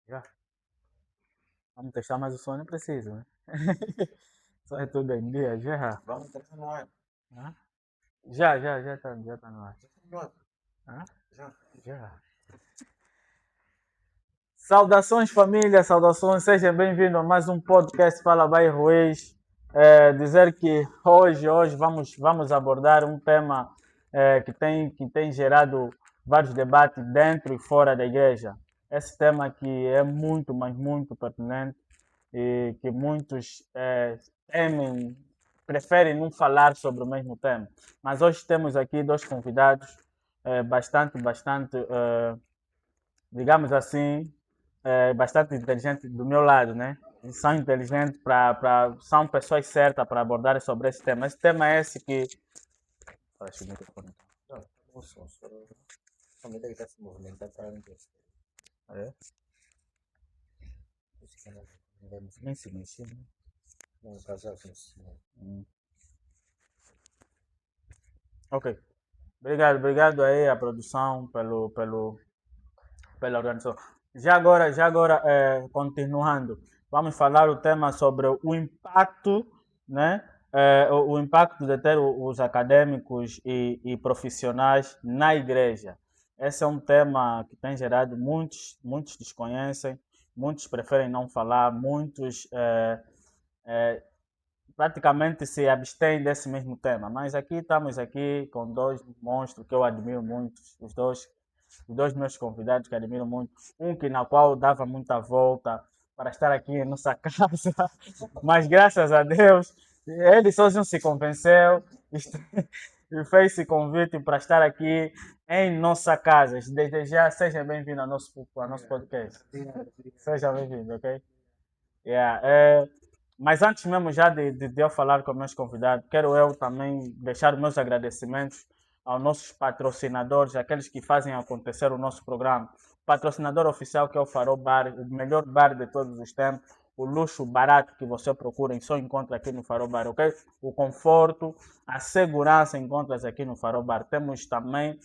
Já. Vamos testar, mas o som não precisa, né? Só é tudo em dia, já. Vamos entrar no ar. Hã? Já tá no ar. Já está no ar. Hã? Já. Já. Saudações família, saudações, sejam bem-vindos a mais um podcast Fala by Ruiz. Dizer que hoje vamos abordar um tema que tem gerado vários debates dentro e fora da igreja. Esse tema que é muito, mas muito pertinente e que muitos temem, preferem não falar sobre o mesmo tema. Mas hoje temos aqui dois convidados bastante, digamos assim, bastante inteligentes do meu lado, né? São inteligentes são pessoas certas para abordar sobre esse tema. Esse tema é esse que. Acho que o microfone. Não, o som. A medida que está se movimentando para não ter. É? Isso que não vai Nem se mexer, né? não casar com isso. Ok. Obrigado aí à produção pela organização. Já agora, continuando, vamos falar o tema sobre o impacto, né? O impacto de ter os acadêmicos e profissionais na igreja. Esse é um tema que tem gerado muitos desconhecem, muitos preferem não falar, muitos praticamente se abstêm desse mesmo tema. Mas aqui estamos aqui com dois monstros que eu admiro muito, os dois meus convidados que admiro muito, um que na qual dava muita volta para estar aqui em nossa casa, mas graças a Deus ele sozinho se convenceu e fez esse convite para estar aqui em nossa casa. Desde já, seja bem-vindo ao nosso podcast. Seja bem-vindo, ok? Yeah. Mas antes mesmo já de eu falar com meus convidados, quero eu também deixar meus agradecimentos aos nossos patrocinadores, aqueles que fazem acontecer o nosso programa. O patrocinador oficial que é o Farol Bar, o melhor bar de todos os tempos, o luxo barato que você procura e só encontra aqui no Farol Bar, ok? O conforto, a segurança encontras aqui no Farol Bar. Temos também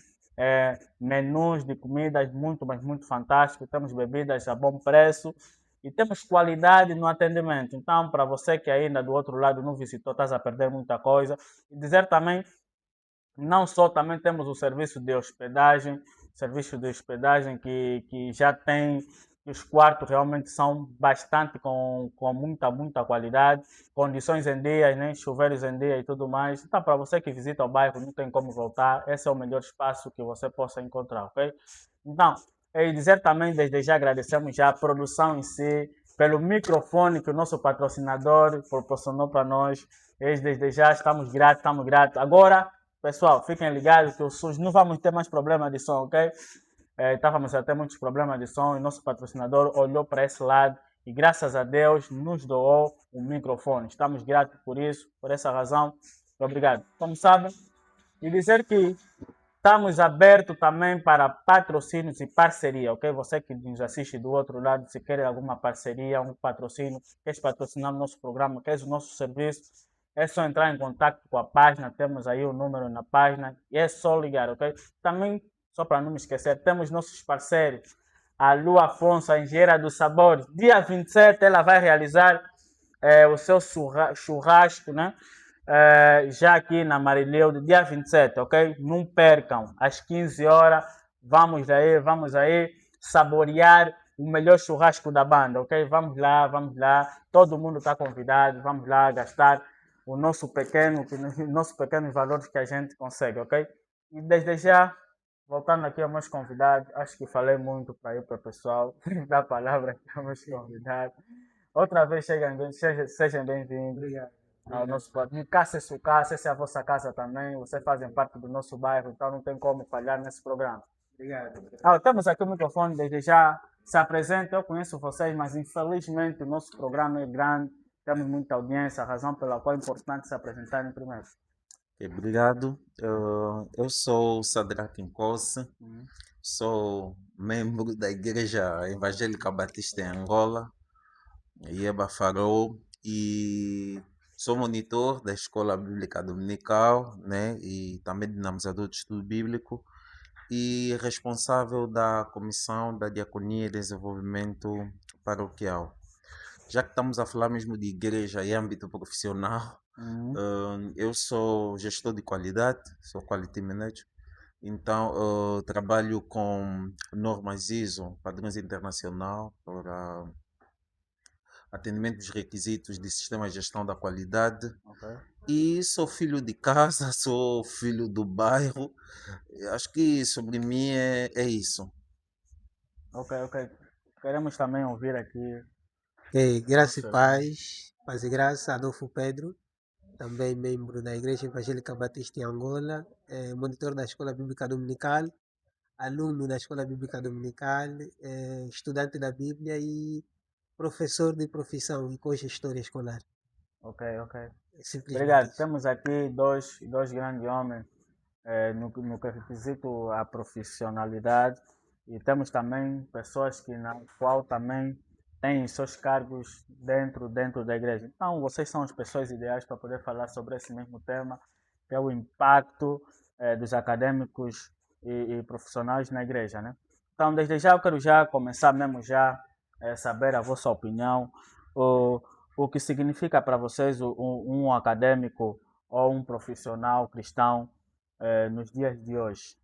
menus de comidas muito, mas muito fantásticos. Temos bebidas a bom preço e temos qualidade no atendimento. Então, para você que ainda do outro lado não visitou, estás a perder muita coisa. E dizer também, não só também temos o serviço de hospedagem que já tem, os quartos realmente são bastante com muita qualidade, condições em dia, né? Chuveiros em dia e tudo mais. Então, para você que visita o bairro, não tem como voltar, esse é o melhor espaço que você possa encontrar, ok? Então, e dizer também, desde já agradecemos já a produção em si, pelo microfone que o nosso patrocinador proporcionou para nós. E desde já estamos gratos, estamos gratos. Agora, pessoal, fiquem ligados que o SUS não vamos ter mais problema de som, ok? Estávamos a ter muitos problemas de som e nosso patrocinador olhou para esse lado e graças a Deus nos doou o microfone. Estamos gratos por isso, por essa razão. Obrigado. Como sabem, e dizer que estamos abertos também para patrocínios e parceria, ok? Você que nos assiste do outro lado, se quer alguma parceria, um patrocínio, quer patrocinar o nosso programa, quer o nosso serviço, é só entrar em contato com a página, temos aí o número na página e é só ligar, ok? Também, só para não me esquecer, temos nossos parceiros, a Lu Afonso, a engenheira dos sabores. Dia 27 ela vai realizar o seu churrasco, né? Já aqui na Marileu, do dia 27, ok? Não percam, às 15 horas, vamos aí saborear o melhor churrasco da banda, ok? Vamos lá, todo mundo está convidado, vamos lá gastar os nossos pequenos valores que a gente consegue, ok? E desde já, voltando aqui aos meus convidados, acho que falei muito para ir para o pessoal, dar a palavra aqui aos meus convidados. Outra vez sejam bem-vindos. Obrigado. Ao nosso patrão. Casa é sua casa, essa é a vossa casa também. Vocês fazem parte do nosso bairro, então não tem como falhar nesse programa. Obrigado. Temos aqui o microfone, desde já se apresenta. Eu conheço vocês, mas infelizmente o nosso programa é grande, temos muita audiência, a razão pela qual é importante se apresentarem primeiro. Obrigado. Eu sou o Sadraque Nkosi, Uhum. sou membro da Igreja Evangélica Batista em Angola, Ieba Farol, e sou monitor da Escola Bíblica Dominical, né? E também dinamizador de estudo bíblico. e responsável da Comissão da Diaconia e Desenvolvimento Paroquial. Já que estamos a falar mesmo de igreja e âmbito profissional, Uhum. eu sou gestor de qualidade, sou Quality Manager, então trabalho com normas ISO, padrões internacional, para atendimento dos requisitos de sistema de gestão da qualidade. Ok, E sou filho de casa, sou filho do bairro. Acho que sobre mim é isso. ok, ok. Queremos também ouvir aqui Graça e nosso irmão. paz e graça, Adolfo Pedro, também membro da Igreja Evangélica Batista em Angola, monitor da Escola Bíblica Dominical, aluno da Escola Bíblica Dominical, estudante da Bíblia e professor de profissão e co-gestor escolar. Ok, ok. É simplesmente Obrigado. isso. Temos aqui dois grandes homens no que requisito a profissionalidade e temos também pessoas que na qual também têm seus cargos dentro da igreja. Então, vocês são as pessoas ideais para poder falar sobre esse mesmo tema, que é o impacto dos acadêmicos e profissionais na igreja, né? Então, desde já eu quero já começar mesmo já saber a vossa opinião, o, o que significa para vocês um acadêmico ou um profissional cristão nos dias de hoje.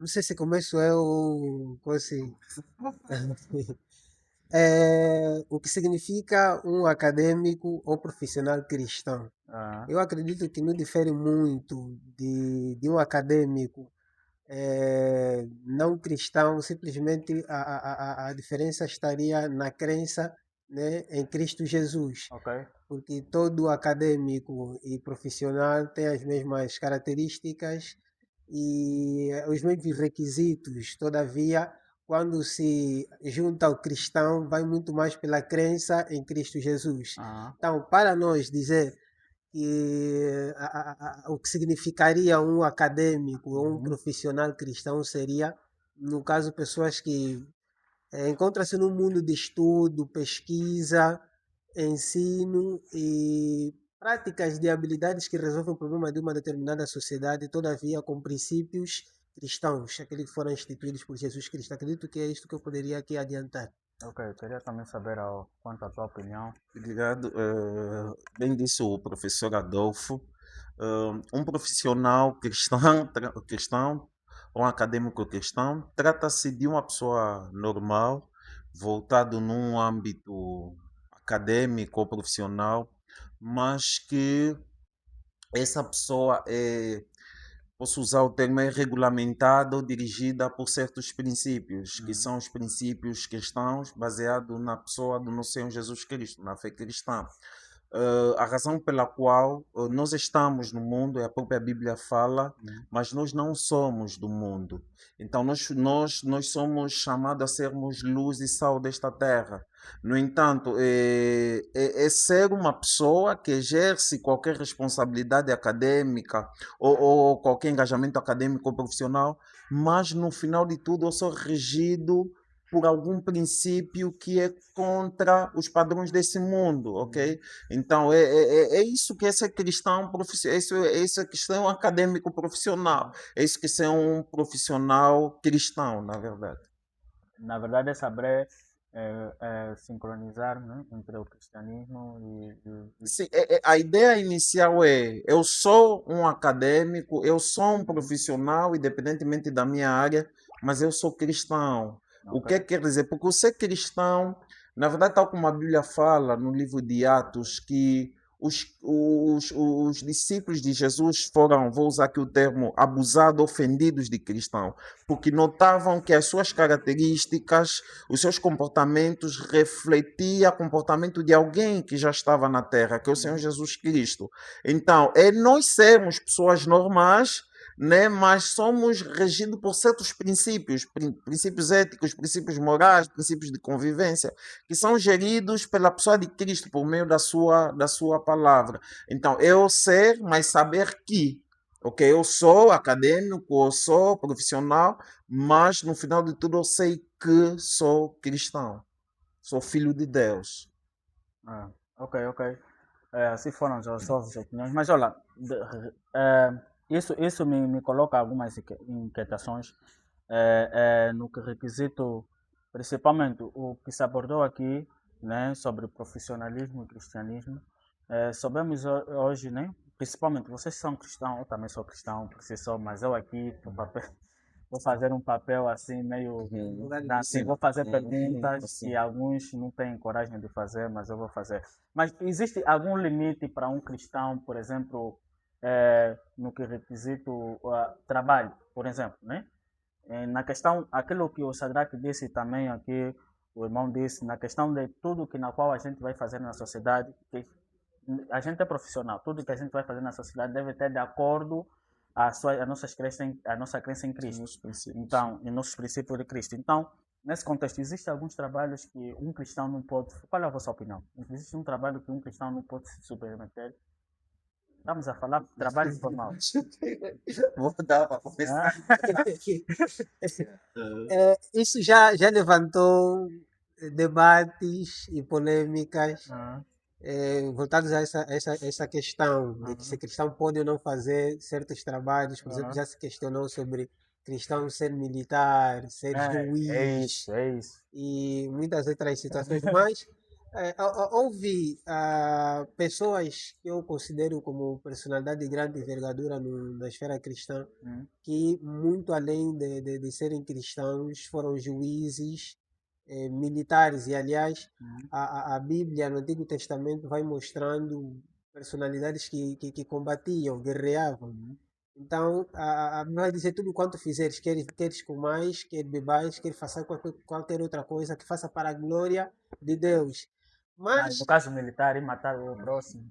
Não sei se começo eu ou assim. O que significa um acadêmico ou profissional cristão? Ah, Eu acredito que não difere muito de um acadêmico não cristão, simplesmente a diferença estaria na crença, né, em Cristo Jesus, ok. porque todo acadêmico e profissional tem as mesmas características e os mesmos requisitos, todavia, quando se junta ao cristão, vai muito mais pela crença em Cristo Jesus. Ah, Então, para nós dizer que o que significaria um acadêmico ou um uhum. profissional cristão seria, no caso, pessoas que encontram-se num mundo de estudo, pesquisa, ensino e práticas de habilidades que resolvem o problema de uma determinada sociedade, todavia com princípios cristãos, aqueles que foram instituídos por Jesus Cristo. Acredito que é isto que eu poderia aqui adiantar. Ok, eu queria também saber quanto à tua opinião. Obrigado. Bem disse o professor Adolfo. Um profissional cristão, cristão, um acadêmico cristão, trata-se de uma pessoa normal, voltado num âmbito acadêmico ou profissional, mas que essa pessoa posso usar o termo, é regulamentada ou dirigida por certos princípios, que Uhum. são os princípios cristãos baseados na pessoa do nosso Senhor Jesus Cristo, na fé cristã. A razão pela qual nós estamos no mundo, a própria Bíblia fala, Uhum. mas nós não somos do mundo. Então, nós somos chamados a sermos luz e sal desta terra. No entanto, é ser uma pessoa que exerce qualquer responsabilidade acadêmica ou qualquer engajamento acadêmico ou profissional, mas no final de tudo eu sou regido por algum princípio que é contra os padrões desse mundo, ok? Uhum. Então é isso que é ser cristão profissional, é isso que é um acadêmico profissional, Uhum. é isso que é um profissional cristão, na verdade. Na verdade, é saber sincronizar, né, entre o cristianismo Sim, a ideia inicial é: eu sou um acadêmico, eu sou um profissional, independentemente da minha área, mas eu sou cristão. O ok. que quer dizer? Porque o ser cristão, na verdade, tal como a Bíblia fala no livro de Atos, que os discípulos de Jesus foram, vou usar aqui o termo, abusados, ofendidos de cristão, porque notavam que as suas características, os seus comportamentos refletiam o comportamento de alguém que já estava na terra, que é o Senhor Uhum. Jesus Cristo. Então, é nós sermos pessoas normais, né, mas somos regidos por certos princípios, princípios éticos, princípios morais, princípios de convivência, que são geridos pela pessoa de Cristo por meio da sua palavra. Então, eu ser, mas saber que, ok, eu sou acadêmico, eu sou profissional, mas no final de tudo eu sei que sou cristão, sou filho de Deus. Ok, ok. Assim foram as suas opiniões. Mas olha, isso me coloca algumas inquietações no que requisito, principalmente o que se abordou aqui, né, sobre profissionalismo e cristianismo. Sabemos hoje, né, principalmente vocês são cristãos, eu também sou cristão, por si só, mas eu aqui no papel, vou fazer um papel assim meio Uhum. assim, Sim. vou fazer Uhum. perguntas Sim. que alguns não têm coragem de fazer, mas eu vou fazer. Mas existe algum limite para um cristão, por exemplo, no que requisito trabalho, por exemplo, né? Na questão, aquilo que o Sadraque disse também aqui, o irmão disse, na questão de tudo que na qual a gente vai fazer na sociedade, que a gente é profissional, tudo que a gente vai fazer na sociedade deve ter de acordo a nossa crença em Cristo. Nos princípios. Então, em nossos princípios de Cristo. Então, nesse contexto, existem alguns trabalhos que um cristão não pode. Qual é a vossa opinião? Existe um trabalho que um cristão não pode se submeter? Estamos a falar de trabalho informal. Vou dar para começar. Isso já levantou debates e polêmicas voltados a essa questão de que se cristão pode ou não fazer certos trabalhos. Por exemplo, já se questionou sobre cristão ser militar, ser juiz É isso. e muitas outras situações. Mas houve pessoas que eu considero como personalidade de grande envergadura na esfera cristã, que muito além de serem cristãos, foram juízes, militares. E aliás, a Bíblia no Antigo Testamento vai mostrando personalidades que combatiam, guerreavam. Então, a Bíblia vai dizer tudo quanto fizeres, queres comais, quer bebais, quer façar qualquer outra coisa, que faça para a glória de Deus. Mas No caso militar, e matar o próximo.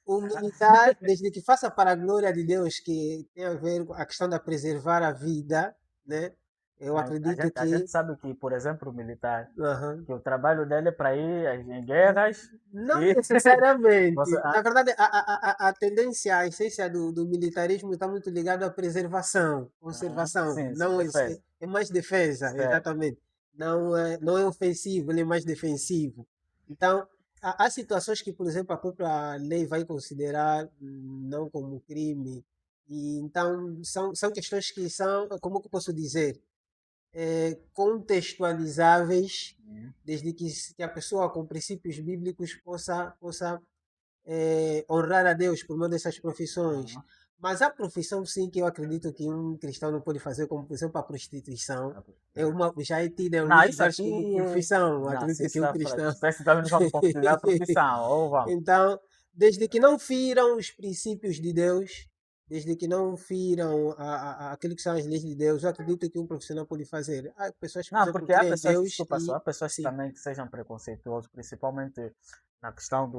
o militar, desde que faça para a glória de Deus, que tem a ver com a questão da preservar a vida, né? Eu Mas acredito a gente que... sabe que, por exemplo, o militar, Aham. que o trabalho dele é para ir em guerras. Não e necessariamente. você, Na verdade, a tendência, a essência do militarismo está muito ligada à preservação, conservação. sim, Não é, defesa. é mais defesa, Certo. exatamente. Não é ofensivo, ele é mais defensivo. Então, há situações que, por exemplo, a própria lei vai considerar não como crime. E então, são questões que são, como que eu posso dizer, contextualizáveis, desde que a pessoa com princípios bíblicos possa honrar a Deus por meio dessas profissões. Mas a profissão, sim, que eu acredito que um cristão não pode fazer, como por exemplo a prostituição, já é tida em Não, alguns isso lugares aqui. como profissão. Eu Não, acredito que um cristão. Parece que também vamos configurar a profissão. Ou vamos. Então, desde que não firam os princípios de Deus, desde que não firam aquilo que são as leis de Deus, eu acredito que um profissional pode fazer. Há pessoas que, por Não, exemplo, porque há creem em pessoas, Deus desculpa só, e... há pessoas Sim. também que sejam preconceituosas, principalmente na questão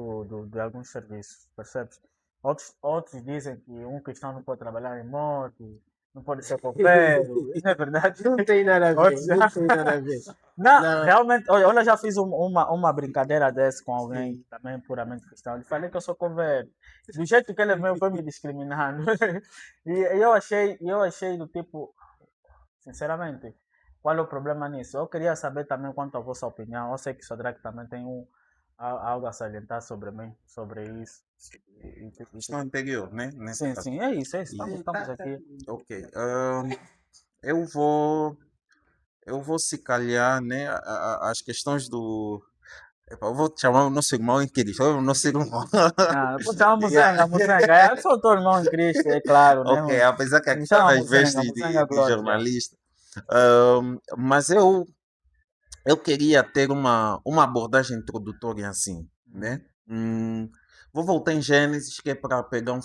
de alguns serviços, percebes? Outros dizem que um cristão não pode trabalhar em moto, não pode ser copeiro, não é verdade? Não tem nada a ver, Outros não tem nada a ver. Não, Não. realmente, olha, eu já fiz uma brincadeira dessa com alguém que também é puramente cristão. Eu falei que eu sou coveiro. Do jeito que ele veio, foi me discriminando. E eu achei do tipo, sinceramente, qual é o problema nisso? Eu queria saber também quanto à vossa opinião. Eu sei que o Sodraque também tem algo a salientar sobre mim, sobre isso. Questão anterior, né? Nesse Sim, caso. sim, é isso. Estamos aqui. Ok. Eu vou se calhar, né? As questões do. Epá, eu vou te chamar o nosso irmão em Cristo. O nosso irmão. Não, pode chamar Muzenga. Eu sou teu irmão em Cristo, é claro, né? Ok, apesar que Me aqui chama às vezes Muzenga de Glória. jornalista. Mas eu queria ter uma abordagem introdutória assim, né? Vou voltar em Gênesis, que é para pegar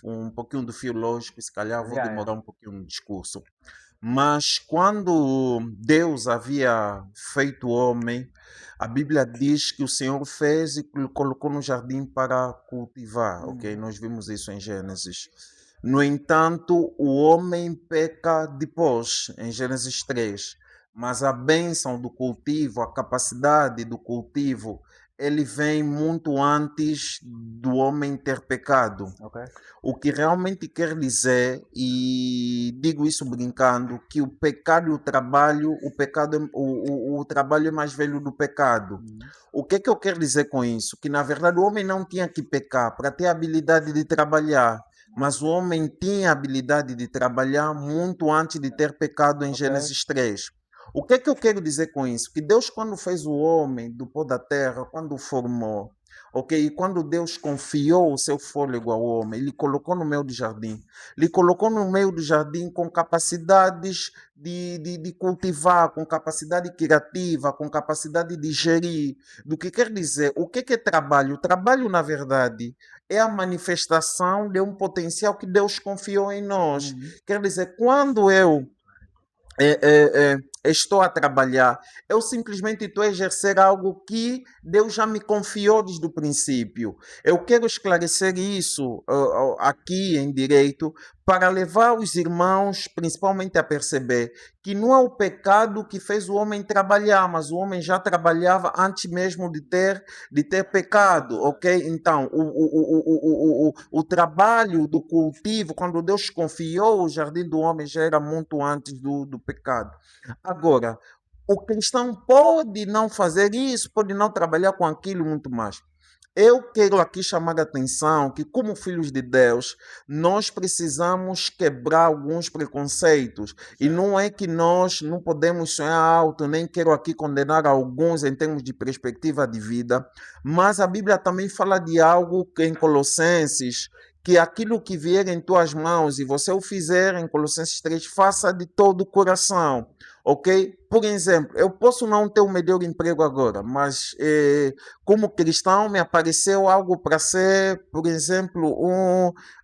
um pouquinho do fio lógico, se calhar vou demorar um pouquinho no discurso. Mas quando Deus havia feito o homem, a Bíblia diz que o Senhor fez e colocou no jardim para cultivar, ok? Nós vimos isso em Gênesis. No entanto, o homem peca depois, em Gênesis 3. Mas a bênção do cultivo, a capacidade do cultivo, ele vem muito antes do homem ter pecado. Ok. O que realmente quer dizer, e digo isso brincando, que o pecado e o trabalho, o trabalho é mais velho do pecado. O que é que eu quero dizer com isso? Que na verdade o homem não tinha que pecar para ter a habilidade de trabalhar. Mas o homem tinha a habilidade de trabalhar muito antes de ter pecado em Ok. Gênesis 3. O que é que eu quero dizer com isso? Que Deus, quando fez o homem do pó da terra, quando o formou, ok? E quando Deus confiou o seu fôlego ao homem, ele colocou no meio do jardim. Ele colocou no meio do jardim com capacidades de cultivar, com capacidade criativa, com capacidade de gerir. Do que quer dizer, o que é trabalho? O trabalho, na verdade, é a manifestação de um potencial que Deus confiou em nós. Uhum. Quer dizer, quando eu estou a trabalhar, eu simplesmente estou a exercer algo que Deus já me confiou desde o princípio. Eu quero esclarecer isso aqui em direito para levar os irmãos, principalmente, a perceber que não é o pecado que fez o homem trabalhar, mas o homem já trabalhava antes mesmo de ter pecado, ok? Então, o trabalho do cultivo, quando Deus confiou o jardim do homem, já era muito antes do pecado. Agora, o cristão pode não fazer isso, pode não trabalhar com aquilo muito mais. Eu quero aqui chamar a atenção que, como filhos de Deus, nós precisamos quebrar alguns preconceitos. E não é que nós não podemos sonhar alto, nem quero aqui condenar alguns em termos de perspectiva de vida, mas a Bíblia também fala de algo que em Colossenses, que aquilo que vier em tuas mãos e você o fizer, em Colossenses 3, faça de todo o coração. Ok? Por exemplo, eu posso não ter o melhor emprego agora, mas como cristão me apareceu algo para ser, por exemplo,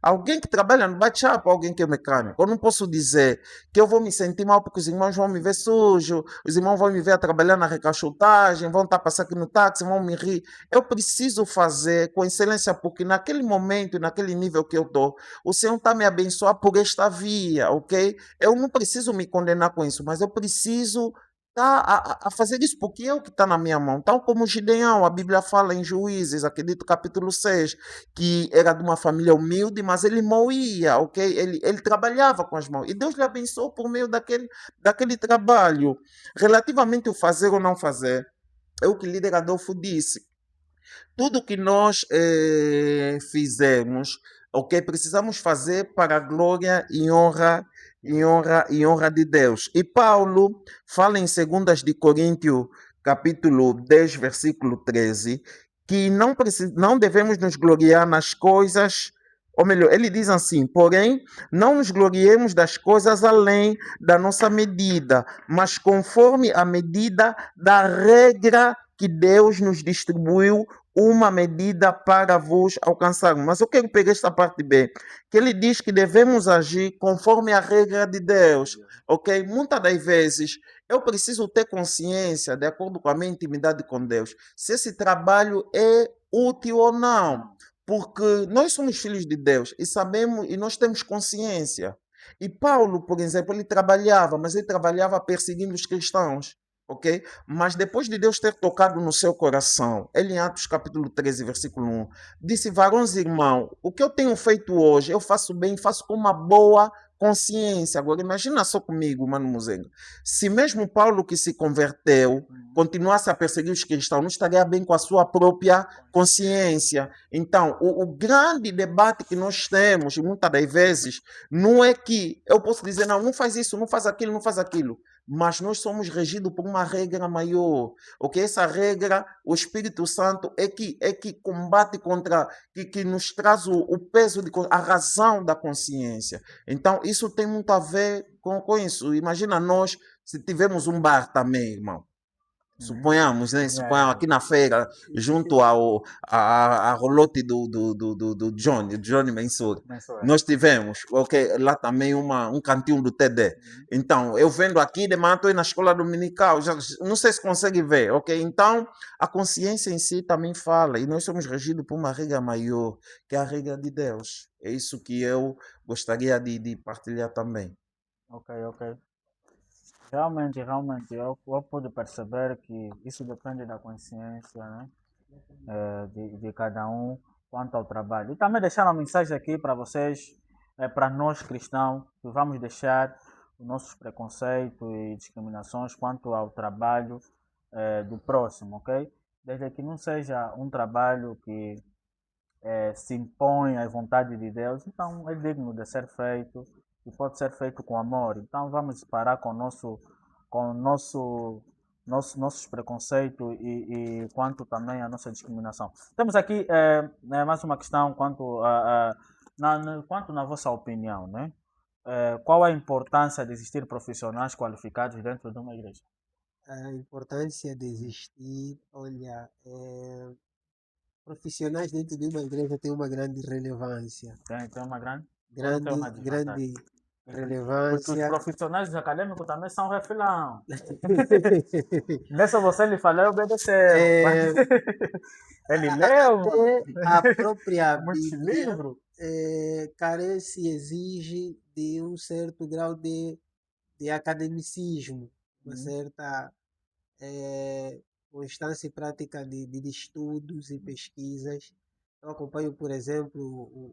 alguém que trabalha no bate-up, alguém que é mecânico. Eu não posso dizer que eu vou me sentir mal porque os irmãos vão me ver sujo, os irmãos vão me ver a trabalhar na recaixotagem, vão estar passando aqui no táxi, vão me rir. Eu preciso fazer com excelência porque naquele momento, naquele nível que eu estou, o Senhor está me abençoando por esta via, ok? Eu não preciso me condenar com isso, mas eu preciso a fazer isso porque é o que está na minha mão. Tal como Gideão, a Bíblia fala em Juízes, acredito capítulo 6, que era de uma família humilde, mas ele moía, ok? Ele trabalhava com as mãos. E Deus lhe abençoou por meio daquele trabalho. Relativamente ao fazer ou não fazer, é o que o líder Adolfo disse. Tudo que nós fizemos, ok, precisamos fazer para a glória e honra de Deus. E Paulo fala em 2 de Coríntios, capítulo 10, versículo 13, que não devemos nos gloriar nas coisas, ou melhor, ele diz assim: porém, não nos gloriemos das coisas além da nossa medida, mas conforme a medida da regra que Deus nos distribuiu, uma medida para vos alcançar. Mas eu quero pegar esta parte B, que ele diz que devemos agir conforme a regra de Deus, ok? Muitas das vezes eu preciso ter consciência, de acordo com a minha intimidade com Deus, se esse trabalho é útil ou não, porque nós somos filhos de Deus e sabemos e nós temos consciência. E Paulo, por exemplo, ele trabalhava, mas ele trabalhava perseguindo os cristãos. Ok? Mas depois de Deus ter tocado no seu coração, ele em Atos capítulo 13, versículo 1, disse: varões irmão, o que eu tenho feito hoje, eu faço bem, faço com uma boa consciência. Agora imagina só comigo, mano Muzenga. Se mesmo Paulo que se converteu continuasse a perseguir os cristãos, não estaria bem com a sua própria consciência. Então, o grande debate que nós temos, muitas das vezes, não é que eu posso dizer, não faz isso, não faz aquilo, não faz aquilo, mas nós somos regidos por uma regra maior, ok? Essa regra, o Espírito Santo é que combate contra, que nos traz o peso, a razão da consciência. Então, isso tem muito a ver com isso. Imagina nós, se tivermos um bar também, irmão. Suponhamos, né? Suponhamos aqui na feira, junto a rolote do Johnny Mensur. Nós tivemos, ok, lá também um cantinho do TD. Então, eu vendo aqui, de manhã estou na escola dominical, já, não sei se consegue ver, ok? Então, a consciência em si também fala, e nós somos regidos por uma regra maior, que é a regra de Deus. É isso que eu gostaria de partilhar também. Ok, ok. Realmente, eu pude perceber que isso depende da consciência, né? De cada um quanto ao trabalho. E também deixar uma mensagem aqui para vocês, para nós cristãos, que vamos deixar os nossos preconceitos e discriminações quanto ao trabalho do próximo, ok? Desde que não seja um trabalho que se impõe à vontade de Deus, então é digno de ser feito e pode ser feito com amor. Então vamos parar com o nossos preconceitos e quanto também à nossa discriminação. Temos aqui mais uma questão quanto na vossa opinião, né? Qual a importância de existir profissionais qualificados dentro de uma igreja? A importância de existir, olha, profissionais dentro de uma igreja tem uma grande relevância. Tem uma grande ou não tem Grande, uma desvantagem? grande Porque os relevância. profissionais acadêmicos também são refilão. Nessa você lhe falou obedeceu. É, Ele leu até a própria muitos Bíblia livros. carece e exige de um certo grau de academicismo, uma Uhum. certa constância e prática de estudos e pesquisas. Eu acompanho, por exemplo,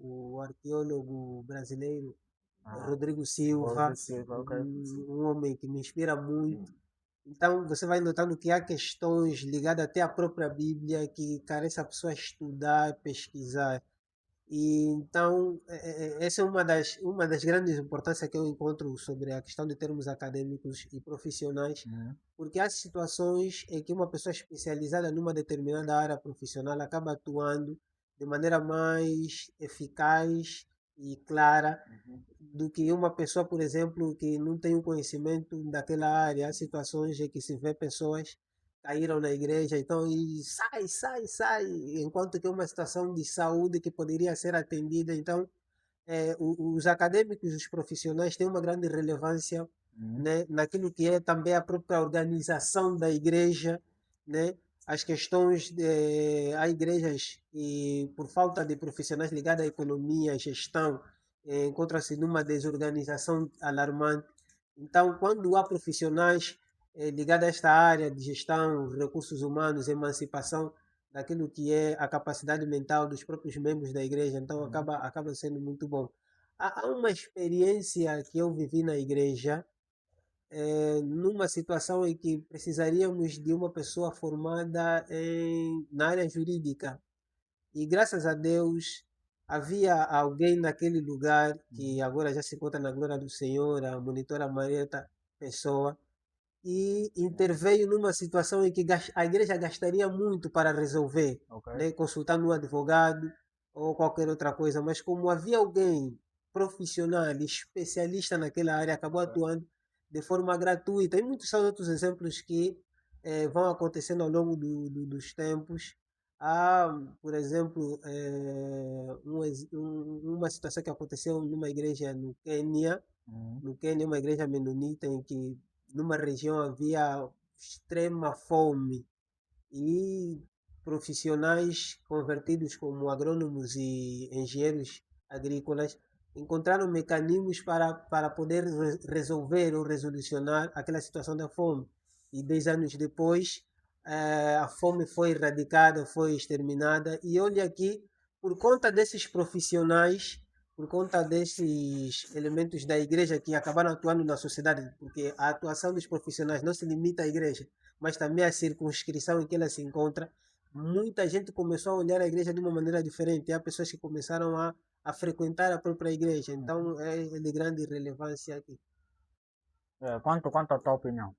o arqueólogo brasileiro Ah, Rodrigo vou Silva, descer, ok. um homem que me inspira muito. Então, você vai notando que há questões ligadas até à própria Bíblia que carece a pessoa estudar, pesquisar. E então, essa é uma das grandes importâncias que eu encontro sobre a questão de termos acadêmicos e profissionais, Uhum. porque há situações em que uma pessoa especializada numa determinada área profissional acaba atuando de maneira mais eficaz e clara do que uma pessoa, por exemplo, que não tem o conhecimento daquela área. Há situações em que se vê pessoas caíram na igreja, então e sai, sai, sai, enquanto que é uma situação de saúde que poderia ser atendida. Então, os acadêmicos, os profissionais têm uma grande relevância, Uhum. né, naquilo que é também a própria organização da igreja, né? As questões há igrejas que por falta de profissionais ligados à economia, à gestão, encontram-se numa desorganização alarmante. Então, quando há profissionais ligados a esta área de gestão, recursos humanos, emancipação daquilo que é a capacidade mental dos próprios membros da igreja, então Uhum. acaba sendo muito bom. Há uma experiência que eu vivi na igreja, numa situação em que precisaríamos de uma pessoa formada na área jurídica. E graças a Deus havia alguém naquele lugar que Uhum. agora já se encontra na glória do Senhor, a monitora Marieta Pessoa, e interveio numa situação em que a igreja gastaria muito para resolver, Ok. né, consultando um advogado ou qualquer outra coisa, mas como havia alguém profissional, especialista naquela área, acabou Ok. atuando de forma gratuita. E muitos são outros exemplos que vão acontecendo ao longo dos tempos. Há, por exemplo, uma situação que aconteceu numa igreja no Quênia, Uhum. uma igreja menonita em que numa região havia extrema fome e profissionais convertidos como agrônomos e engenheiros agrícolas encontraram mecanismos para poder resolver ou resolucionar aquela situação da fome. E 10 anos depois, a fome foi erradicada, foi exterminada. E olha aqui, por conta desses profissionais, por conta desses elementos da igreja que acabaram atuando na sociedade, porque a atuação dos profissionais não se limita à igreja, mas também a circunscrição em que ela se encontra, muita gente começou a olhar a igreja de uma maneira diferente. Há pessoas que começaram a frequentar a própria igreja. Uhum. Então, é de grande relevância aqui. Quanto à tua opinião?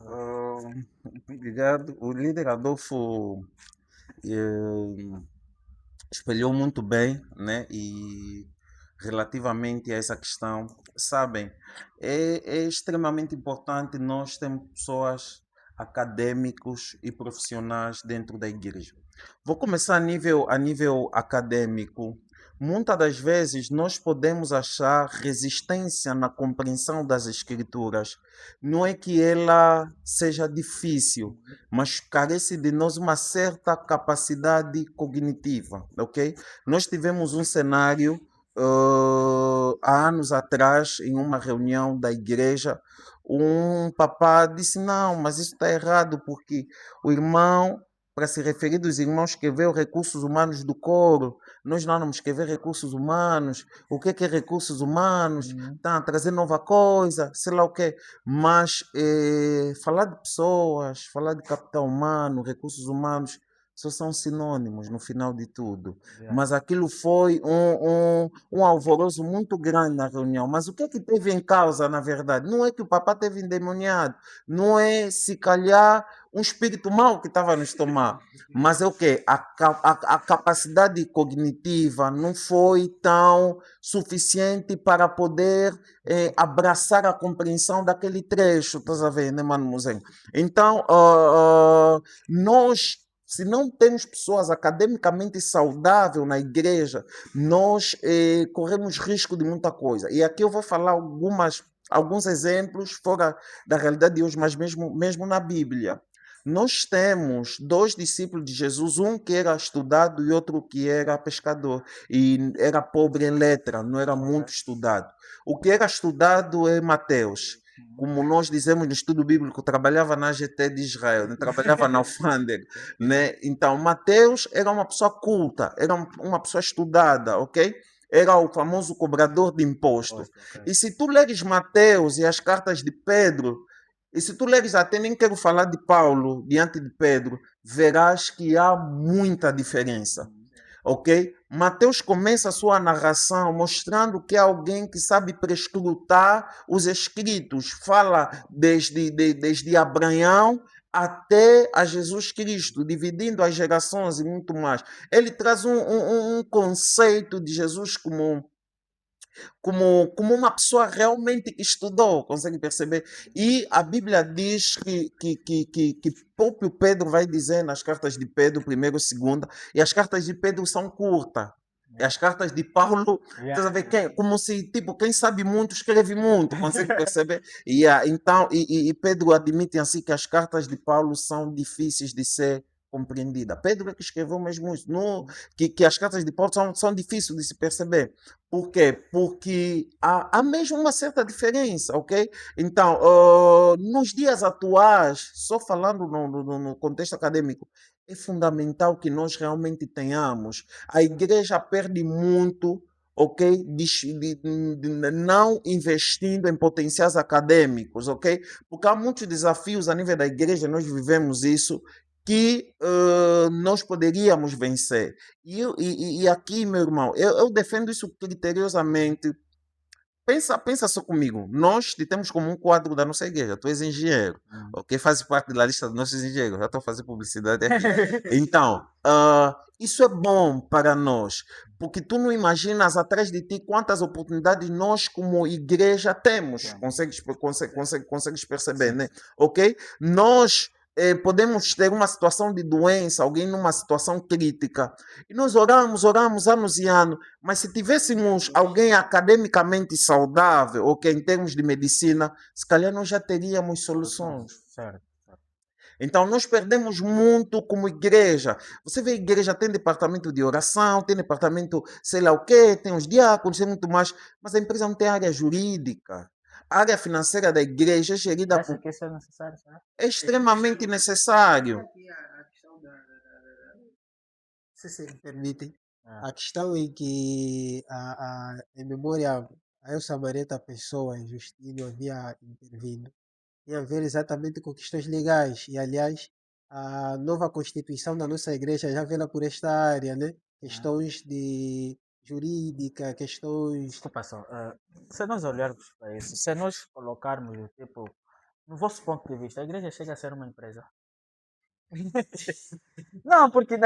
Ah, obrigado. O líder Adolfo eh, espelhou muito bem, né? E relativamente a essa questão, sabem, é extremamente importante nós termos pessoas acadêmicos e profissionais dentro da igreja. Vou começar a nível acadêmico. Muitas das vezes nós podemos achar resistência na compreensão das escrituras. Não é que ela seja difícil, mas carece de nós uma certa capacidade cognitiva, ok? Nós tivemos um cenário há anos atrás, em uma reunião da igreja, um papá disse: Não, mas isso está errado, porque o irmão, para se referir dos irmãos, escreveu recursos humanos do coro. Nós não vamos escrever recursos humanos. O que é recursos humanos? Uhum. Está a trazer nova coisa, sei lá o quê. Mas falar de pessoas, falar de capital humano, recursos humanos, só são sinônimos no final de tudo. Yeah. Mas aquilo foi um alvoroço muito grande na reunião. Mas o que é que teve em causa, na verdade? Não é que o papá teve endemoniado, não é, se calhar, um espírito mau que estava nos tomar, mas é o quê? A capacidade cognitiva não foi tão suficiente para poder abraçar a compreensão daquele trecho, estás a ver, né, Mano Muzengo? Então, nós, se não temos pessoas academicamente saudáveis na igreja, nós corremos risco de muita coisa. E aqui eu vou falar alguns exemplos fora da realidade de hoje, mas mesmo na Bíblia. Nós temos dois discípulos de Jesus, um que era estudado e outro que era pescador. E era pobre em letra, não era muito estudado. O que era estudado é Mateus. Como nós dizemos no estudo bíblico, trabalhava na AGT de Israel, né? Trabalhava na alfândega. Né? Então, Mateus era uma pessoa culta, era uma pessoa estudada, ok? Era o famoso cobrador de imposto. Okay. E se tu leres Mateus e as cartas de Pedro, e se tu leres até, nem quero falar de Paulo diante de Pedro, verás que há muita diferença. Ok? Mateus começa a sua narração mostrando que é alguém que sabe prescrutar os escritos. Fala desde Abraão até a Jesus Cristo, dividindo as gerações e muito mais. Ele traz um conceito de Jesus como uma pessoa realmente que estudou, consegue perceber? E a Bíblia diz que próprio Pedro vai dizer nas cartas de Pedro, primeira e segunda, e as cartas de Pedro são curtas. E as cartas de Paulo, como se, tipo, quem sabe muito escreve muito, consegue perceber? Então, Pedro admite assim que as cartas de Paulo são difíceis de ser compreendidas. Pedro é que escreveu mesmo isso, que as cartas de Paulo são difíceis de se perceber. Por quê? Porque há mesmo uma certa diferença, ok? Então, nos dias atuais, só falando no contexto acadêmico, é fundamental que nós realmente tenhamos. A igreja perde muito, ok? De não investindo em potenciais acadêmicos, ok? Porque há muitos desafios a nível da igreja, nós vivemos isso, que nós poderíamos vencer. E aqui, meu irmão, eu defendo isso criteriosamente. Pensa só comigo. Nós temos como um quadro da nossa igreja. Tu és engenheiro, ok? Faz parte da lista dos nossos engenheiros. Já estou a fazer publicidade aqui. Então, isso é bom para nós, porque tu não imaginas atrás de ti quantas oportunidades nós, como igreja, temos. Consegues perceber, né? Ok? Nós podemos ter uma situação de doença, alguém numa situação crítica, e nós oramos anos e anos, mas se tivéssemos alguém academicamente saudável, ou que em termos de medicina, se calhar nós já teríamos soluções. Certo. Então nós perdemos muito como igreja. Você vê, a igreja tem departamento de oração, tem departamento sei lá o quê, tem os diáconos, tem muito mais, mas a empresa não tem área jurídica. A área financeira da igreja é gerida Acha por... que isso é necessário, será? É extremamente necessário. Aqui a questão se me permitem, É. a questão é que em memória a Elsa Mareta Pessoa e Justino havia intervindo, tem a ver exatamente com questões legais. E, aliás, a nova Constituição da nossa igreja já vela por esta área, né? Questões de jurídica, questões... Desculpa só, se nós olharmos para isso, se nós colocarmos, tipo, no vosso ponto de vista, a igreja chega a ser uma empresa? Não, porque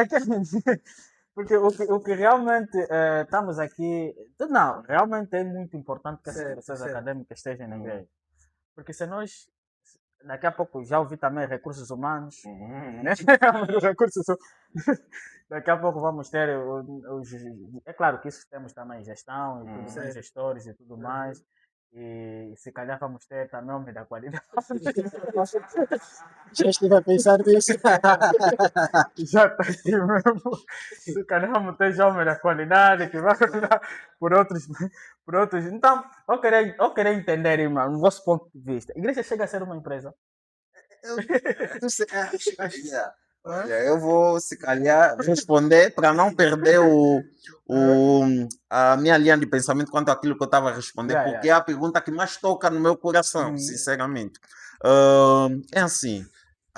porque o que realmente estamos aqui, não, realmente é muito importante que as Certo, pessoas certo. acadêmicas estejam na igreja. Porque se nós, daqui a pouco, já ouvi também recursos humanos, né? Daqui a pouco vamos ter os. É claro que isso temos também gestão e tudo mais, Certo. gestores e tudo mais. E se calhar vamos ter também homem da qualidade. Já estive a pensar nisso. Já está aqui mesmo. Se calhar vamos ter já homem da qualidade que vai dar por outros. Então, eu queria entender, irmão, no vosso ponto de vista. A igreja chega a ser uma empresa? Eu não sei, acho que... Olha, eu vou, se calhar, responder para não perder a minha linha de pensamento quanto àquilo que eu estava a responder, porque é a pergunta que mais toca no meu coração, sinceramente. É assim,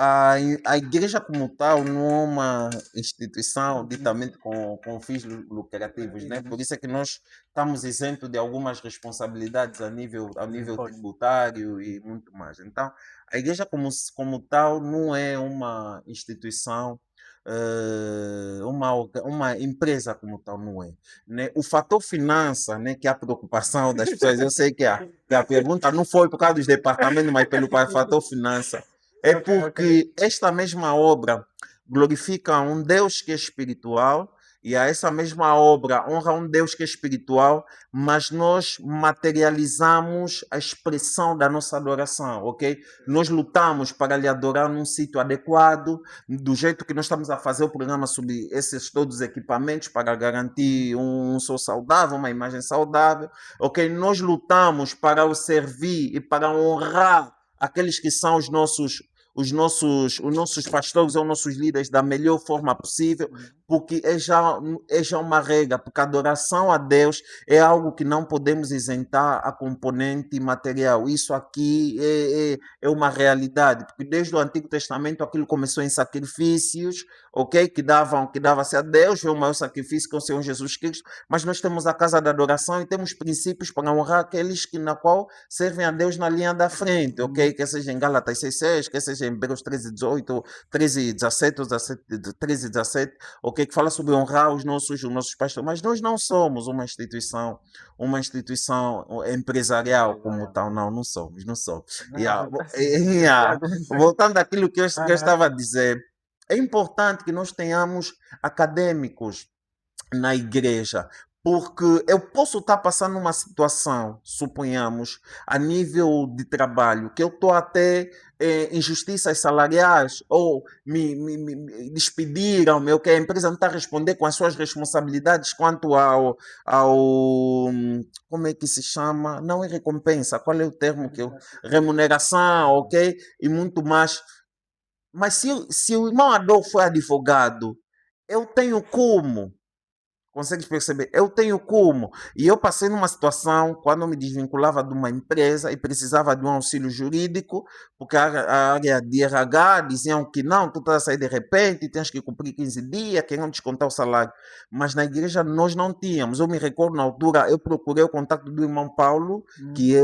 a igreja como tal não é uma instituição ditamente com fins lucrativos, né? Por isso é que nós estamos isentos de algumas responsabilidades a nível Imposto. tributário e muito mais. Então, a igreja como tal não é uma instituição, uma empresa como tal, não é. Né? O fator finança, né, que é a preocupação das pessoas, eu sei que a pergunta não foi por causa dos departamentos, mas pelo fator finança. É Ok, ok. porque esta mesma obra glorifica um Deus que é espiritual e a essa mesma obra honra um Deus que é espiritual, mas nós materializamos a expressão da nossa adoração, ok? Nós lutamos para lhe adorar num sítio adequado, do jeito que nós estamos a fazer o programa sobre esses todos os equipamentos para garantir um som saudável, uma imagem saudável, ok? Nós lutamos para o servir e para honrar aqueles que são os nossos pastores ou nossos líderes da melhor forma possível, porque é já uma regra, porque a adoração a Deus é algo que não podemos isentar a componente material. Isso aqui é uma realidade, porque desde o Antigo Testamento aquilo começou em sacrifícios, ok? Que dava-se a Deus, foi o maior sacrifício que é o Senhor Jesus Cristo, mas nós temos a casa da adoração e temos princípios para honrar aqueles na qual servem a Deus na linha da frente, ok? Quer seja em Gálatas 6:6, quer seja em Hebreus 13:18, 13:17, 13:17, ok? Que fala sobre honrar os nossos pastores, mas nós não somos uma instituição empresarial como tal, não somos, não somos. Yeah. Yeah. Voltando àquilo que eu estava a dizer, é importante que nós tenhamos acadêmicos na igreja, porque eu posso estar passando uma situação, suponhamos, a nível de trabalho, que eu estou até injustiças salariais, ou me despediram-me, que a empresa não está a responder com as suas responsabilidades quanto como é que se chama? Não é recompensa, qual é o termo que eu... Remuneração, ok? E muito mais. Mas se o irmão Adolfo foi advogado, eu tenho como. Consegues perceber? Eu tenho como. E eu passei numa situação quando eu me desvinculava de uma empresa e precisava de um auxílio jurídico, porque a área de RH diziam que não, tu estás a sair de repente, tens que cumprir 15 dias, queriam descontar o salário. Mas na igreja nós não tínhamos. Eu me recordo na altura, eu procurei o contato do irmão Paulo, que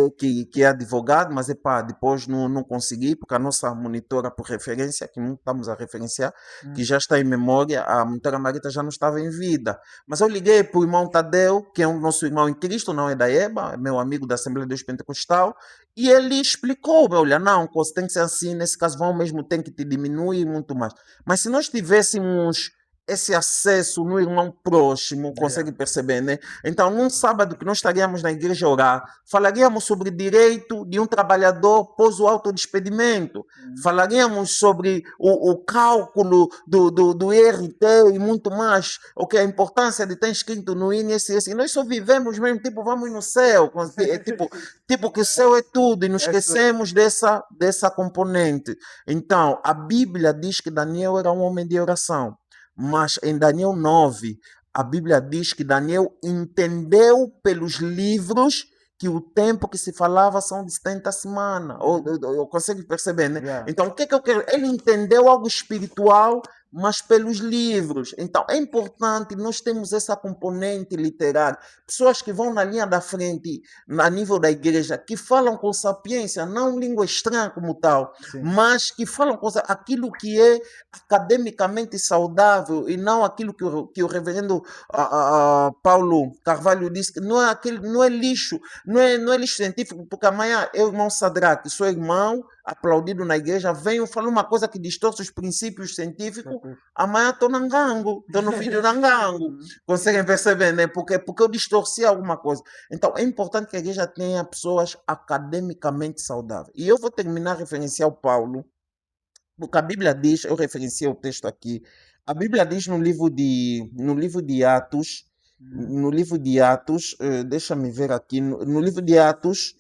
é advogado, mas depois não consegui, porque a nossa monitora por referência, que não estamos a referenciar, que já está em memória, a monitora Marita já não estava em vida. Mas eu liguei para o irmão Tadeu, que é um nosso irmão em Cristo, não é da EBA, é meu amigo da Assembleia de Deus Pentecostal, e ele explicou, olha, não, você tem que ser assim, nesse caso vão mesmo, tem que te diminuir e muito mais. Mas se nós tivéssemos esse acesso no irmão próximo, consegue perceber, né? Então, num sábado que nós estaríamos na igreja a orar, falaríamos sobre direito de um trabalhador pós o autodespedimento, falaríamos sobre o cálculo do IRT e muito mais, a importância de ter escrito no INSS, e nós só vivemos mesmo, tipo, vamos no céu, tipo que o céu é tudo, e nos esquecemos dessa componente. Então, a Bíblia diz que Daniel era um homem de oração. Mas em Daniel 9, a Bíblia diz que Daniel entendeu pelos livros que o tempo que se falava são de 70 semanas. Ou consegue perceber, né? Então, o que eu quero? Ele entendeu algo espiritual, mas pelos livros. Então, é importante nós termos essa componente literária. Pessoas que vão na linha da frente, a nível da igreja, que falam com sapiência, não língua estranha como tal, mas que falam com aquilo que é academicamente saudável e não aquilo que o reverendo Paulo Carvalho disse, que não é lixo, não é lixo científico, porque amanhã eu, irmão Sadraque, sou irmão, aplaudido na igreja, venho falar uma coisa que distorce os princípios científicos, amanhã estou no Ngango, estou no vídeo da Ngango. Conseguem perceber, né? Porque eu distorci alguma coisa. Então, é importante que a igreja tenha pessoas academicamente saudáveis. E eu vou terminar a referenciar o Paulo, porque a Bíblia diz, eu referenciei o texto aqui, a Bíblia diz no livro de Atos, deixa-me ver aqui, no livro de Atos,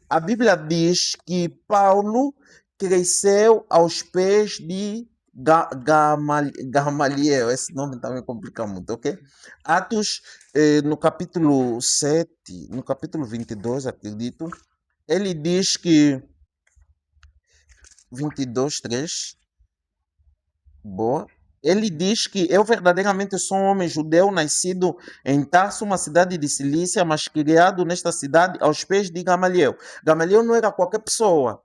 a Bíblia diz que Paulo cresceu aos pés de Gamaliel, esse nome também complica muito, ok? Atos, no capítulo 7, no capítulo 22, acredito, ele diz que 22:3, Boa. Ele diz que eu verdadeiramente sou um homem judeu, nascido em Tarso, uma cidade de Cilícia, mas criado nesta cidade aos pés de Gamaliel. Gamaliel não era qualquer pessoa,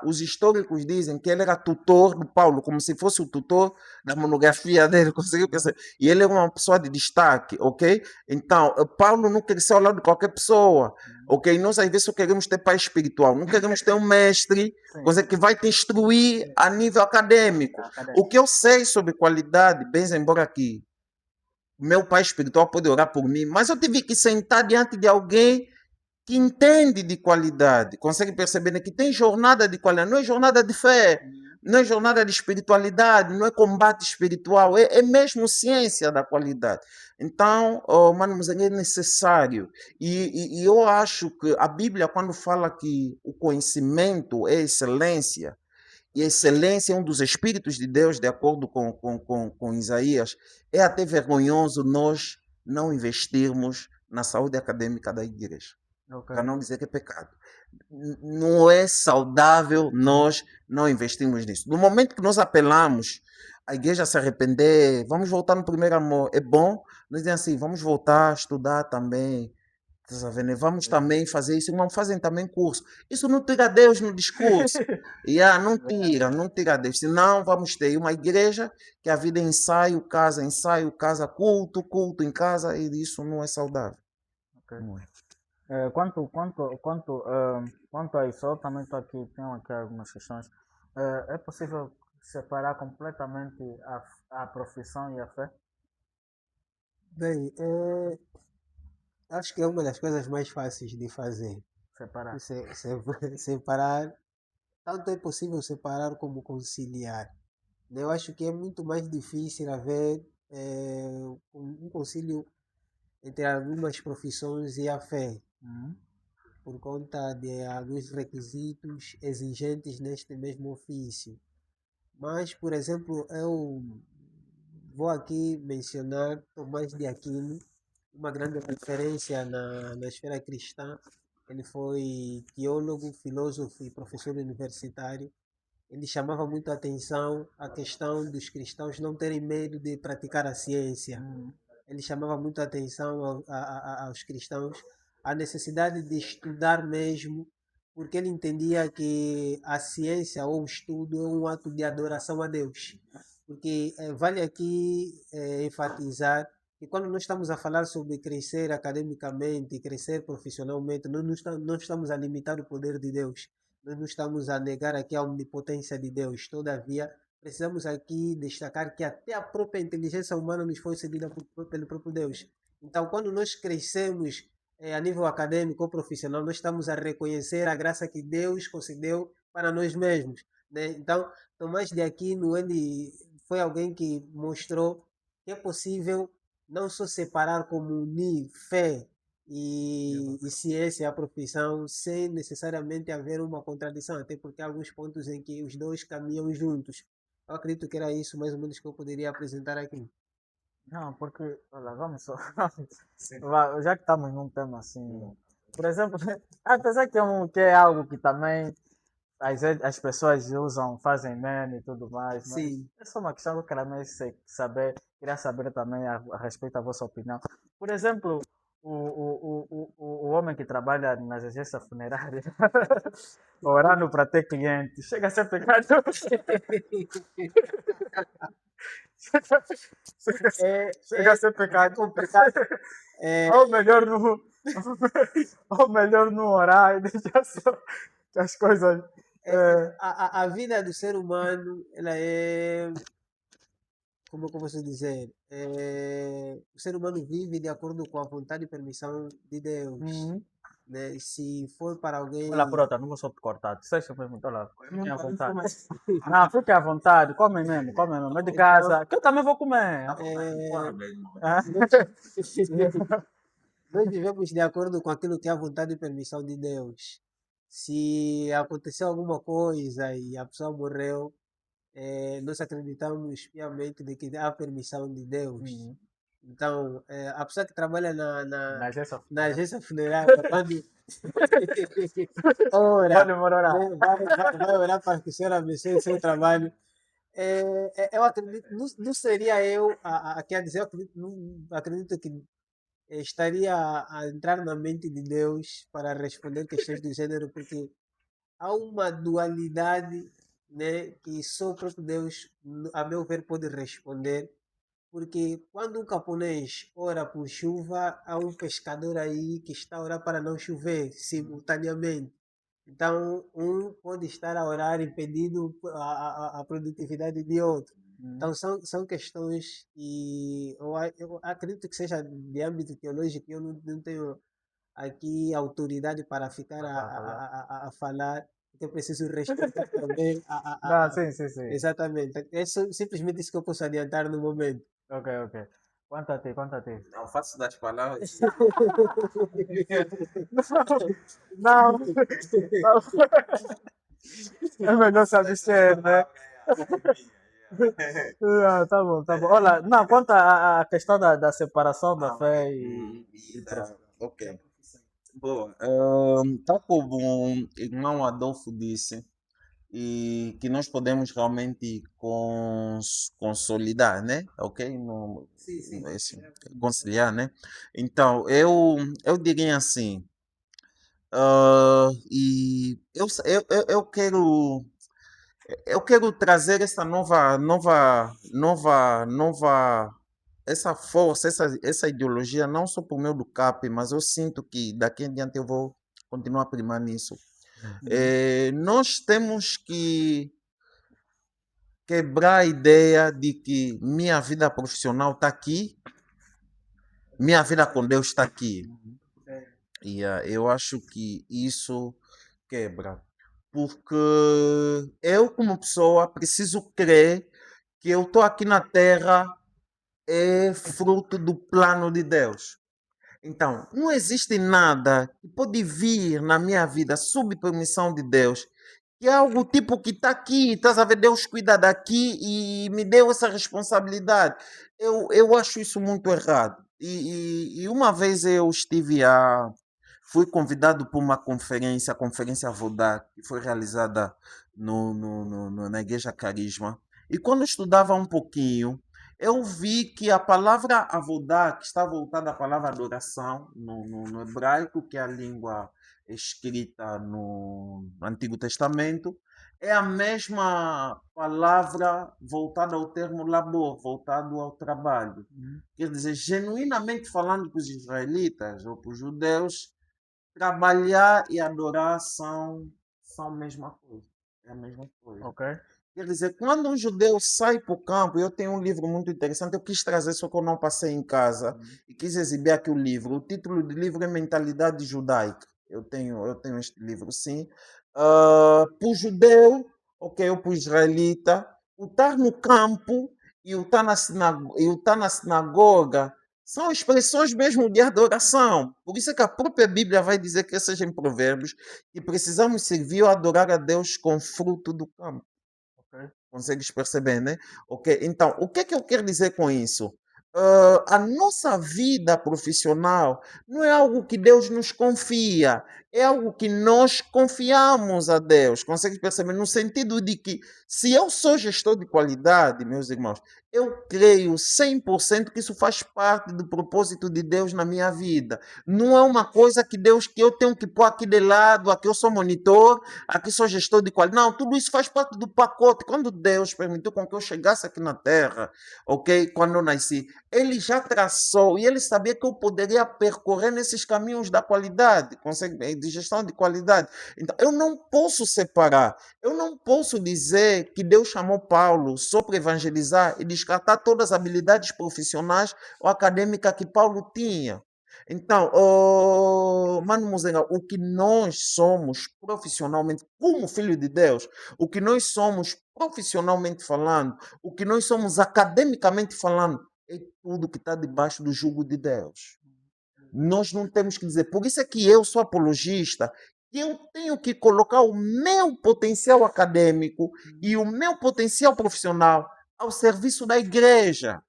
os históricos dizem que ele era tutor do Paulo, como se fosse o tutor da monografia dele, conseguiu perceber? E ele era uma pessoa de destaque, ok? Então, Paulo não cresceu ao lado de qualquer pessoa, ok? Nós às vezes só queremos ter pai espiritual, não queremos ter um mestre, Sim, coisa que vai te instruir a nível acadêmico. O que eu sei sobre qualidade, bem embora aqui, meu pai espiritual pode orar por mim, mas eu tive que sentar diante de alguém que entende de qualidade, consegue perceber, né, que tem jornada de qualidade, não é jornada de fé, não é jornada de espiritualidade, não é combate espiritual, é mesmo ciência da qualidade. Então, oh, mano, mas é necessário. E eu acho que a Bíblia, quando fala que o conhecimento é excelência, e a excelência é um dos espíritos de Deus, de acordo com Isaías, é até vergonhoso nós não investirmos na saúde acadêmica da igreja, ok. para não dizer que é pecado. Não é saudável nós não investirmos nisso. No momento que nós apelamos a igreja a se arrepender, vamos voltar no primeiro amor, é bom, nós dizemos assim, vamos voltar a estudar também, tá vendo? Vamos também fazer isso, irmão, fazem também curso. Isso não tira Deus no discurso. Não tira Deus. Senão vamos ter uma igreja que a vida é ensaio, casa, culto em casa, e isso não é saudável. Ok. Não é. Quanto a isso, eu também estou aqui, tenho aqui algumas questões. É possível separar completamente a profissão e a fé? Bem, acho que é uma das coisas mais fáceis de fazer. Separar. Separar, tanto é possível separar como conciliar. Eu acho que é muito mais difícil haver um concílio entre algumas profissões e a fé, Uhum. por conta de alguns requisitos exigentes neste mesmo ofício. Mas, por exemplo, eu vou aqui mencionar Tomás de Aquino, uma grande referência na esfera cristã. Ele foi teólogo, filósofo e professor universitário. Ele chamava muito a atenção a questão dos cristãos não terem medo de praticar a ciência. Uhum. Ele chamava muito a atenção aos cristãos a necessidade de estudar mesmo, porque ele entendia que a ciência ou o estudo é um ato de adoração a Deus. Porque vale aqui enfatizar que quando nós estamos a falar sobre crescer academicamente, crescer profissionalmente, nós não estamos a limitar o poder de Deus. Nós não estamos a negar aqui a omnipotência de Deus. Todavia, precisamos aqui destacar que até a própria inteligência humana nos foi cedida pelo próprio Deus. Então, quando nós crescemos a nível acadêmico ou profissional, nós estamos a reconhecer a graça que Deus concedeu para nós mesmos, né? Então, Tomás de Aquino, ele foi alguém que mostrou que é possível não só separar como unir fé e ciência a profissão sem necessariamente haver uma contradição, até porque há alguns pontos em que os dois caminham juntos. Eu acredito que era isso mais ou menos que eu poderia apresentar aqui. Não, porque, olha, vamos só. Já que estamos num tema assim, por exemplo, apesar que é algo que também as pessoas usam, fazem meme e tudo mais, mas Sim. é só uma questão que eu queria mais saber, queria saber também a respeito da vossa opinião. Por exemplo, o homem que trabalha nas agências funerárias, orando para ter clientes, chega a ser pecado. Chega a ser É pecado. complicado. Ou melhor não, ou melhor não orar e deixar só que as coisas. A vida do ser humano, ela é, como eu posso dizer, o ser humano vive de acordo com a vontade e permissão de Deus. Uhum. Né? Se for para alguém. Olha, por outra, não vou só te cortar. Seja mesmo, olha lá, fiquem à vontade. Não, fique à vontade, come mesmo, é de casa, que eu também vou comer. Ah. Nós vivemos de acordo com aquilo que é a vontade e permissão de Deus. Se aconteceu alguma coisa e a pessoa morreu, nós acreditamos piamente de que há permissão de Deus. Uhum. Então, a pessoa que trabalha Na na agência agência funerária, quando ora, vai demorar. vai orar para que o Senhor abençoe o seu trabalho. Eu acredito, não seria eu a quer dizer, eu acredito, acredito que estaria a entrar na mente de Deus para responder questões do gênero, porque há uma dualidade, né, que só o próprio Deus, a meu ver, pode responder. Porque quando um camponês ora por chuva, há um pescador aí que está a orar para não chover simultaneamente. Então, um pode estar a orar impedindo a produtividade de outro. Então, são questões que eu acredito que seja de âmbito teológico, eu não tenho aqui autoridade para ficar Para falar. a falar, então eu preciso respeitar também Não, sim, sim, sim. exatamente. É simplesmente isso que eu posso adiantar no momento. Ok, ok. Quanto a ti, quanto a ti? Não faço das palavras. Não, não. É melhor se abster, né? Ah, tá bom, tá bom. Olha, não, quanto à questão da separação da fé e Ok. Boa. Tal como o irmão Adolfo disse, e que nós podemos realmente consolidar, né? Ok? Sim, sim. Conciliar, né? Então, eu diria assim, e eu quero trazer essa essa força, essa ideologia, não só por meio do CAP, mas eu sinto que daqui em diante eu vou continuar a primar nisso. Nós temos que quebrar a ideia de que minha vida profissional está aqui, minha vida com Deus está aqui. E eu acho que isso quebra. Porque eu, como pessoa, preciso crer que eu estou aqui na Terra é fruto do plano de Deus. Então, não existe nada que pode vir na minha vida sob permissão de Deus, que é algo tipo que está aqui, estás a ver, Deus cuida daqui e me deu essa responsabilidade. Eu acho isso muito errado. E uma vez fui convidado para uma conferência, a Conferência Vodar, que foi realizada na Igreja Carisma. E quando eu estudava um pouquinho, eu vi que a palavra avodá, que está voltada à palavra adoração no hebraico, que é a língua escrita no Antigo Testamento, é a mesma palavra voltada ao termo labor, voltado ao trabalho. Quer dizer, genuinamente falando para os israelitas ou para os judeus, trabalhar e adorar são a mesma coisa. É a mesma coisa. ok. Quer dizer, quando um judeu sai para o campo, eu tenho um livro muito interessante, eu quis trazer, só que eu não passei em casa, e quis exibir aqui o livro. O título do livro é Mentalidade Judaica. Eu tenho este livro, sim. Para o judeu, ok, ou para o israelita, o estar no campo e o estar na sinagoga são expressões mesmo de adoração. Por isso é que a própria Bíblia vai dizer que seja em Provérbios, que precisamos servir ou adorar a Deus com fruto do campo. Consegues perceber, né? Ok, então, o que é que eu quero dizer com isso? A nossa vida profissional não é algo que Deus nos confia, é algo que nós confiamos a Deus. Consegues perceber? No sentido de que, se eu sou gestor de qualidade, meus irmãos, eu creio 100% que isso faz parte do propósito de Deus na minha vida. Não é uma coisa que eu tenho que pôr aqui de lado, aqui eu sou monitor, aqui sou gestor de qualidade. Não, tudo isso faz parte do pacote. Quando Deus permitiu com que eu chegasse aqui na Terra, ok? Quando eu nasci, Ele já traçou e Ele sabia que eu poderia percorrer nesses caminhos da qualidade, de gestão de qualidade. Então, eu não posso separar. Eu não posso dizer que Deus chamou Paulo só para evangelizar e descartar todas as habilidades profissionais ou acadêmicas que Paulo tinha. Então, Mano Muzenga, o que nós somos profissionalmente, como filho de Deus, o que nós somos profissionalmente falando, o que nós somos academicamente falando, é tudo que está debaixo do jugo de Deus. Nós não temos que dizer, por isso é que eu sou apologista, que eu tenho que colocar o meu potencial acadêmico e o meu potencial profissional ao serviço da igreja.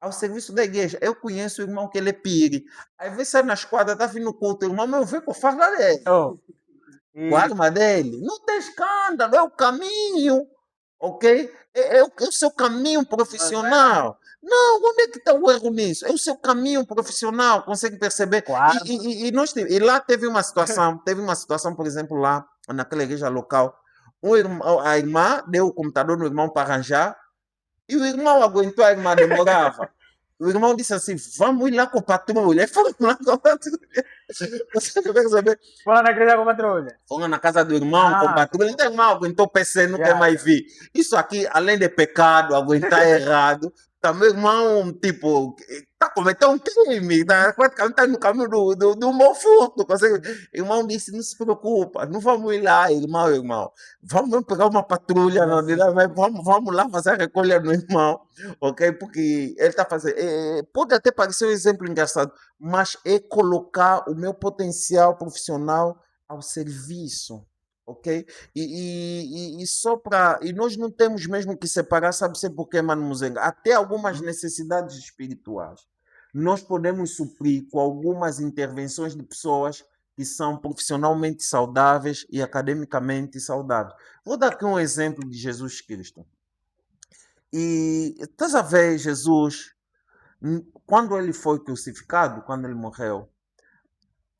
Ao serviço da igreja. Eu conheço o irmão que ele é pire. Às vezes sai na esquadra, está vindo no culto, o irmão, meu, vem com a farda dele. Oh, Com a e arma dele. Não tem escândalo, é o caminho. ok? É o seu caminho profissional. Não, onde é que está o erro nisso? É o seu caminho profissional, consegue perceber? Claro. E lá teve uma situação, por exemplo, lá naquela igreja local, a irmã deu o computador no irmão para arranjar, e o irmão aguentou, a irmã demorava. O irmão disse assim: vamos ir lá com a patrulha. Foram lá com a patrulha. Você quer saber? Fala na igreja com a patrulha. Foram na casa do irmão com Ah, patrulha. Então, o irmão aguentou o PC, não quer yeah, mais vir. Isso aqui, além de pecado, aguentar errado, também o irmão, tipo, está cometendo um crime, tá, praticamente está no caminho do mau furto. Consegue? O irmão disse: não se preocupa, não vamos ir lá, irmão. Vamos pegar uma patrulha, não, vamos lá fazer a recolha no irmão, ok? Porque ele está fazendo. Pode até parecer um exemplo engraçado, mas é colocar o meu potencial profissional ao serviço, ok? E nós não temos mesmo que separar, sabe-se por quê, Mano Muzenga? Até algumas necessidades espirituais nós podemos suprir com algumas intervenções de pessoas que são profissionalmente saudáveis e academicamente saudáveis. Vou dar aqui um exemplo de Jesus Cristo. E estás a ver Jesus, quando ele foi crucificado, quando ele morreu,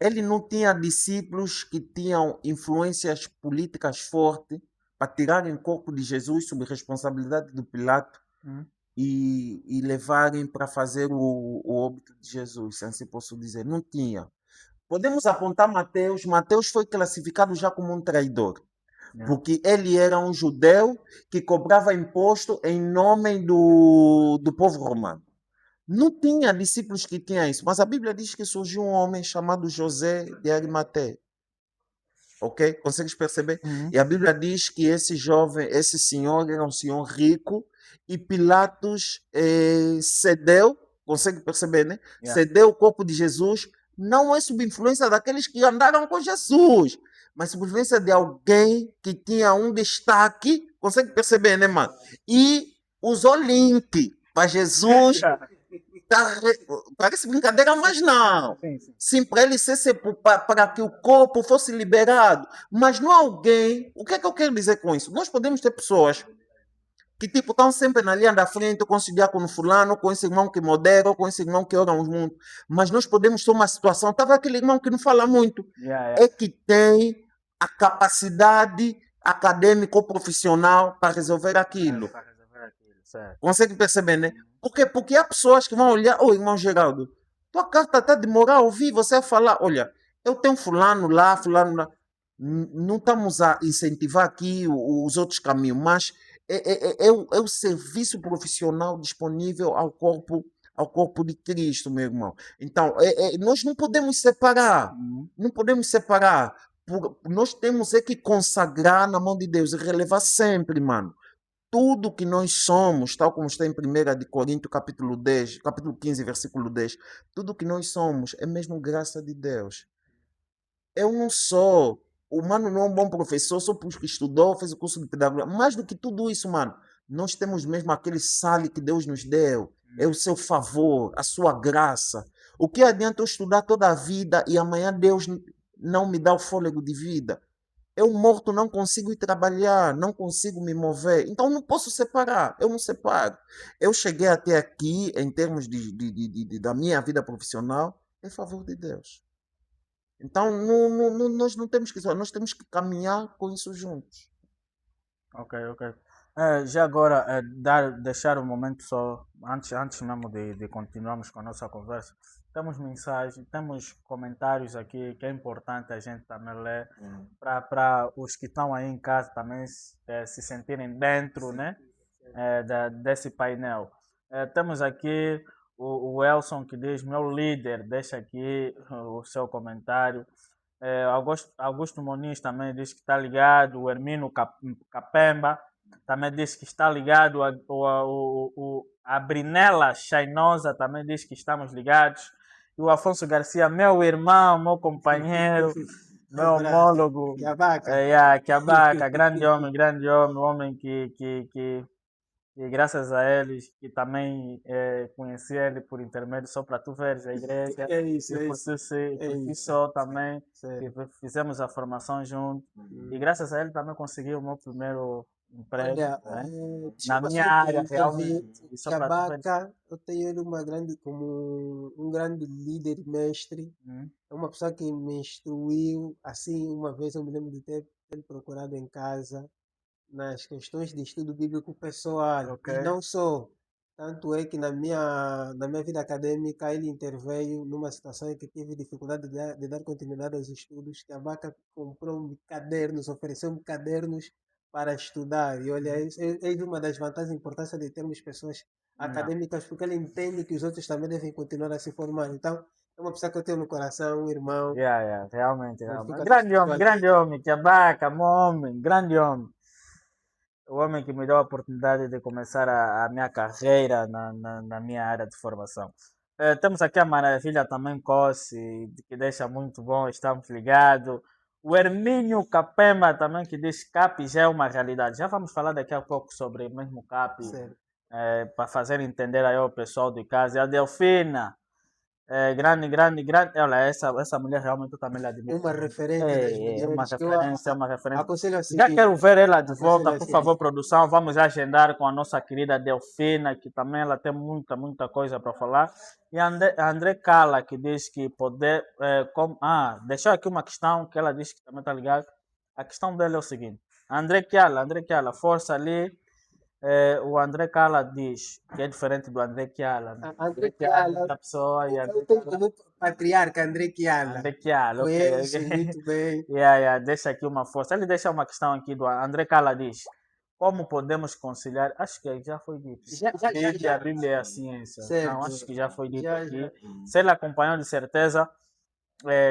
ele não tinha discípulos que tinham influências políticas fortes para tirarem o corpo de Jesus sob responsabilidade do Pilato Hum. e levarem para fazer o óbito de Jesus, se assim posso dizer. Não tinha. Podemos apontar Mateus. Mateus foi classificado já como um traidor, Yeah. porque ele era um judeu que cobrava imposto em nome do povo romano. Não tinha discípulos que tinham isso, mas a Bíblia diz que surgiu um homem chamado José de Arimateia. Ok? Consegues perceber? Uhum. E a Bíblia diz que esse jovem, esse senhor, era um senhor rico e Pilatos cedeu, consegue perceber, né? Yeah. Cedeu o corpo de Jesus, não é sob influência daqueles que andaram com Jesus, mas sob influência de alguém que tinha um destaque, consegue perceber, né, mano? E usou link para Jesus. Yeah. Parece brincadeira, mas não. Sim, sim. Sim, para ele ser para que o corpo fosse liberado. Mas não alguém. O que é que eu quero dizer com isso? Nós podemos ter pessoas que tipo estão sempre na linha da frente, com esse diácono fulano, com esse irmão que modera, com esse irmão que ora muito. Mas nós podemos ter uma situação. Estava aquele irmão que não fala muito. Yeah. É que tem a capacidade acadêmica ou profissional para resolver aquilo. Para resolver aquilo, certo. Consegue perceber, né? Porque há pessoas que vão olhar, ô irmão Geraldo, tua carta está a demorar a ouvir você a falar, olha, eu tenho fulano lá. Não estamos a incentivar aqui os outros caminhos, mas é o serviço profissional disponível ao corpo de Cristo, meu irmão. Então, nós não podemos separar, Uhum. não podemos separar. Nós temos que consagrar na mão de Deus e relevar sempre, mano. Tudo que nós somos, tal como está em 1 de Coríntios, capítulo 15, versículo 10, tudo que nós somos é mesmo graça de Deus. Eu não sou, o mano não é um bom professor, só porque estudou, fez o curso de pedagogia. Mais do que tudo isso, mano, nós temos mesmo aquele sale que Deus nos deu. É o seu favor, a sua graça. O que adianta eu estudar toda a vida e amanhã Deus não me dá o fôlego de vida? Eu morto não consigo ir trabalhar, não consigo me mover. Então não posso separar, eu não separo. Eu cheguei até aqui em termos da minha vida profissional em favor de Deus. Então nós não temos que isolar, nós temos que caminhar com isso juntos. Ok. Já agora, deixar um momento só, antes mesmo de continuarmos com a nossa conversa, temos mensagens, temos comentários aqui que é importante a gente também ler, para os que estão aí em casa também se sentirem dentro, né, desse painel. Temos aqui o Elson que diz: meu líder, deixa aqui o seu comentário. Augusto Moniz também diz que está ligado. O Hermino Capemba também diz que está ligado. A Brinela Chainosa também diz que estamos ligados. E o Afonso Garcia, meu irmão, meu companheiro, meu homólogo, Kiabaka, grande homem, um homem que graças a eles, que também conheci ele por intermédio, só para tu veres a igreja. É isso, E é por isso. si só também, Certo. que fizemos a formação junto. E graças a ele também consegui o meu emprego, Olha, né? Na desculpa minha só te área, intervir, realmente, e só que a para tu ver. Baca, eu tenho ele uma grande, como um grande líder e mestre. Hum, É uma pessoa que me instruiu, assim, uma vez eu me lembro de ter ele procurado em casa nas questões de estudo bíblico pessoal. ok. E não só. Tanto é que na minha vida acadêmica ele interveio numa situação em que tive dificuldade de dar continuidade aos estudos, que a Vaca comprou-me cadernos, ofereceu-me cadernos para estudar. E olha, é uma das vantagens e importância de termos pessoas Não. acadêmicas, porque ele entende que os outros também devem continuar a se formar. Então, é uma pessoa que eu tenho no coração, um irmão. Yeah, yeah, realmente, Eu realmente. fico assistindo Grande aqui. homem, que abaca, bom homem, grande homem. O homem que me deu a oportunidade de começar a minha carreira na minha área de formação. Temos aqui a Maravilha também Cossi, que deixa muito bom, estamos ligados. O Hermínio Capema também, que diz que CAP já é uma realidade. Já vamos falar daqui a pouco sobre mesmo CAP, Sério. para fazer entender aí ao pessoal de casa. E a Delfina, grande, grande, grande. Olha, essa mulher realmente eu também la admiro Uma muito. referência das É uma mulheres que eu referência, é uma referência. aconselho a Já seguir. quero ver ela de volta, Aconselho a por seguir. favor, produção. Vamos agendar com a nossa querida Delfina, que também ela tem muita, muita coisa para falar. E a André Cala, que diz que poder. Deixou aqui uma questão que ela diz que também está ligada. A questão dela é o seguinte: André Kiala, força ali. O André Cala diz que é diferente do André Kiala, né? André André Kiala é Chiala, outra pessoa e eu André tenho Cala. como patriarca André Chiala. André Kiala, ok. Conheço Ok. muito bem. Yeah, yeah, deixa aqui uma força. Ele deixa uma questão aqui do André Cala diz: como podemos conciliar? Acho que já foi dito. A Bíblia é a ciência. Não, Certo. acho que já foi dito Já, aqui. já. Se ele acompanhou de certeza,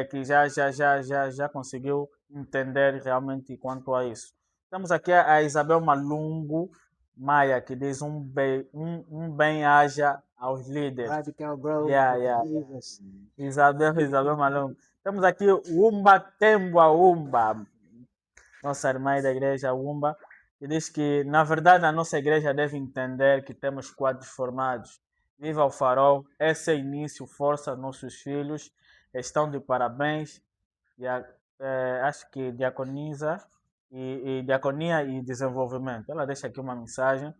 que já conseguiu entender realmente quanto a isso. Temos aqui a Isabel Malungo Maia, que diz um bem-aja aos líderes. Radical Growth, Yeah, yeah, yeah. Portuguesas. Isabel Malungo. Temos aqui o Umba Temboa Umba, nossa irmã da igreja Umba, que diz que, na verdade, a nossa igreja deve entender que temos quadros formados. Viva o farol, esse é início, força nossos filhos, estão de parabéns. E acho que diaconiza e diaconia e desenvolvimento. Ela deixa aqui uma mensagem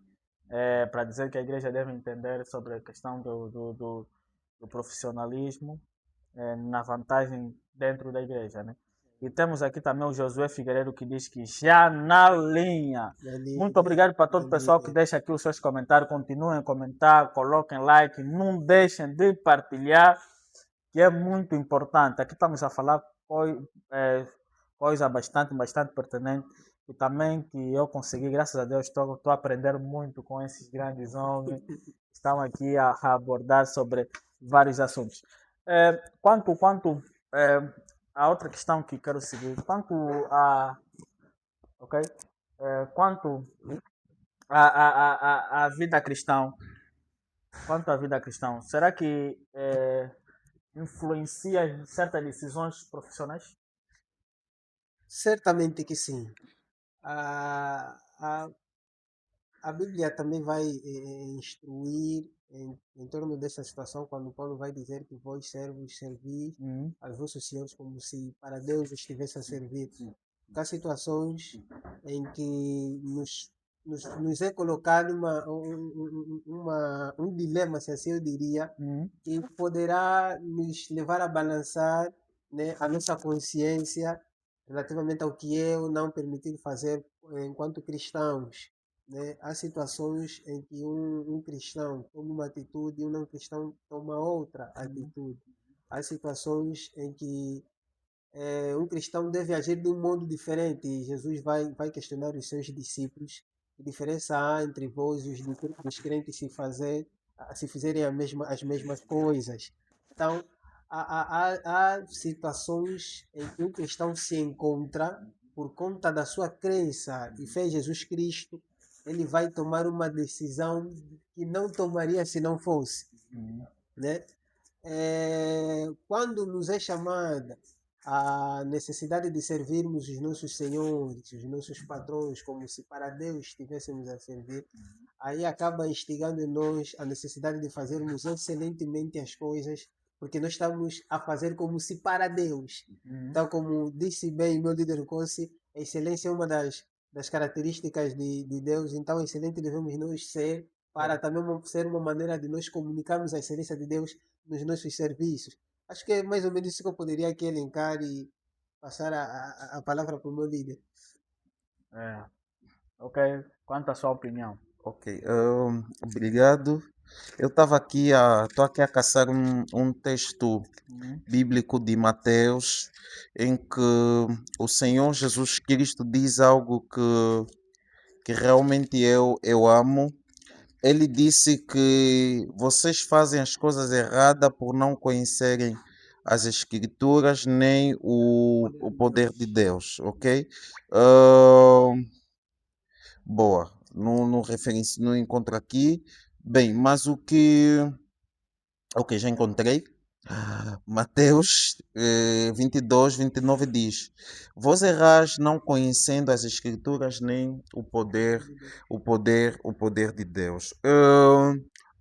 para dizer que a igreja deve entender sobre a questão do profissionalismo na vantagem dentro da igreja, né? E temos aqui também o Josué Figueiredo que diz que já na linha. Muito obrigado para todo o pessoal que deixa aqui os seus comentários. Continuem a comentar, coloquem like, não deixem de partilhar, que é muito importante. Aqui estamos a falar coisa bastante, bastante pertinente e também que eu consegui, graças a Deus, estou a aprender muito com esses grandes homens que estão aqui a abordar sobre vários assuntos. Quanto a outra questão que quero seguir, ok? Quanto a vida cristã, será que influencia certas decisões profissionais? Certamente que sim. A, a, a Bíblia também vai instruir em torno dessa situação, quando Paulo vai dizer que vós servos servi Uhum. aos vossos senhores como se para Deus estivesse a servir. Porque há situações em que nos é colocado um dilema, se assim eu diria, Uhum. que poderá nos levar a balançar, né, a nossa consciência relativamente ao que é ou não permitir fazer enquanto cristãos, né? Há situações em que um cristão toma uma atitude e um não cristão toma outra atitude. Há situações em que um cristão deve agir de um modo diferente. E Jesus vai questionar os seus discípulos. Que diferença há entre vós e os crentes se fizerem as mesmas coisas? Então, há situações em que um cristão se encontra por conta da sua crença e fé em Jesus Cristo, ele vai tomar uma decisão que não tomaria se não fosse, Uhum. né? Quando nos é chamada a necessidade de servirmos os nossos senhores, os nossos patrões, como se para Deus estivéssemos a servir, aí acaba instigando em nós a necessidade de fazermos excelentemente as coisas, porque nós estamos a fazer como se para Deus. Uhum. Então, como disse bem o meu líder Kossi, a excelência é uma das características de Deus, então excelente devemos nós ser, para também ser uma maneira de nós comunicarmos a excelência de Deus nos nossos serviços. Acho que é mais ou menos isso que eu poderia aqui elencar e passar a palavra para o meu líder. É. Ok, quanto à sua opinião? Ok, obrigado. Eu estou aqui a caçar um texto bíblico de Mateus, em que o Senhor Jesus Cristo diz algo que realmente eu amo. Ele disse que vocês fazem as coisas erradas por não conhecerem as Escrituras nem o poder de Deus, ok? Ah, boa, não encontro aqui. Bem, mas o que. Ok, já encontrei. Mateus 22, 29 diz: Vós errais não conhecendo as Escrituras nem o poder de Deus.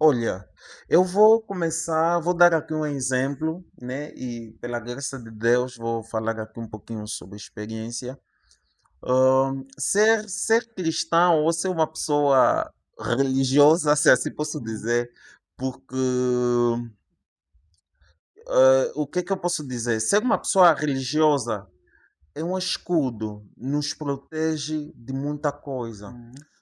Olha, eu vou começar, vou dar aqui um exemplo, né? E pela graça de Deus vou falar aqui um pouquinho sobre experiência. Ser cristão ou ser uma pessoa religiosa, se assim posso dizer, porque o que é que eu posso dizer? Ser uma pessoa religiosa é um escudo, nos protege de muita coisa.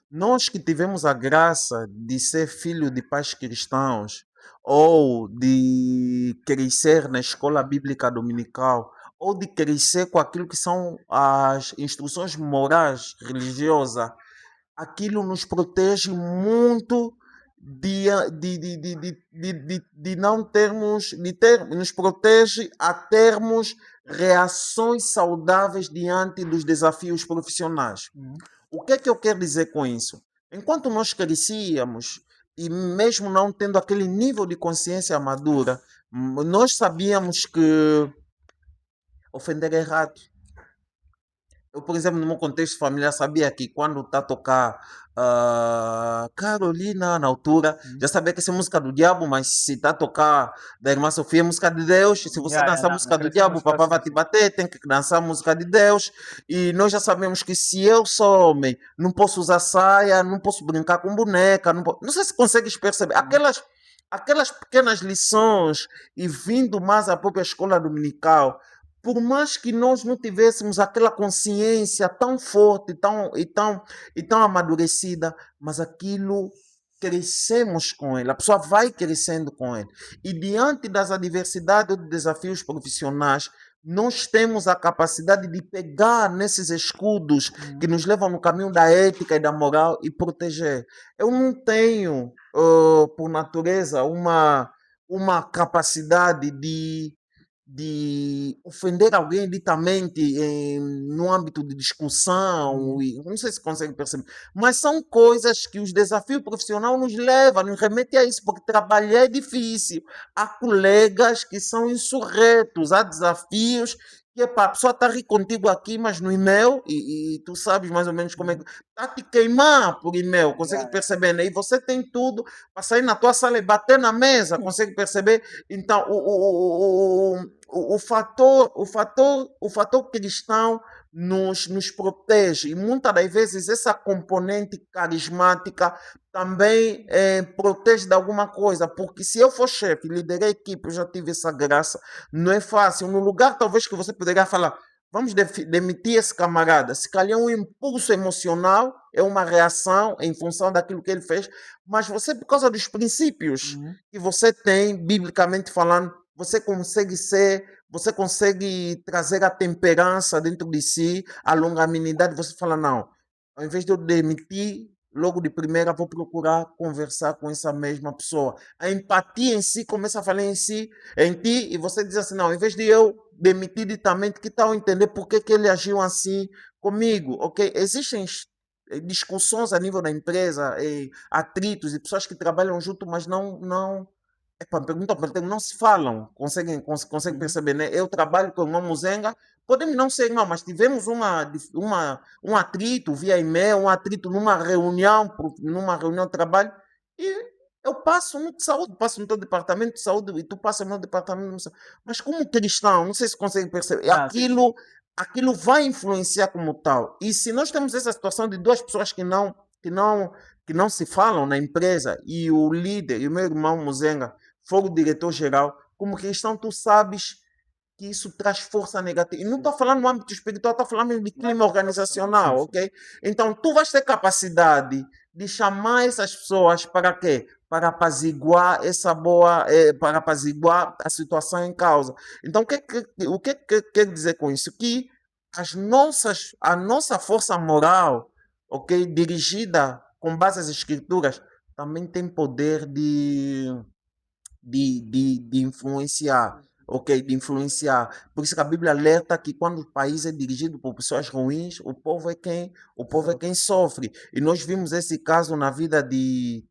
Nós que tivemos a graça de ser filho de pais cristãos ou de crescer na escola bíblica dominical ou de crescer com aquilo que são as instruções morais religiosas, aquilo nos protege muito de não termos, nos protege a termos reações saudáveis diante dos desafios profissionais. O que é que eu quero dizer com isso? Enquanto nós crescíamos, e mesmo não tendo aquele nível de consciência madura, nós sabíamos que ofender é errado. Eu, por exemplo, no meu contexto familiar, sabia que quando está a tocar Carolina na altura, já sabia que essa é música do diabo, mas se está a tocar da Irmã Sofia, é música de Deus. Se você dançar a música do diabo, o papai vai te bater, tem que dançar a música de Deus. E nós já sabemos que se eu sou homem, não posso usar saia, não posso brincar com boneca. Não sei se consegues perceber. Aquelas pequenas lições e vindo mais à própria escola dominical, por mais que nós não tivéssemos aquela consciência tão forte e tão amadurecida, mas aquilo crescemos com ele, a pessoa vai crescendo com ele. E diante das adversidades ou desafios profissionais, nós temos a capacidade de pegar nesses escudos que nos levam no caminho da ética e da moral e proteger. Eu não tenho, por natureza, uma capacidade de ofender alguém ditamente no âmbito de discussão, e não sei se consegue perceber, mas são coisas que os desafios profissionais nos levam, nos remete a isso, porque trabalhar é difícil. Há colegas que são insurretos, há desafios que a pessoa está a rir contigo aqui, mas no e-mail, e tu sabes mais ou menos como é que está a te queimar por e-mail, consegue perceber, né? E você tem tudo para sair na tua sala e bater na mesa, consegue perceber? Então, o fator cristão nos protege, e muitas das vezes essa componente carismática também protege de alguma coisa, porque se eu for chefe, liderei equipe, eu já tive essa graça, não é fácil. No lugar talvez que você poderia falar, vamos demitir esse camarada, se calhar é um impulso emocional, é uma reação em função daquilo que ele fez, mas você, por causa dos princípios que você tem, biblicamente falando, você consegue trazer a temperança dentro de si, a longanimidade. Você fala, não, ao invés de eu demitir, logo de primeira vou procurar conversar com essa mesma pessoa. A empatia em si começa a falar em ti, e você diz assim, não, ao invés de eu demitir ditamente, que tal entender por que ele agiu assim comigo, ok? Existem discussões a nível da empresa, atritos e pessoas que trabalham junto, mas não epá, não se falam, conseguem perceber, né? Eu trabalho com o irmão Muzenga, podemos não ser irmão, mas tivemos um atrito via e-mail, um atrito numa reunião de trabalho, e eu passo no de saúde, passo no teu departamento de saúde e tu passa no meu departamento de saúde. Mas como cristão, não sei se conseguem perceber, Ah, sim. aquilo aquilo vai influenciar como tal. E se nós temos essa situação de duas pessoas que não se falam na empresa e o líder e o meu irmão Muzenga for o diretor-geral, como cristão tu sabes que isso traz força negativa. E não estou falando no âmbito espiritual, estou falando mesmo de clima organizacional, Sim, sim. ok? Então, tu vais ter capacidade de chamar essas pessoas para quê? Para apaziguar para apaziguar a situação em causa. Então, o que quer dizer com isso? Que a nossa força moral, ok? Dirigida com base nas escrituras, também tem poder de influenciar, ok? De influenciar. Por isso que a Bíblia alerta que quando o país é dirigido por pessoas ruins, o povo é quem sofre. E nós vimos esse caso na vida de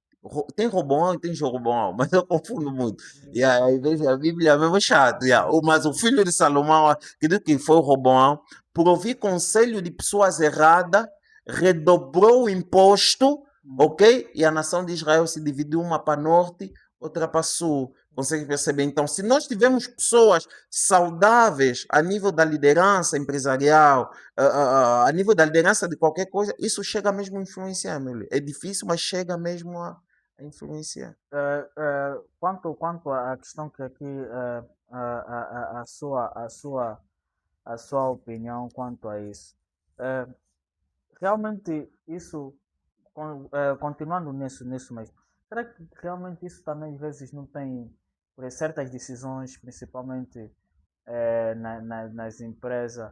tem Roboão e tem Jeroboão, mas eu confundo muito. E aí a Bíblia é mesmo chato. Mas o filho de Salomão, acredito que foi o Roboão, por ouvir conselho de pessoas erradas, redobrou o imposto, ok? E a nação de Israel se dividiu uma para norte, outra para sul. Consegue perceber? Então, se nós tivermos pessoas saudáveis a nível da liderança empresarial, a nível da liderança de qualquer coisa, isso chega mesmo a influenciar, meu. É difícil, mas chega mesmo a influenciar. Quanto à questão que aqui a sua opinião quanto a isso. Realmente isso, continuando nisso mesmo, será que realmente isso também às vezes não tem, por certas decisões, principalmente nas empresas,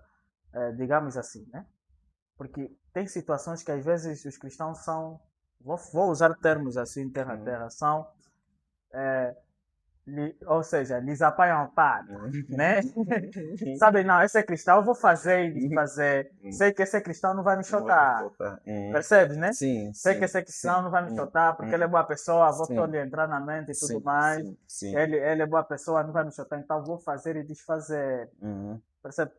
digamos assim, né? Porque tem situações que às vezes os cristãos são, vou usar termos assim, terra a terra, são ou seja, lhes apanham a par, né? Sabe, não, esse é cristão, eu vou fazer e desfazer. Sei que esse cristão não vai me chotar. Percebes, né? Sim, Sei que esse cristão não vai me chotar porque ele é boa pessoa, vou só lhe entrar na mente e tudo mais. Ele é boa pessoa, não vai me chotar, então vou fazer e desfazer. Percebe?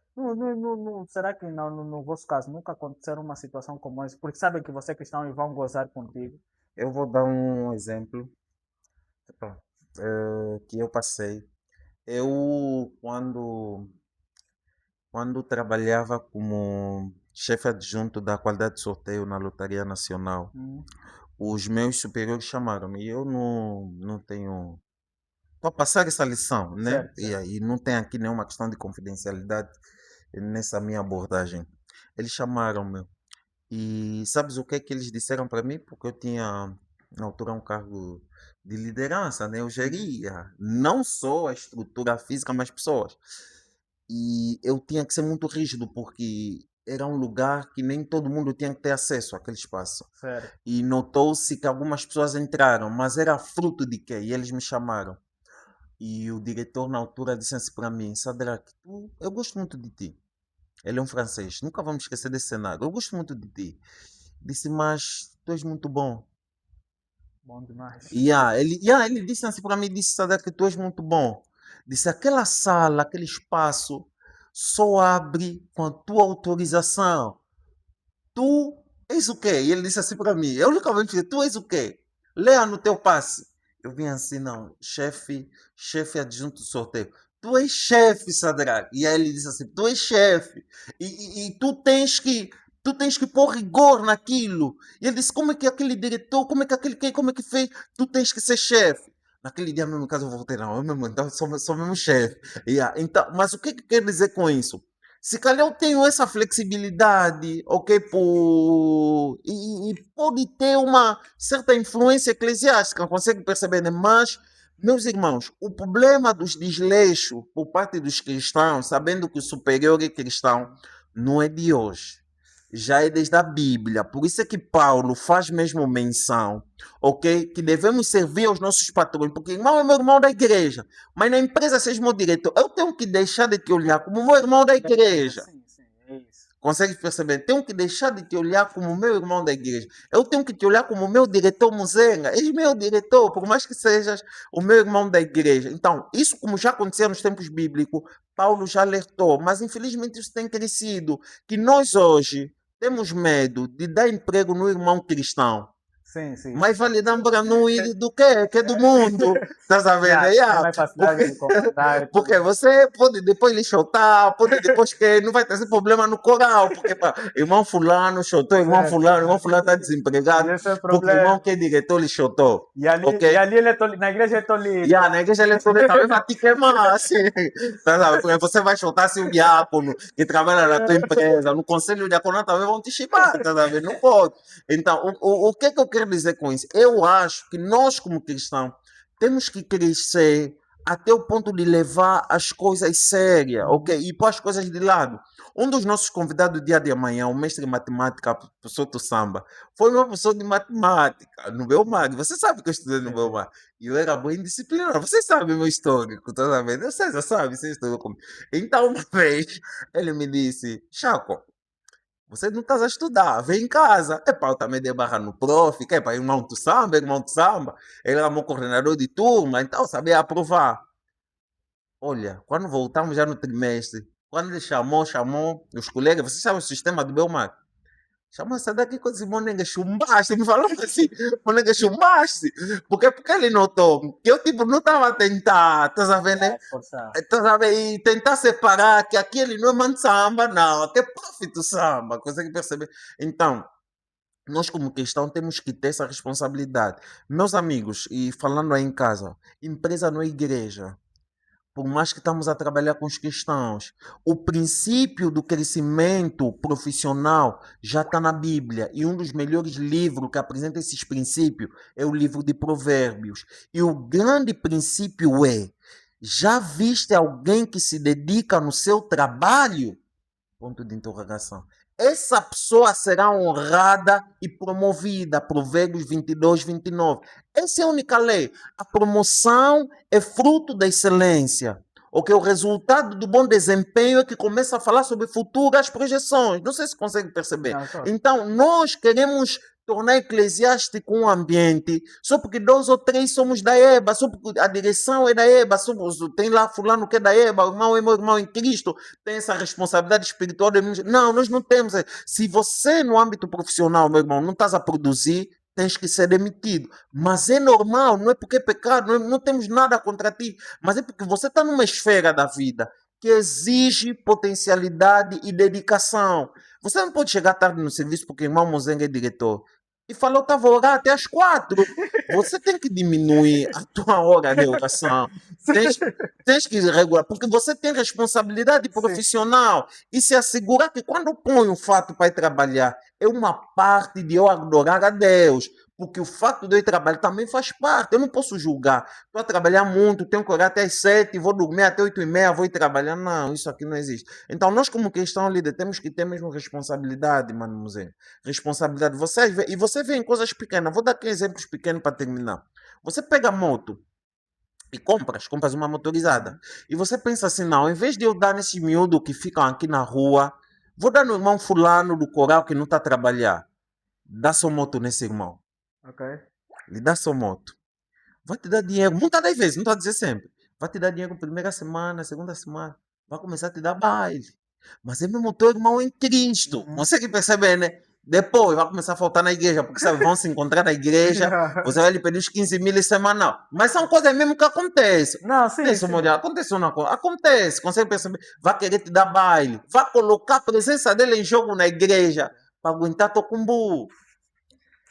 Será que no vosso caso nunca aconteceu uma situação como essa? Porque sabem que você é cristão e vão gozar contigo. Eu vou dar um exemplo que eu passei. Eu, quando trabalhava como chefe adjunto da qualidade de sorteio na Lotaria Nacional, os meus superiores chamaram-me e eu não tenho. Para passar essa lição, né? Certo, E aí não tem aqui nenhuma questão de confidencialidade nessa minha abordagem. Eles chamaram-me e sabes o que é que eles disseram para mim? Porque eu tinha, na altura, um cargo de liderança, né? Eu geria não só a estrutura física, mas pessoas. E eu tinha que ser muito rígido, porque era um lugar que nem todo mundo tinha que ter acesso àquele espaço. certo. E notou-se que algumas pessoas entraram, mas era fruto de quê? E eles me chamaram. E o diretor, na altura, disse assim para mim: Sadrak, eu gosto muito de ti. Ele é um francês, nunca vamos esquecer desse cenário. Eu gosto muito de ti. Disse, mas tu és muito bom. Bom demais. Ele disse assim para mim, disse, Sadrak, tu és muito bom. Disse, aquela sala, aquele espaço, só abre com a tua autorização. Tu és o quê? E ele disse assim para mim, eu nunca vou dizer, tu és o quê? Leia no teu passe. Eu vim assim, não, chefe adjunto do sorteio. Tu és chefe, Sadrak. E aí ele disse assim, tu és chefe. E tu tens que pôr rigor naquilo. E ele disse, como é que aquele diretor, como é que aquele quem, como é que fez? Tu tens que ser chefe. Naquele dia mesmo, caso eu voltei, não, eu mesmo, então, sou mesmo chefe. Então, mas o que quer dizer com isso? Se calhar eu tenho essa flexibilidade, ok, e pode ter uma certa influência eclesiástica, consegue perceber, né? Mas, meus irmãos, o problema dos desleixos por parte dos cristãos, sabendo que o superior é cristão, não é de hoje. Já é desde a Bíblia. Por isso é que Paulo faz mesmo menção, ok? Que devemos servir aos nossos patrões, porque irmão é meu irmão da igreja. Mas na empresa, seja meu diretor, eu tenho que deixar de te olhar como meu irmão da igreja. Sim, é isso. Consegue perceber? Tenho que deixar de te olhar como meu irmão da igreja. Eu tenho que te olhar como meu diretor Muzenga. És meu diretor, por mais que sejas o meu irmão da igreja. Então, isso como já acontecia nos tempos bíblicos, Paulo já alertou. Mas infelizmente isso tem crescido. Que nós hoje temos medo de dar emprego no irmão cristão. sim. Mais vale dar para não ir do que é do mundo. Estás a ver? Yeah, Yeah. tem mais facilidade de comandar e tudo. Porque você pode depois lhe chotar, pode depois que não vai trazer problema no coral, porque pá, irmão fulano chotou, irmão fulano está E desempregado, esse é o porque irmão problema. que é diretor lhe chotou, E ali ok? ele é na igreja é tolido. E a na igreja eletrônica também vai te queimar, assim. Tá, sabe? Porque você vai chotar se o diácono que trabalha na tua empresa, no conselho diaconal também vão te chipar, tá sabendo? Não pode. Então, o que é que eu quero dizer com isso? Eu acho que nós, como cristãos, temos que crescer até o ponto de levar as coisas sérias, ok? E pôr as coisas de lado. Um dos nossos convidados do dia de amanhã, o mestre de matemática, professor Tussamba, foi meu professor de matemática no Belmar. Você sabe que eu estudei no Belmar. E eu era bem disciplinado. Você sabe o meu histórico, tá sabendo? Você já sabe, você estudou comigo. Então, uma vez, ele me disse, Chaco, você não estás a estudar, vem em casa. Epá, eu também dei barra no prof, que é para irmão do samba, irmão do samba. Ele era meu coordenador de turma, então eu sabia aprovar. Olha, quando voltamos já no trimestre, quando ele chamou os colegas, você sabe o sistema do Belmar? Chamou essa daqui com esse Monenga chumbaste, me falou assim, Monenga chumbaste. Porque ele notou que eu tipo não estava a tentar, estás a ver, né? Forçar. Estás a ver? E tentar separar que aquele não é mano samba, não, aqui é prof do samba, consegue perceber? Então, nós como cristãos temos que ter essa responsabilidade. Meus amigos, e falando aí em casa, empresa não é igreja. Por mais que estamos a trabalhar com os cristãos, o princípio do crescimento profissional já está na Bíblia. E um dos melhores livros que apresenta esses princípios é o livro de Provérbios. E o grande princípio é: já viste alguém que se dedica no seu trabalho? Ponto de interrogação. Essa pessoa será honrada e promovida. Provérbios 22, 29. Essa é a única lei. A promoção é fruto da excelência. Ok? O resultado do bom desempenho é que começa a falar sobre futuras projeções. Não sei se consegue perceber. Não, só. Então, nós queremos tornar eclesiástico um ambiente só porque 2 ou 3 somos da EBA, só porque a direção é da EBA, tem lá fulano que é da EBA, o irmão é meu irmão em Cristo, tem essa responsabilidade espiritual. Não, nós não temos. Se você no âmbito profissional, meu irmão, não estás a produzir, tens que ser demitido. Mas é normal, não é porque é pecado, não temos nada contra ti, mas é porque você está numa esfera da vida que exige potencialidade e dedicação. Você não pode chegar tarde no serviço porque o irmão Mozenga é diretor e falou que estava a orar até às 4. Você tem que diminuir a tua hora de oração. Tens que regular, porque você tem responsabilidade profissional e se assegurar que quando põe o fato para ir trabalhar, é uma parte de eu adorar a Deus. Porque o fato de eu ir trabalhar também faz parte. Eu não posso julgar. Estou a trabalhar muito, tenho que orar até às 7, vou dormir até 8h30, vou ir trabalhar. Não, isso aqui não existe. Então, nós, como cristãos líder, temos que ter mesmo responsabilidade, mano, museu. Responsabilidade. E você vê em coisas pequenas. Vou dar aqui exemplos pequenos para terminar. Você pega a moto e compras uma motorizada. E você pensa assim, não, em vez de eu dar nesse miúdo que ficam aqui na rua, vou dar no irmão fulano do coral que não está a trabalhar. Dá sua moto nesse irmão. Ok. Lhe dá sua moto. Vai te dar dinheiro, muitas das vezes, não estou a dizer sempre. Vai te dar dinheiro primeira semana, segunda semana. Vai começar a te dar baile. Mas é mesmo teu irmão em Cristo. Consegue perceber, né? Depois vai começar a faltar na igreja, porque sabe, vão se encontrar na igreja, você vai lhe pedir os 15 mil semanal. Mas são coisas mesmo que acontecem. Não, sim, Isso, sim. mulher, acontece ou não acontece? Acontece, consegue perceber? Vai querer te dar baile, vai colocar a presença dele em jogo na igreja para aguentar teu cumbu.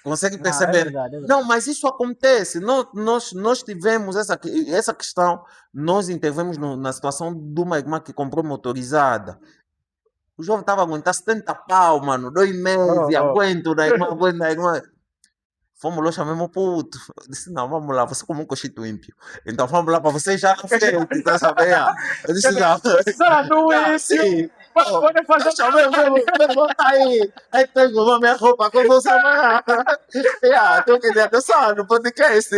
Consegue Não, é perceber? verdade, é Não, verdade. mas isso acontece. Nós tivemos essa questão, nós intervemos na situação de uma irmã que comprou motorizada. O jovem estava a aguentar 70 pau, mano, 2 meses, aguento da irmã, aguento da irmã. Fomos lá, chamamos o puto. Eu disse, não, vamos lá, você como um cochito ímpio. Então vamos lá para você já na frente, tá sabendo? Eu disse, não. Sano isso! Sim. Pode fazer Eu chamei, bota aí. Aí pegou a minha roupa, como você vai. Tenho que dizer, só no podcast.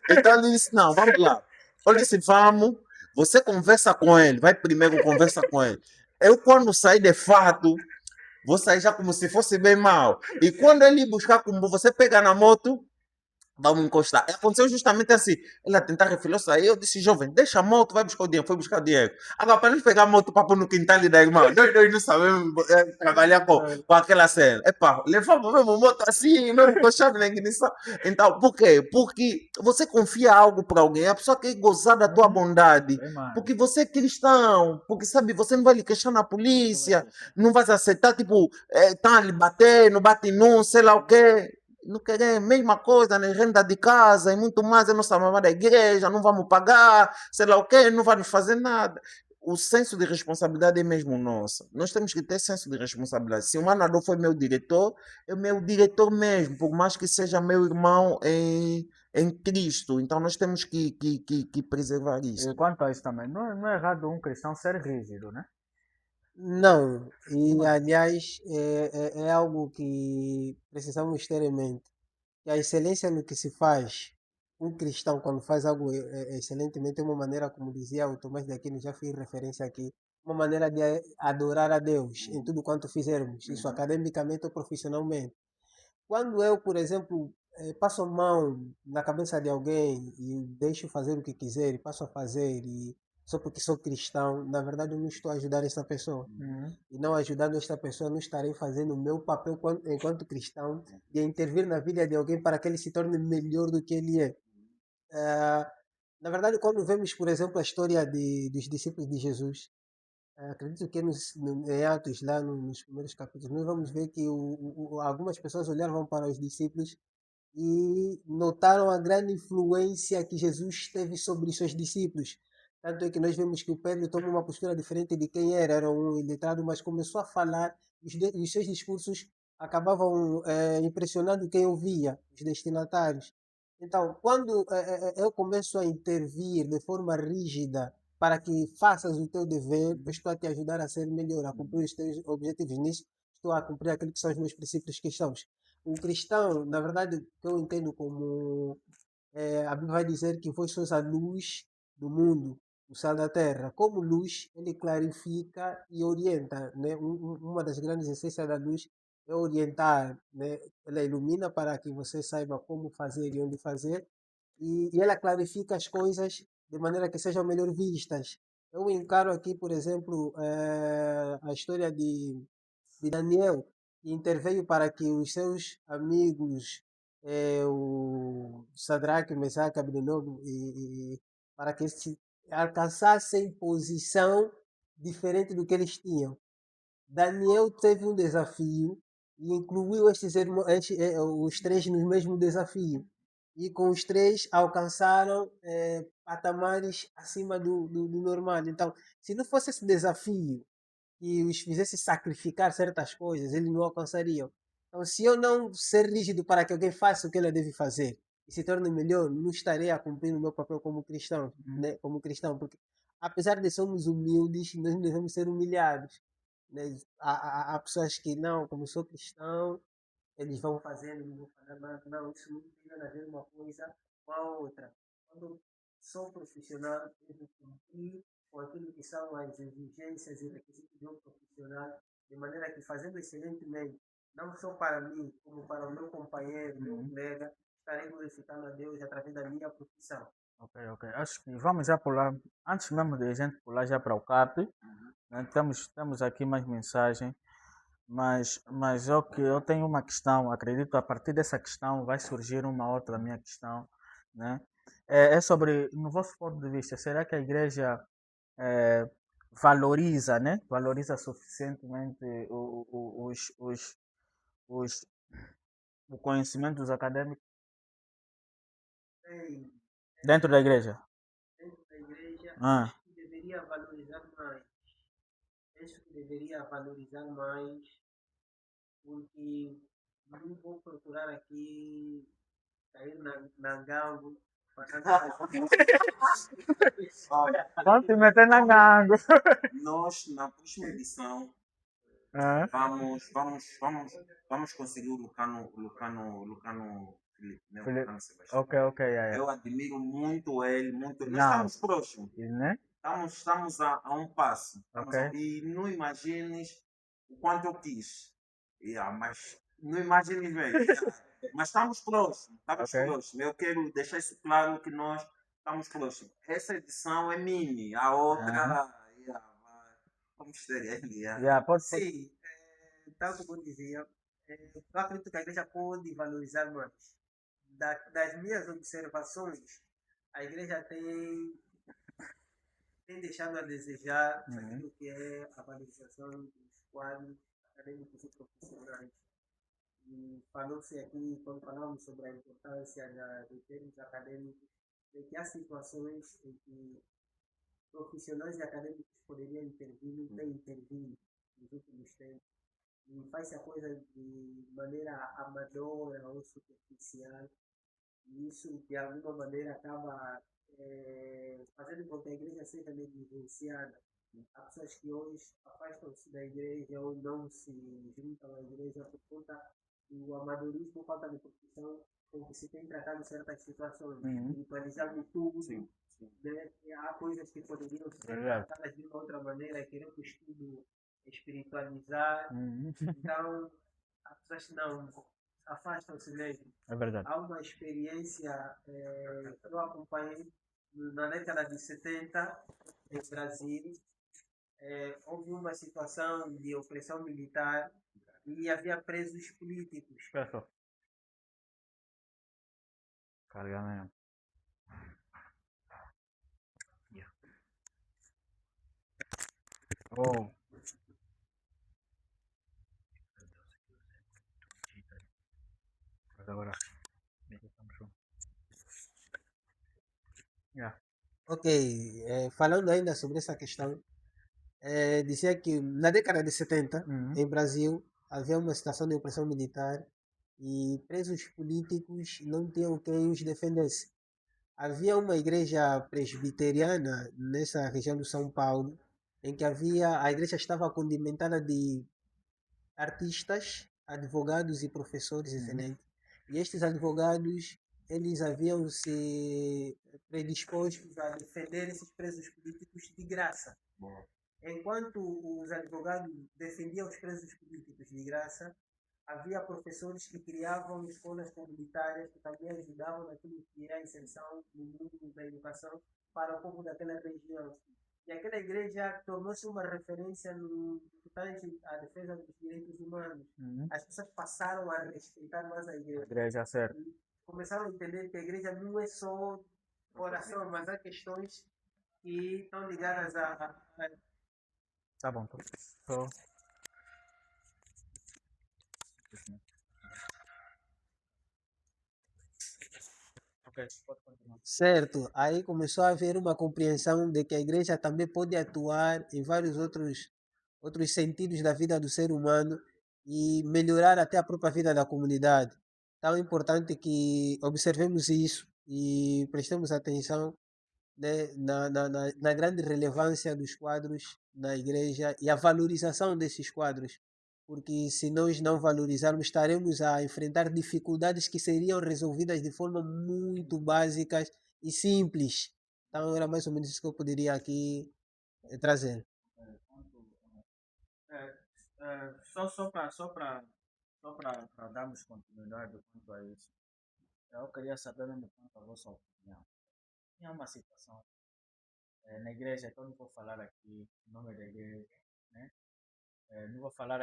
Então ele disse, não, vamos lá. Eu disse, vamos. Você conversa com ele, vai primeiro conversa com ele. Eu, quando sair de fato, vou sair já como se fosse bem mal. E quando ele ir buscar como você pega na moto, vamos encostar. Aconteceu justamente assim. Ele a tentar refilar, sair. Eu disse, jovem, deixa a moto, vai buscar o dinheiro. Foi buscar o dinheiro. Agora, para nós pegar a moto para pôr no quintal da irmã, nós não sabemos trabalhar com aquela cena. Epá, levamos mesmo a moto assim, não encoxamos na ignição. Então, por quê? Porque você confia algo para alguém, a pessoa quer gozar da tua bondade. Bem mais. Porque você é cristão, porque sabe, você não vai lhe queixar na polícia, não vai aceitar, tipo, estão a lhe bater, não bate num, sei lá o quê. Não querem, mesma coisa, né? Renda de casa e muito mais, é nossa mamãe da igreja, não vamos pagar, sei lá o quê, não vai nos fazer nada. O senso de responsabilidade é mesmo nosso. Nós temos que ter senso de responsabilidade. Se o Manador foi meu diretor, é meu diretor mesmo, por mais que seja meu irmão em Cristo. Então nós temos que preservar isso. E quanto a isso também, não é errado um cristão ser rígido, né? Não, e Não. aliás é algo que precisamos ter em mente, que a excelência no que se faz, um cristão quando faz algo excelentemente é uma maneira, como dizia o Tomás de Aquino, já fiz referência aqui, uma maneira de adorar a Deus em tudo quanto fizermos, isso academicamente ou profissionalmente. Quando eu, por exemplo, passo a mão na cabeça de alguém e deixo fazer o que quiser e passo a fazer e só porque sou cristão, na verdade eu não estou a ajudar essa pessoa. Uhum. E não ajudando esta pessoa, não estarei fazendo o meu papel enquanto cristão de intervir na vida de alguém para que ele se torne melhor do que ele é. Na verdade, quando vemos, por exemplo, a história dos discípulos de Jesus, acredito que em Atos, lá nos primeiros capítulos, nós vamos ver que algumas pessoas olhavam para os discípulos e notaram a grande influência que Jesus teve sobre os seus discípulos. Tanto é que nós vemos que o Pedro toma uma postura diferente de quem era um iletrado, mas começou a falar, e os seus discursos acabavam impressionando quem ouvia, os destinatários. Então, quando eu começo a intervir de forma rígida para que faças o teu dever, eu estou a te ajudar a ser melhor, a cumprir os teus objetivos nisso, estou a cumprir aquilo que são os meus princípios cristãos. Um cristão, na verdade, que eu entendo como a Bíblia vai dizer que vós sois a luz do mundo, o sal da terra. Como luz, ele clarifica e orienta. Né? Uma das grandes essências da luz é orientar. Né? Ela ilumina para que você saiba como fazer e onde fazer. E ela clarifica as coisas de maneira que sejam melhor vistas. Eu encaro aqui, por exemplo, a história de Daniel, que interveio para que os seus amigos, o Sadraque, Mesaque, Abednego, para que eles alcançassem posição diferente do que eles tinham. Daniel teve um desafio e incluiu os três no mesmo desafio. E com os três alcançaram patamares acima do normal. Então, se não fosse esse desafio e os fizesse sacrificar certas coisas, eles não alcançariam. Então, se eu não ser rígido para que alguém faça o que ele deve fazer e se torne melhor, não estarei a cumprir o meu papel como cristão, Uhum. né? Como cristão, porque apesar de sermos humildes, nós não devemos ser humilhados. Né? Há pessoas que não, como sou cristão, eles vão fazendo, não vão fazer nada. Não, isso não tem nada a ver uma coisa com a outra. Quando sou profissional, devo cumprir com aquilo que são as exigências e requisitos de um profissional, de maneira que fazendo excelentemente, não só para mim, como para o meu companheiro, meu colega, estarei glorificando a Deus através da minha profissão. Ok. Acho que vamos já pular, antes mesmo de a gente pular já para o CAP, né? Temos aqui mais mensagem, mas eu tenho uma questão, acredito a partir dessa questão vai surgir uma outra minha questão, né? É sobre, no vosso ponto de vista, será que a igreja eh, valoriza, né? Valoriza suficientemente os, o conhecimento dos acadêmicos Bem, dentro da igreja? dentro da igreja, Ah, penso que deveria valorizar mais, porque não vou procurar aqui cair na gangue, vamos te meter na gangue. Nós, na próxima edição, Ah, vamos conseguir o Lucano Felipe, né? O Felipe, Lucano Sebastião. ok, yeah. Eu admiro muito ele, muito ele. Nós Não, estamos próximos, né? estamos a um passo. Ok. E não imagines o quanto eu quis. Mas não imagines mesmo. Mas estamos próximos, estamos Ok. próximos. Eu quero deixar isso claro que nós estamos próximos. Essa edição é mini, a outra, Aham. vamos ter ele. Yeah, pode. Sim, tal como eu dizia, eu acredito que a igreja pode valorizar mais. Das minhas observações, a igreja tem deixado a desejar Uhum. naquilo que é a valorização dos quadros acadêmicos e profissionais. E falou-se aqui, quando falamos sobre a importância dos termos acadêmicos, de que há situações em que profissionais e acadêmicos poderiam intervir, não têm intervindo nos últimos tempos. E faz a coisa de maneira amadora ou superficial. E isso, de alguma maneira, acaba fazendo com que a igreja seja negligenciada. Há pessoas que hoje afastam-se da igreja ou não se juntam à igreja por conta do amadorismo, falta de profissão, com que se tem tratado certas situações, Uhum. espiritualizando tudo. Sim. Né? E há coisas que poderiam ser Verdade. tratadas de uma outra maneira, querendo o estudo espiritualizar. Uhum. Então, as pessoas não afastam-se mesmo. É verdade. Há uma experiência que eu acompanhei na década de 70 em Brasil. Houve uma situação de opressão militar e havia presos políticos. Pessoal. Carregamento. Yeah. Oh. Mas agora. Yeah. Ok, falando ainda sobre essa questão, dizia que na década de 70, Uhum. em Brasil, havia uma situação de opressão militar e presos políticos não tinham quem os defendesse. Havia uma igreja presbiteriana nessa região de São Paulo, em que a igreja estava condimentada de artistas, advogados e professores Uhum. excelentes. E estes advogados, eles haviam se predispostos a defender esses presos políticos de graça. Boa. Enquanto os advogados defendiam os presos políticos de graça, havia professores que criavam escolas comunitárias que também ajudavam naquilo que é a inserção no mundo da educação para o povo daquela região. E aquela igreja tornou-se uma referência no que tange à defesa dos direitos humanos. Uhum. As pessoas passaram a respeitar mais a igreja. Igreja, certo. E começaram a entender que a igreja não é só oração, mas há questões que estão ligadas a Tá bom. Tô. Ok, pode continuar. Certo, aí começou a haver uma compreensão de que a igreja também pode atuar em vários outros sentidos da vida do ser humano e melhorar até a própria vida da comunidade. Então é importante que observemos isso e prestemos atenção, né, na grande relevância dos quadros na igreja e a valorização desses quadros. Porque se nós não valorizarmos, estaremos a enfrentar dificuldades que seriam resolvidas de forma muito básicas e simples. Então era mais ou menos isso que eu poderia aqui trazer. Só para darmos continuidade quanto a isso, eu queria saber mesmo quanto a vossa opinião. Tinha uma situação na igreja, então não vou falar aqui o nome da igreja, né? Não vou falar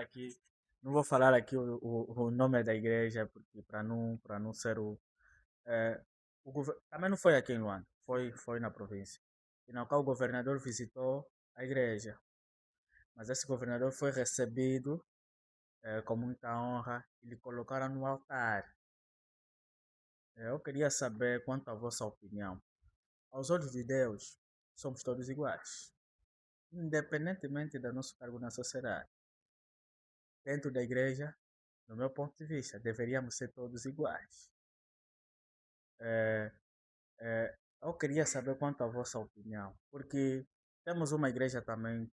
aqui o nome da igreja, porque para não ser também não foi aqui em Luanda, foi na província, e na qual o governador visitou a igreja, mas esse governador foi recebido com muita honra e lhe colocaram no altar. Eu queria saber quanto à vossa opinião. Aos olhos de Deus, somos todos iguais, independentemente do nosso cargo na sociedade. Dentro da igreja, no meu ponto de vista, deveríamos ser todos iguais. Eu queria saber quanto à vossa opinião, porque temos uma igreja também.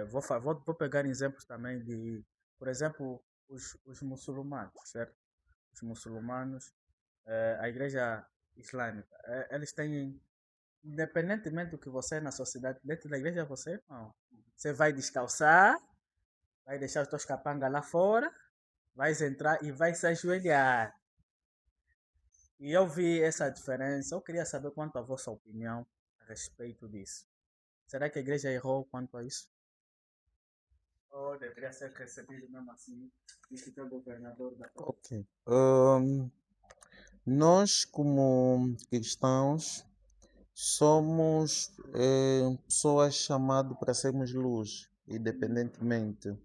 Vou pegar exemplos também de, por exemplo, os muçulmanos, certo? Os muçulmanos, a igreja islâmica, eles têm, independentemente do que você é na sociedade, dentro da igreja você não. Você vai descalçar, vai deixar os teus capangas lá fora, vai entrar e vai se ajoelhar. E eu vi essa diferença. Eu queria saber quanto a vossa opinião a respeito disso. Será que a igreja errou quanto a isso? Ou deveria ser recebido mesmo assim, visto que é o governador da coisa? Ok. Nós, como cristãos, somos pessoas chamadas para sermos luz, independentemente.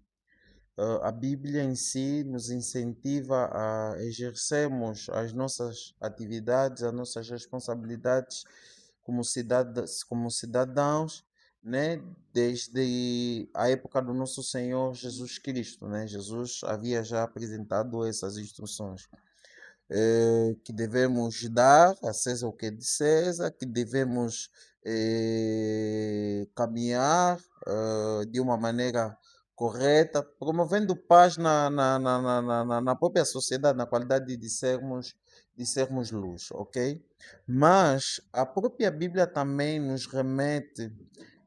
A Bíblia em si nos incentiva a exercermos as nossas atividades, as nossas responsabilidades como cidadãos, né? Desde a época do nosso Senhor Jesus Cristo, né? Jesus havia já apresentado essas instruções que devemos dar a César o que é de César, que devemos caminhar de uma maneira correta, promovendo paz na própria sociedade, na qualidade de sermos luz, ok? Mas a própria Bíblia também nos remete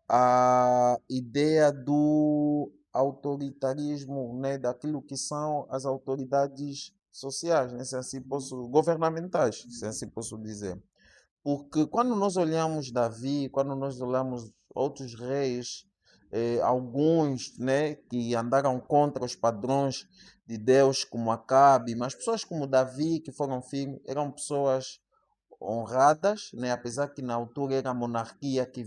à ideia do autoritarismo, né, daquilo que são as autoridades sociais, né, se assim posso, governamentais, se assim posso dizer. Porque quando nós olhamos Davi, quando nós olhamos outros reis, alguns, né, que andaram contra os padrões de Deus, como Acabe, mas pessoas como Davi, que foram firmes, eram pessoas honradas, né? Apesar que na altura era a monarquia que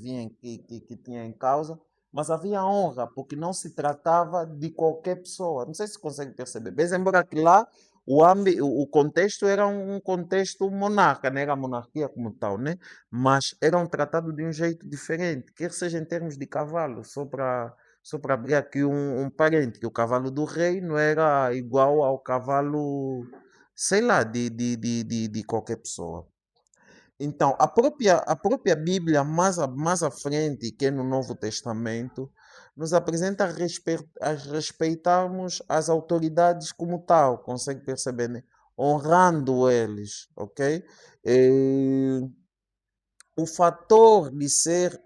tinha em causa, mas havia honra, porque não se tratava de qualquer pessoa. Não sei se consegue perceber. Bem, embora que lá o contexto era um contexto monarca, não era a monarquia como tal, né? Mas eram tratados de um jeito diferente, quer seja em termos de cavalo, só para abrir aqui um parente, que o cavalo do rei não era igual ao cavalo, sei lá, de qualquer pessoa. Então, a própria Bíblia, mais à frente, que é no Novo Testamento, nos apresenta a respeitarmos as autoridades como tal, consegue perceber, né? Honrando eles, ok? Eh, o fator de ser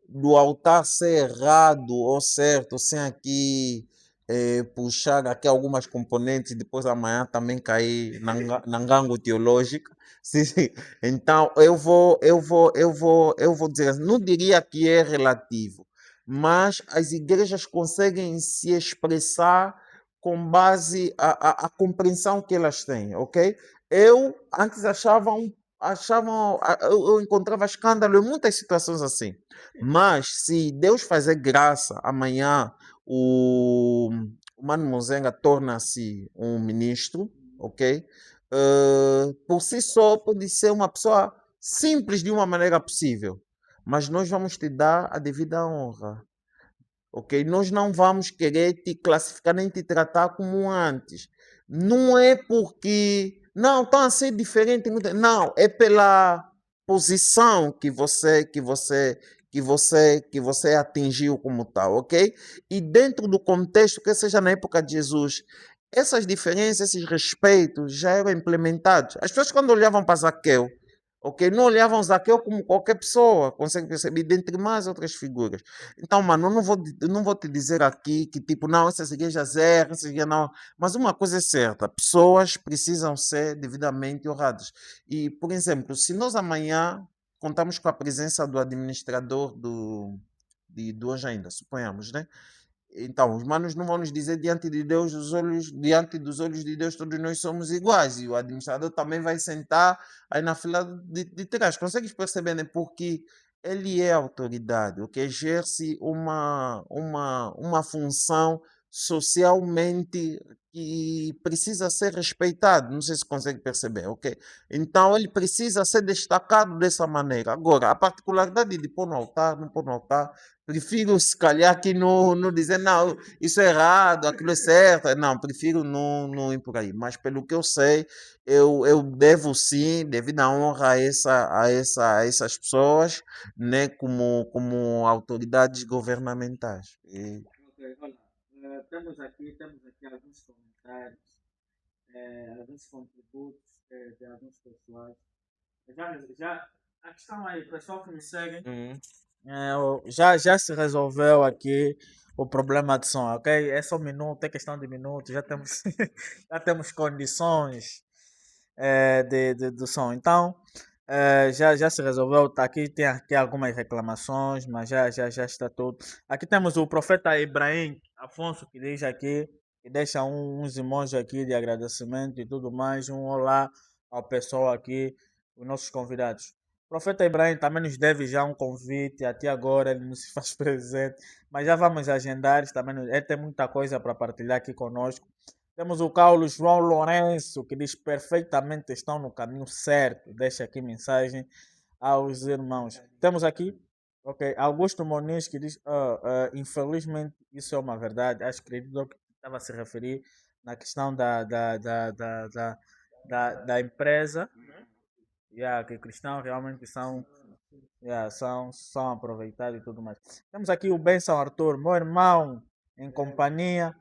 do altar ser errado ou certo, sem aqui puxar aqui algumas componentes, depois amanhã também cair na ngango teológica. Sim, sim. Então, eu vou dizer assim, não diria que é relativo, mas as igrejas conseguem se expressar com base a compreensão que elas têm, ok? Eu antes eu encontrava escândalo em muitas situações assim. Mas se Deus fazer graça, amanhã o, o Mano Mozenga torna-se um ministro, ok? Por si só pode ser uma pessoa simples de uma maneira possível, mas nós vamos te dar a devida honra, ok? Nós não vamos querer te classificar nem te tratar como antes. Não é porque não estão a ser diferente, não, é pela posição que você atingiu como tal, ok? E dentro do contexto, que seja na época de Jesus, essas diferenças, esses respeitos já eram implementados. As pessoas quando olhavam para Zaqueu, ok, não olhavam Zaqueu como qualquer pessoa, consegue perceber, dentre mais outras figuras. Então, mano, eu não vou te dizer aqui que, tipo, não, essas igrejas erram, essas igrejas não. Mas uma coisa é certa: pessoas precisam ser devidamente honradas. E, por exemplo, se nós amanhã contamos com a presença do administrador do Hoje Ainda, suponhamos, né? Então, os manos não vão nos dizer diante dos olhos de Deus, todos nós somos iguais. E o administrador também vai sentar aí na fila de trás. Consegues perceber, né? Porque ele é autoridade, o que exerce uma função socialmente que precisa ser respeitado. Não sei se consegue perceber, ok? Então, ele precisa ser destacado dessa maneira. Agora, a particularidade de pôr no altar, não pôr no altar, prefiro, se calhar, aqui não dizer, não, isso é errado, aquilo é certo. Não, prefiro não ir por aí. Mas, pelo que eu sei, eu devo sim, devido à honra a essas pessoas, né, como autoridades governamentais. Ok, olha, temos aqui alguns comentários, alguns contributos de alguns pessoas. Já, a questão aí, o pessoal que me segue, já se resolveu aqui o problema de som, ok? É só um minuto, é questão de minutos, já temos, já temos condições do som. Então, já se resolveu. Tá aqui, tem aqui algumas reclamações, mas já está tudo. Aqui temos o profeta Ibrahim Afonso, que diz aqui, que deixa uns emojis aqui de agradecimento e tudo mais. Um olá ao pessoal aqui, os nossos convidados. O profeta Ibrahim também nos deve já um convite, até agora ele não se faz presente, mas já vamos agendar, também ele tem muita coisa para partilhar aqui conosco. Temos o Carlos João Lourenço, que diz perfeitamente estão no caminho certo. Deixa aqui mensagem aos irmãos. Temos aqui, ok, Augusto Moniz, que diz, infelizmente isso é uma verdade. Acho que ele estava a se referir na questão da empresa. Yeah, que cristãos realmente são, yeah, são aproveitados e tudo mais. Temos aqui o Benção Arthur, meu irmão, em companhia.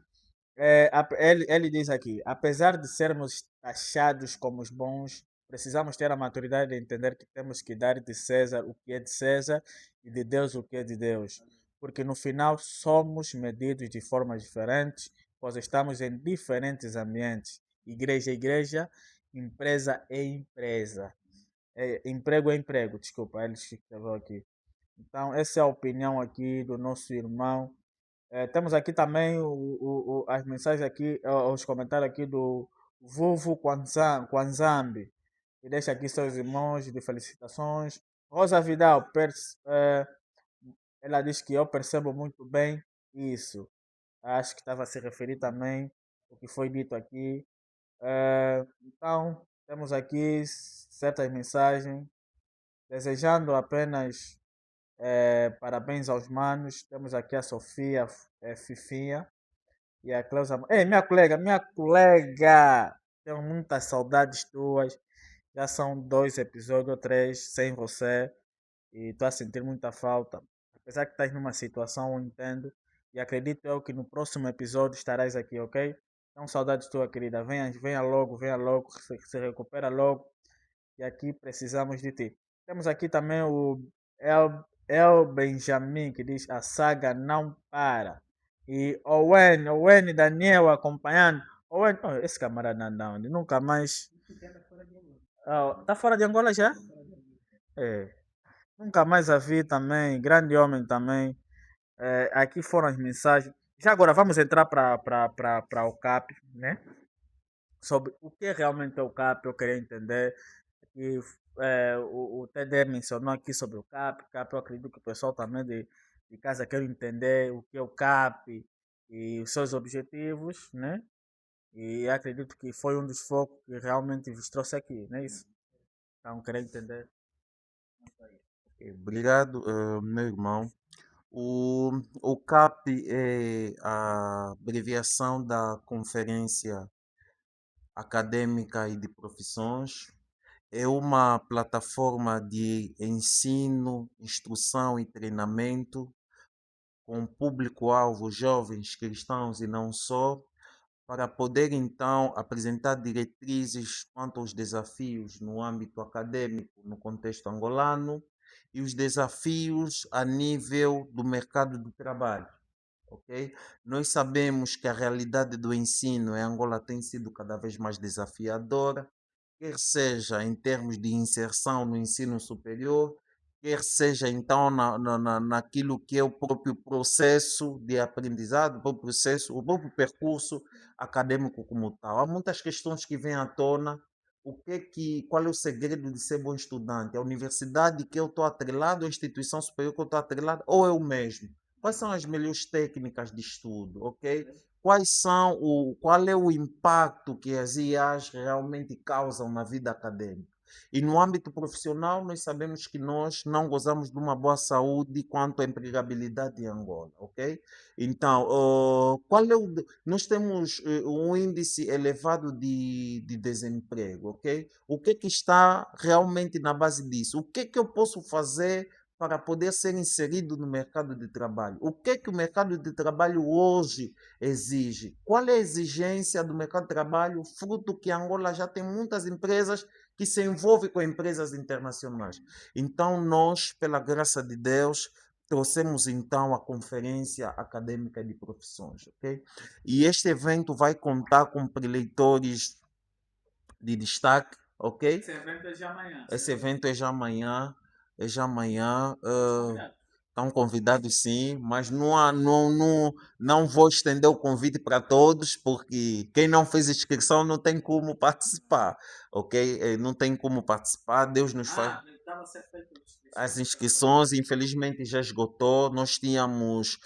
Ele diz aqui: apesar de sermos taxados como os bons, precisamos ter a maturidade de entender que temos que dar de César o que é de César e de Deus o que é de Deus. Porque no final somos medidos de formas diferentes, pois estamos em diferentes ambientes. Igreja é igreja, empresa é empresa. Emprego é emprego, desculpa, ele escreveu aqui. Então, essa é a opinião aqui do nosso irmão. Temos aqui também as mensagens aqui, os comentários aqui do Vuvu Kwanzambi, que deixa aqui seus emojis de felicitações. Rosa Vidal, ela diz que eu percebo muito bem isso. Acho que estava a se referir também ao que foi dito aqui. Então, temos aqui certas mensagens, desejando apenas parabéns aos manos. Temos aqui a Sofia Fifinha e a Cleusa. Ei, minha colega! Tenho muitas saudades tuas. Já são 2 episódios ou 3 sem você e estou a sentir muita falta. Apesar que estás numa situação, eu entendo. E acredito eu que no próximo episódio estarás aqui, ok? Então, saudades tua, querida. Venha logo, se recupera logo. E aqui precisamos de ti. Temos aqui também o El Benjamin, que diz a saga não para. E Owen Daniel acompanhando. Owen, esse camarada não, nunca mais. Tá fora de Angola já? É. Nunca mais a vi também. Grande homem também. Aqui foram as mensagens. Já agora vamos entrar para o CAP, né? Sobre o que realmente é o CAP, eu queria entender. E o TD mencionou aqui sobre o CAP. CAP, eu acredito que o pessoal também de casa quer entender o que é o CAP e os seus objetivos, né? E acredito que foi um dos focos que realmente vos trouxe aqui, não é isso? Então, queria entender. Obrigado, meu irmão. O CAP é a abreviação da Conferência Acadêmica e de Profissões. É uma plataforma de ensino, instrução e treinamento com público-alvo jovens cristãos e não só, para poder então apresentar diretrizes quanto aos desafios no âmbito acadêmico, no contexto angolano, e os desafios a nível do mercado do trabalho. Ok? Nós sabemos que a realidade do ensino em Angola tem sido cada vez mais desafiadora, quer seja em termos de inserção no ensino superior, quer seja então naquilo que é o próprio processo de aprendizado, o próprio percurso acadêmico como tal. Há muitas questões que vêm à tona. Qual é o segredo de ser bom estudante? A universidade que eu estou atrelado, a instituição superior que eu estou atrelado, ou é o mesmo? Quais são as melhores técnicas de estudo, ok? Qual é o impacto que as IAs realmente causam na vida acadêmica? E no âmbito profissional, nós sabemos que nós não gozamos de uma boa saúde quanto à empregabilidade em Angola, ok? Então, nós temos um índice elevado de desemprego, ok? O que está realmente na base disso? O que eu posso fazer para poder ser inserido no mercado de trabalho? O que o mercado de trabalho hoje exige? Qual é a exigência do mercado de trabalho, fruto que Angola já tem muitas empresas que se envolvem com empresas internacionais? Então, nós, pela graça de Deus, trouxemos então a Conferência Acadêmica de Profissões, ok? E este evento vai contar com preleitores de destaque, ok? Esse evento é de amanhã. Esse evento é já amanhã, é já amanhã. Combinado. Estão convidados sim, mas não vou estender o convite para todos, porque quem não fez inscrição não tem como participar, ok? Não tem como participar, Deus nos faz. Estava a ser feito As inscrições, infelizmente, já esgotou. Nós tínhamos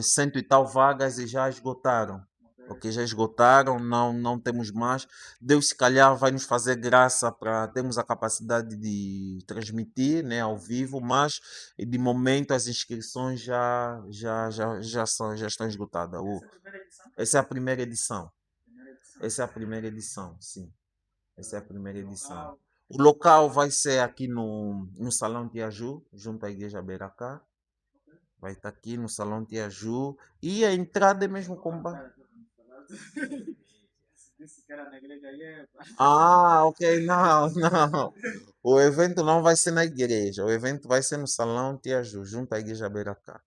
cento e tal vagas e já esgotaram. Ok, já esgotaram, não temos mais. Deus, se calhar, vai nos fazer graça para termos a capacidade de transmitir, né, ao vivo, mas de momento as inscrições já estão esgotadas. Essa é a primeira edição. Essa é a primeira edição, sim. Essa é a primeira edição. O local vai ser aqui no Salão Tiaju, junto à Igreja Beracá. Vai estar aqui no Salão Tiaju. E a entrada é mesmo com... Disse que era na igreja aí. Ah, ok, não. O evento não vai ser na igreja. O evento vai ser no Salão Tiaju, junto à Igreja Beracá.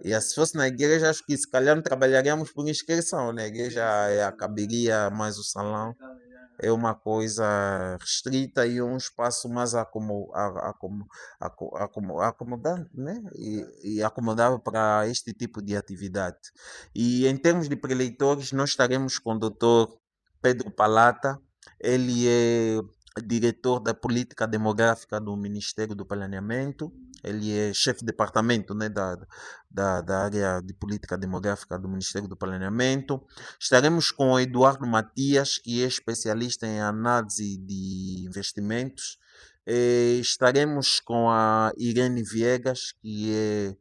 E se fosse na igreja, acho que se calhar não trabalharíamos por inscrição, né? A igreja caberia mais o salão. É uma coisa restrita e um espaço mais acomodante, né? E acomodável para este tipo de atividade. E em termos de preleitores, nós estaremos com o Dr. Pedro Palata. Ele é diretor da política demográfica do Ministério do Planeamento. Ele é chefe de departamento, né, da área de política demográfica do Ministério do Planeamento. Estaremos com o Eduardo Matias, que é especialista em análise de investimentos. Estaremos com a Irene Viegas, que é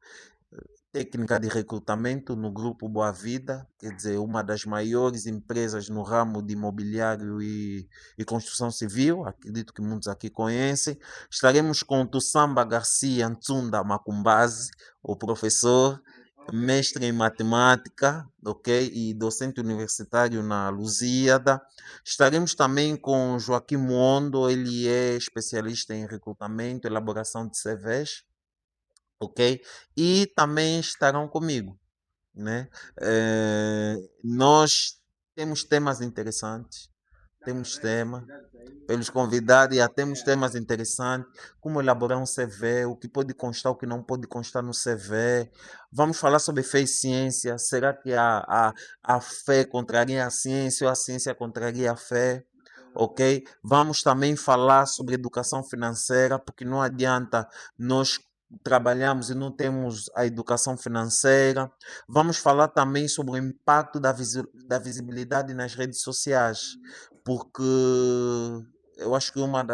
técnica de recrutamento no Grupo Boa Vida, quer dizer, uma das maiores empresas no ramo de imobiliário e construção civil, acredito que muitos aqui conhecem. Estaremos com o Tussamba Garcia Ntsunda Macumbase, o professor, mestre em matemática, ok? E docente universitário na Lusíada. Estaremos também com Joaquim Mondo, ele é especialista em recrutamento, elaboração de CVs, ok? E também estarão comigo, né? Nós temos temas interessantes, temos temas pelos convidados, e temos temas interessantes, como elaborar um CV, o que pode constar, o que não pode constar no CV. Vamos falar sobre fé e ciência. Será que a fé contraria a ciência ou a ciência contraria a fé? Ok? Vamos também falar sobre educação financeira, porque não adianta nós trabalhamos e não temos a educação financeira. Vamos falar também sobre o impacto da visibilidade nas redes sociais, porque eu acho que uma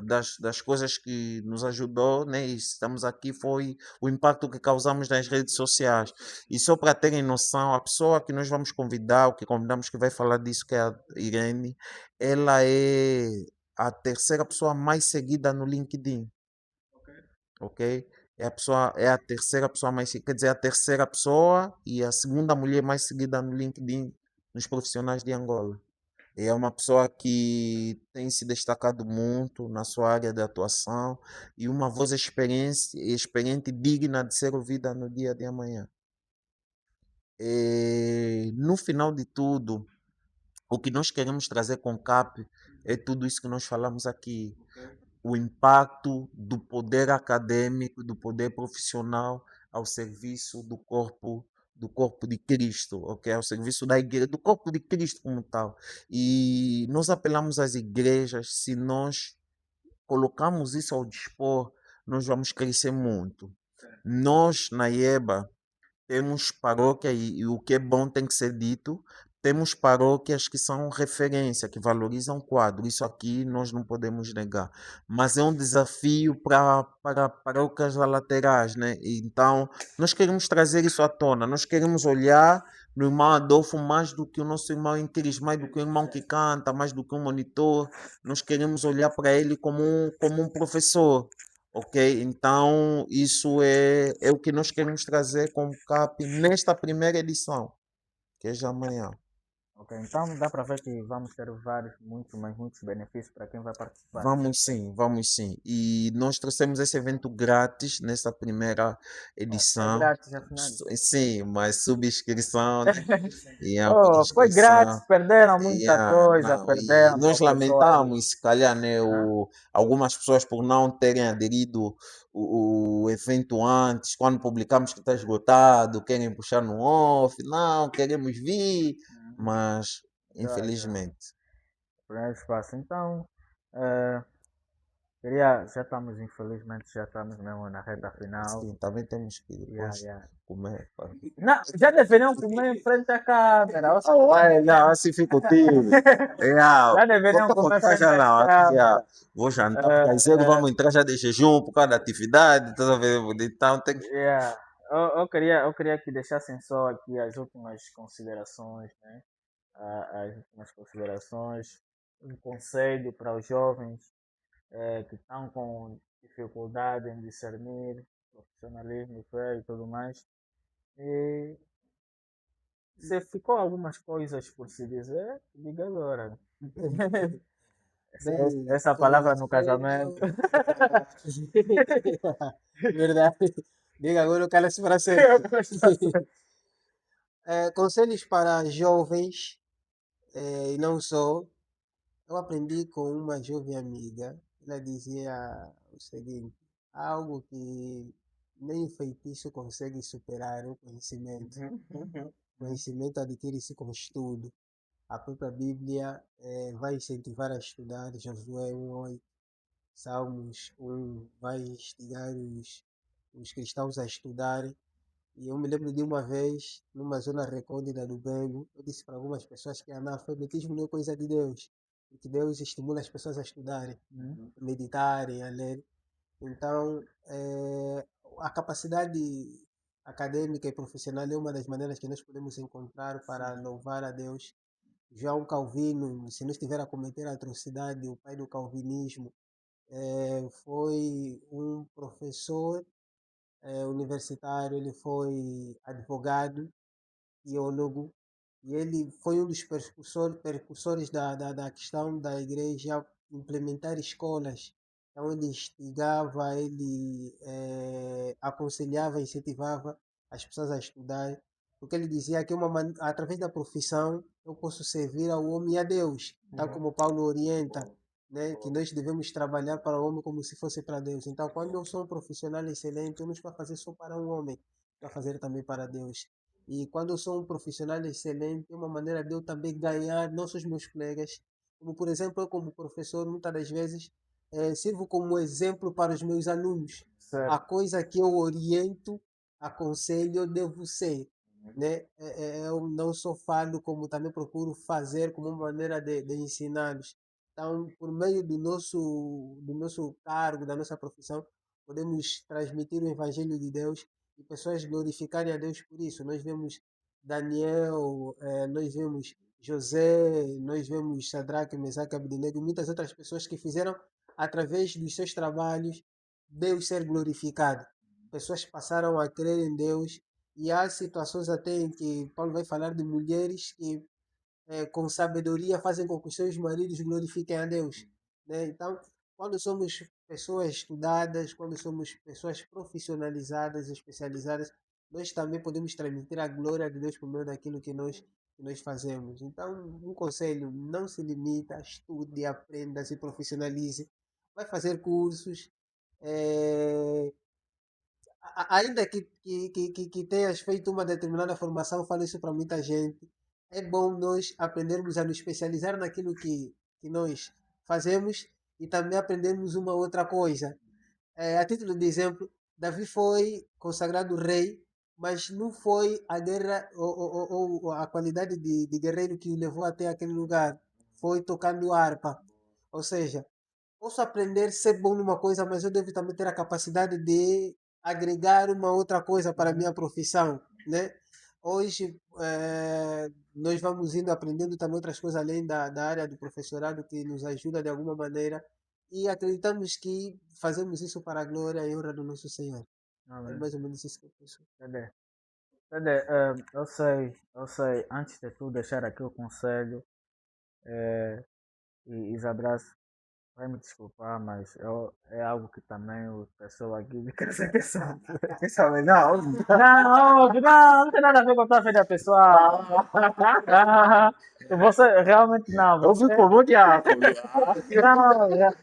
das coisas que nos ajudou, né, e estamos aqui, foi o impacto que causamos nas redes sociais. E só para terem noção, a pessoa que nós vamos convidar, o que convidamos que vai falar disso, que é a Irene, ela é a terceira pessoa mais seguida no LinkedIn, ok? É a terceira pessoa mais seguida, quer dizer, a terceira pessoa e a segunda mulher mais seguida no LinkedIn nos profissionais de Angola. É uma pessoa que tem se destacado muito na sua área de atuação e uma voz experiente e digna de ser ouvida no dia de amanhã. No final de tudo, o que nós queremos trazer com o CAP é tudo isso que nós falamos aqui. O impacto do poder acadêmico, do poder profissional ao serviço do corpo de Cristo, ok? Ao serviço da igreja, do corpo de Cristo como tal. E nós apelamos às igrejas, se nós colocamos isso ao dispor, nós vamos crescer muito. Nós, na IEBA, temos paróquia, e o que é bom tem que ser dito, temos paróquias que são referência, que valorizam o quadro. Isso aqui nós não podemos negar. Mas é um desafio para paróquias laterais, né? Então, nós queremos trazer isso à tona. Nós queremos olhar no irmão Adolfo mais do que o nosso irmão em Cristo, mais do que o irmão que canta, mais do que um monitor. Nós queremos olhar para ele como um professor. Ok? Então, isso é o que nós queremos trazer como CAP nesta primeira edição, que é já amanhã. Ok, então dá para ver que vamos ter vários, muitos, mas muitos benefícios para quem vai participar. Vamos sim, vamos sim. E nós trouxemos esse evento grátis nessa primeira É edição. grátis, afinal. Sim, mas subscrição, né? E a Oh, foi grátis, inscrição. perderam muita coisa, Não, e perderam nós professores. lamentamos, se calhar, né, Né? algumas pessoas por não terem aderido o evento antes, quando publicamos que está esgotado, querem puxar no off, não, queremos vir, mas Já, infelizmente. primeiro espaço. Então, já estamos, infelizmente, já estamos mesmo na reta final. Sim, também temos que Yeah, depois yeah. comer. Não, já deveriam comer em frente à câmera. Ué, não, assim fica o time. Já deveriam Volta comer para em cá frente já à não, aqui já câmera. vou jantar, porque às vezes Eh, vamos entrar já de jejum por causa da atividade, tá vendo? Então tem que. yeah. Eu queria que deixassem só aqui as últimas considerações, né? As últimas considerações, um conselho para os jovens que estão com dificuldade em discernir profissionalismo, fé e tudo mais. E se ficou algumas coisas por se dizer, diga agora. Bem, Essa palavra no casamento. conselho. Verdade. Diga agora o cara se para sempre. Conselhos para jovens, e não só. Eu aprendi com uma jovem amiga. Ela dizia o seguinte: algo que nem o feitiço consegue superar é o conhecimento. O conhecimento adquire-se com estudo. A própria Bíblia vai incentivar a estudar, Josué 1:8, Salmos 1, vai instigar os cristãos a estudarem. E eu me lembro de uma vez, numa zona recôndita do Bengo, eu disse para algumas pessoas que analfabetismo não é coisa de Deus, porque Deus estimula as pessoas a estudarem, a meditarem, a ler. Então, a capacidade acadêmica e profissional é uma das maneiras que nós podemos encontrar para louvar a Deus. João Calvino, se não estiver a cometer atrocidade, o pai do calvinismo, foi um professor universitário, ele foi advogado, teólogo, e ele foi um dos percursores da questão da igreja implementar escolas. Então ele instigava, ele aconselhava, incentivava as pessoas a estudar, porque ele dizia que através da profissão eu posso servir ao homem e a Deus, tal como Paulo orienta, né, que nós devemos trabalhar para o homem como se fosse para Deus. Então, quando eu sou um profissional excelente, eu não estou a fazer só para um homem, estou a fazer também para Deus. E quando eu sou um profissional excelente, é uma maneira de eu também ganhar, não só os meus colegas, como por exemplo, eu como professor, muitas das vezes, sirvo como exemplo para os meus alunos. A Certo. coisa que eu oriento, aconselho, eu devo ser. Né? Eu não só falo, como também procuro fazer como uma maneira de ensiná-los. Então, por meio do nosso cargo, da nossa profissão, podemos transmitir o Evangelho de Deus e pessoas glorificarem a Deus por isso. Nós vemos Daniel, nós vemos José, nós vemos Sadraque, Mesaque, Abednego e muitas outras pessoas que fizeram, através dos seus trabalhos, Deus ser glorificado. Pessoas passaram a crer em Deus e há situações até em que Paulo vai falar de mulheres que com sabedoria fazem com que os seus maridos glorifiquem a Deus. Né? Então, quando somos pessoas estudadas, quando somos pessoas profissionalizadas, especializadas, nós também podemos transmitir a glória de Deus por meio daquilo que nós fazemos. Então, um conselho, não se limita, estude, aprenda, se profissionalize, vai fazer cursos, eh, ainda que tenhas feito uma determinada formação, falo isso para muita gente, é bom nós aprendermos a nos especializar naquilo que nós fazemos e também aprendermos uma outra coisa. A título de exemplo, Davi foi consagrado rei, mas não foi a guerra ou a qualidade de guerreiro que o levou até aquele lugar. Foi tocando harpa. Ou seja, posso aprender a ser bom numa coisa, mas eu devo também ter a capacidade de agregar uma outra coisa para a minha profissão, né? Hoje, nós vamos indo aprendendo também outras coisas além da área do professorado que nos ajuda de alguma maneira e acreditamos que fazemos isso para a glória e honra do nosso Senhor. É Amém. mais ou menos isso que eu penso. Cadê? Eu sei, antes de tudo deixar aqui o conselho, e Isabel, vai me desculpar, mas é algo que também o pessoal aqui de casa que sabe. Quem sabe, não. Não, não tem nada a ver com a tua vida pessoal. Ah, você realmente não, Eu fui você como diabo. não,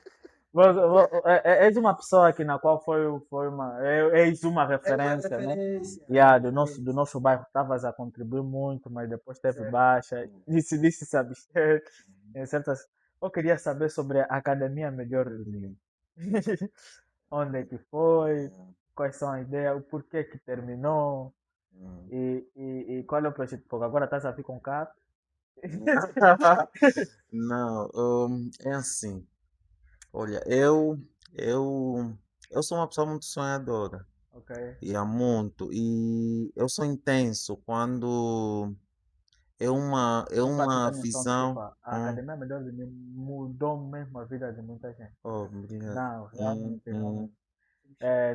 és uma pessoa aqui na qual és uma referência, né? Yeah, do nosso bairro, estavas a contribuir muito, mas depois teve baixa, decidiste se abster. Em certas... Eu queria saber sobre a Academia Melhor do Ninho. Onde é que foi? Quais são as ideias? O porquê que terminou? E qual é o projeto? Porque agora estás a vir com cá. Não, é assim. Olha, eu sou uma pessoa muito sonhadora. Ok. E há muito. E eu sou intenso quando é Opa, uma intervenção, visão. desculpa. A Academia Melhor do Ninho mudou mesmo a vida de muita gente. Oh, obrigado. Não, Hum, realmente, hum, realmente.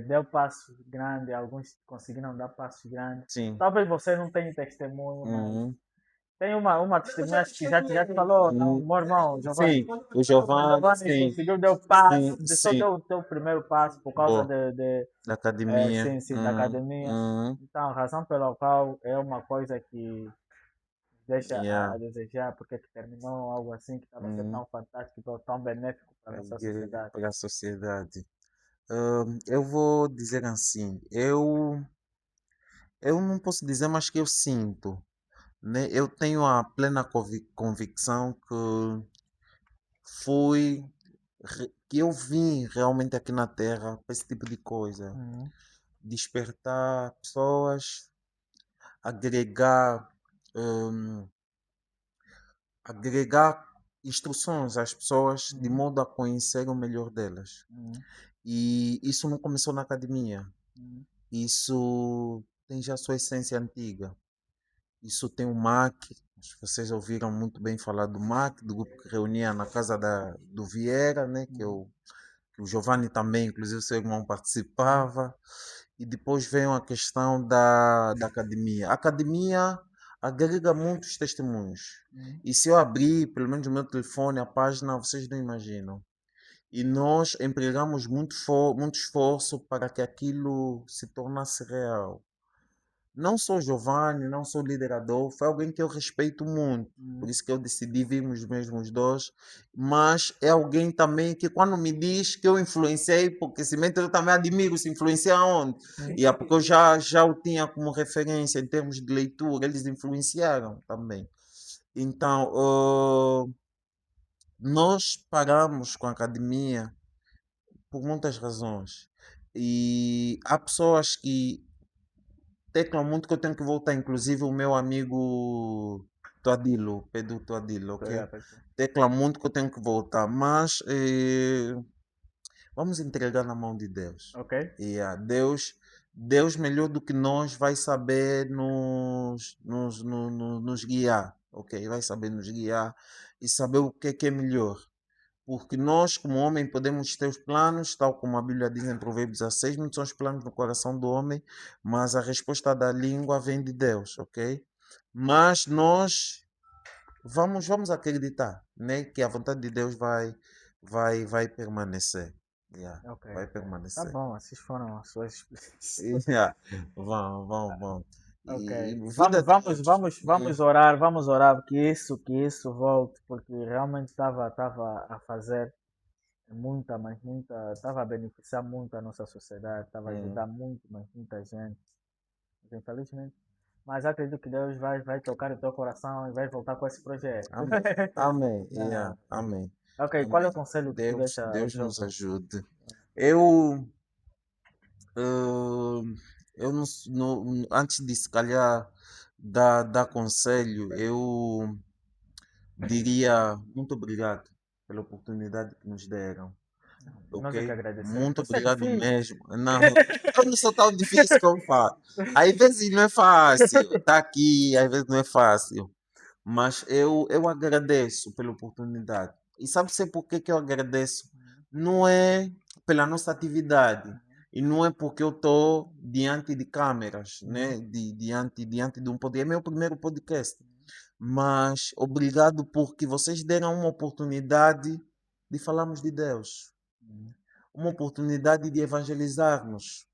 Deu passos grandes, alguns conseguiram dar passos grandes. sim. Talvez você não tenha testemunho, mas Hum, tem uma testemunha que já te falou, não, hum, meu irmão, Giovanni. sim, o O Giovanni, Giovanni sim, conseguiu, deu passo, sim, só sim. deu o teu primeiro passo por causa Boa, da sim, academia. sim, da academia. Então, a razão pela qual é uma coisa que deixa Yeah, a desejar, porque que terminou algo assim que estava a ser hum, tão fantástico, tão benéfico para a nossa sociedade. para a sociedade. Eu vou dizer assim, eu não posso dizer, mas que eu sinto, né? Eu tenho a plena convicção que fui, que eu vim realmente aqui na Terra para esse tipo de coisa. Uhum, Despertar pessoas, agregar, hum, agregar instruções às pessoas de uhum, modo a conhecer o melhor delas. uhum, E isso não começou na academia. uhum, Isso tem já sua essência antiga. Isso tem o MAC. Vocês ouviram muito bem falar do MAC, do grupo que reunia na casa do Vieira, né? uhum, Que o Giovanni também, inclusive seu irmão, uhum, participava. E depois veio a questão da academia. A academia agrega muitos testemunhos. uhum, E se eu abrir, pelo menos o meu telefone, a página, vocês não imaginam. E nós empregamos muito esforço para que aquilo se tornasse real. Não sou Giovanni, não sou liderador, foi alguém que eu respeito muito. Por uhum. isso que eu decidi virmos mesmo os dois. Mas é alguém também que quando me diz que eu influenciei, porque se mente eu também admiro, se influencia onde? E é porque eu já o tinha como referência em termos de leitura, eles influenciaram também. Então, nós paramos com a academia por muitas razões. E há pessoas que teclam muito que eu tenho que voltar, inclusive o meu amigo Tuadilo, Pedro Tuadilo, Tô ok? ligado, tô ligado. Tecla muito que eu tenho que voltar, mas vamos entregar na mão de Deus. Ok? E Deus melhor do que nós vai saber nos guiar, ok? Vai saber nos guiar e saber o que é melhor. Porque nós, como homem, podemos ter os planos, tal como a Bíblia diz em Provérbios 16, muitos são os planos no coração do homem, mas a resposta da língua vem de Deus, ok? Mas nós vamos acreditar, né, que a vontade de Deus vai permanecer. Yeah, Ok, vai ok. Tá permanecer. bom, essas foram as suas explicações. Yeah, vamos. Ok. E vida de todos. Vamos orar que isso volte, porque realmente estava a fazer muita, mas muita, estava a beneficiar muito a nossa sociedade, estava a Hum, ajudar muito, mas muita gente. Mas, infelizmente. Mas acredito que Deus vai tocar o teu coração e vai voltar com esse projeto. amém. Amém. Não, Yeah, amém. ok, qual é o Amém. conselho que tu deixa ao Deus nos jovem? ajude. Eu eu antes de se calhar dar conselho, eu diria muito obrigado pela oportunidade que nos deram, Nós é que ok? agradecemos. Muito Você é obrigado difícil. mesmo. Não, eu não sou tão difícil como falo. Às vezes não é fácil, tá aqui, às vezes não é fácil, mas eu agradeço pela oportunidade. E sabe por que que eu agradeço? Não é pela nossa atividade. E não é porque eu estou diante de câmeras, né? Diante de um podcast. É meu primeiro podcast. Mas obrigado porque vocês deram uma oportunidade de falarmos de Deus. Uma oportunidade de evangelizarmos.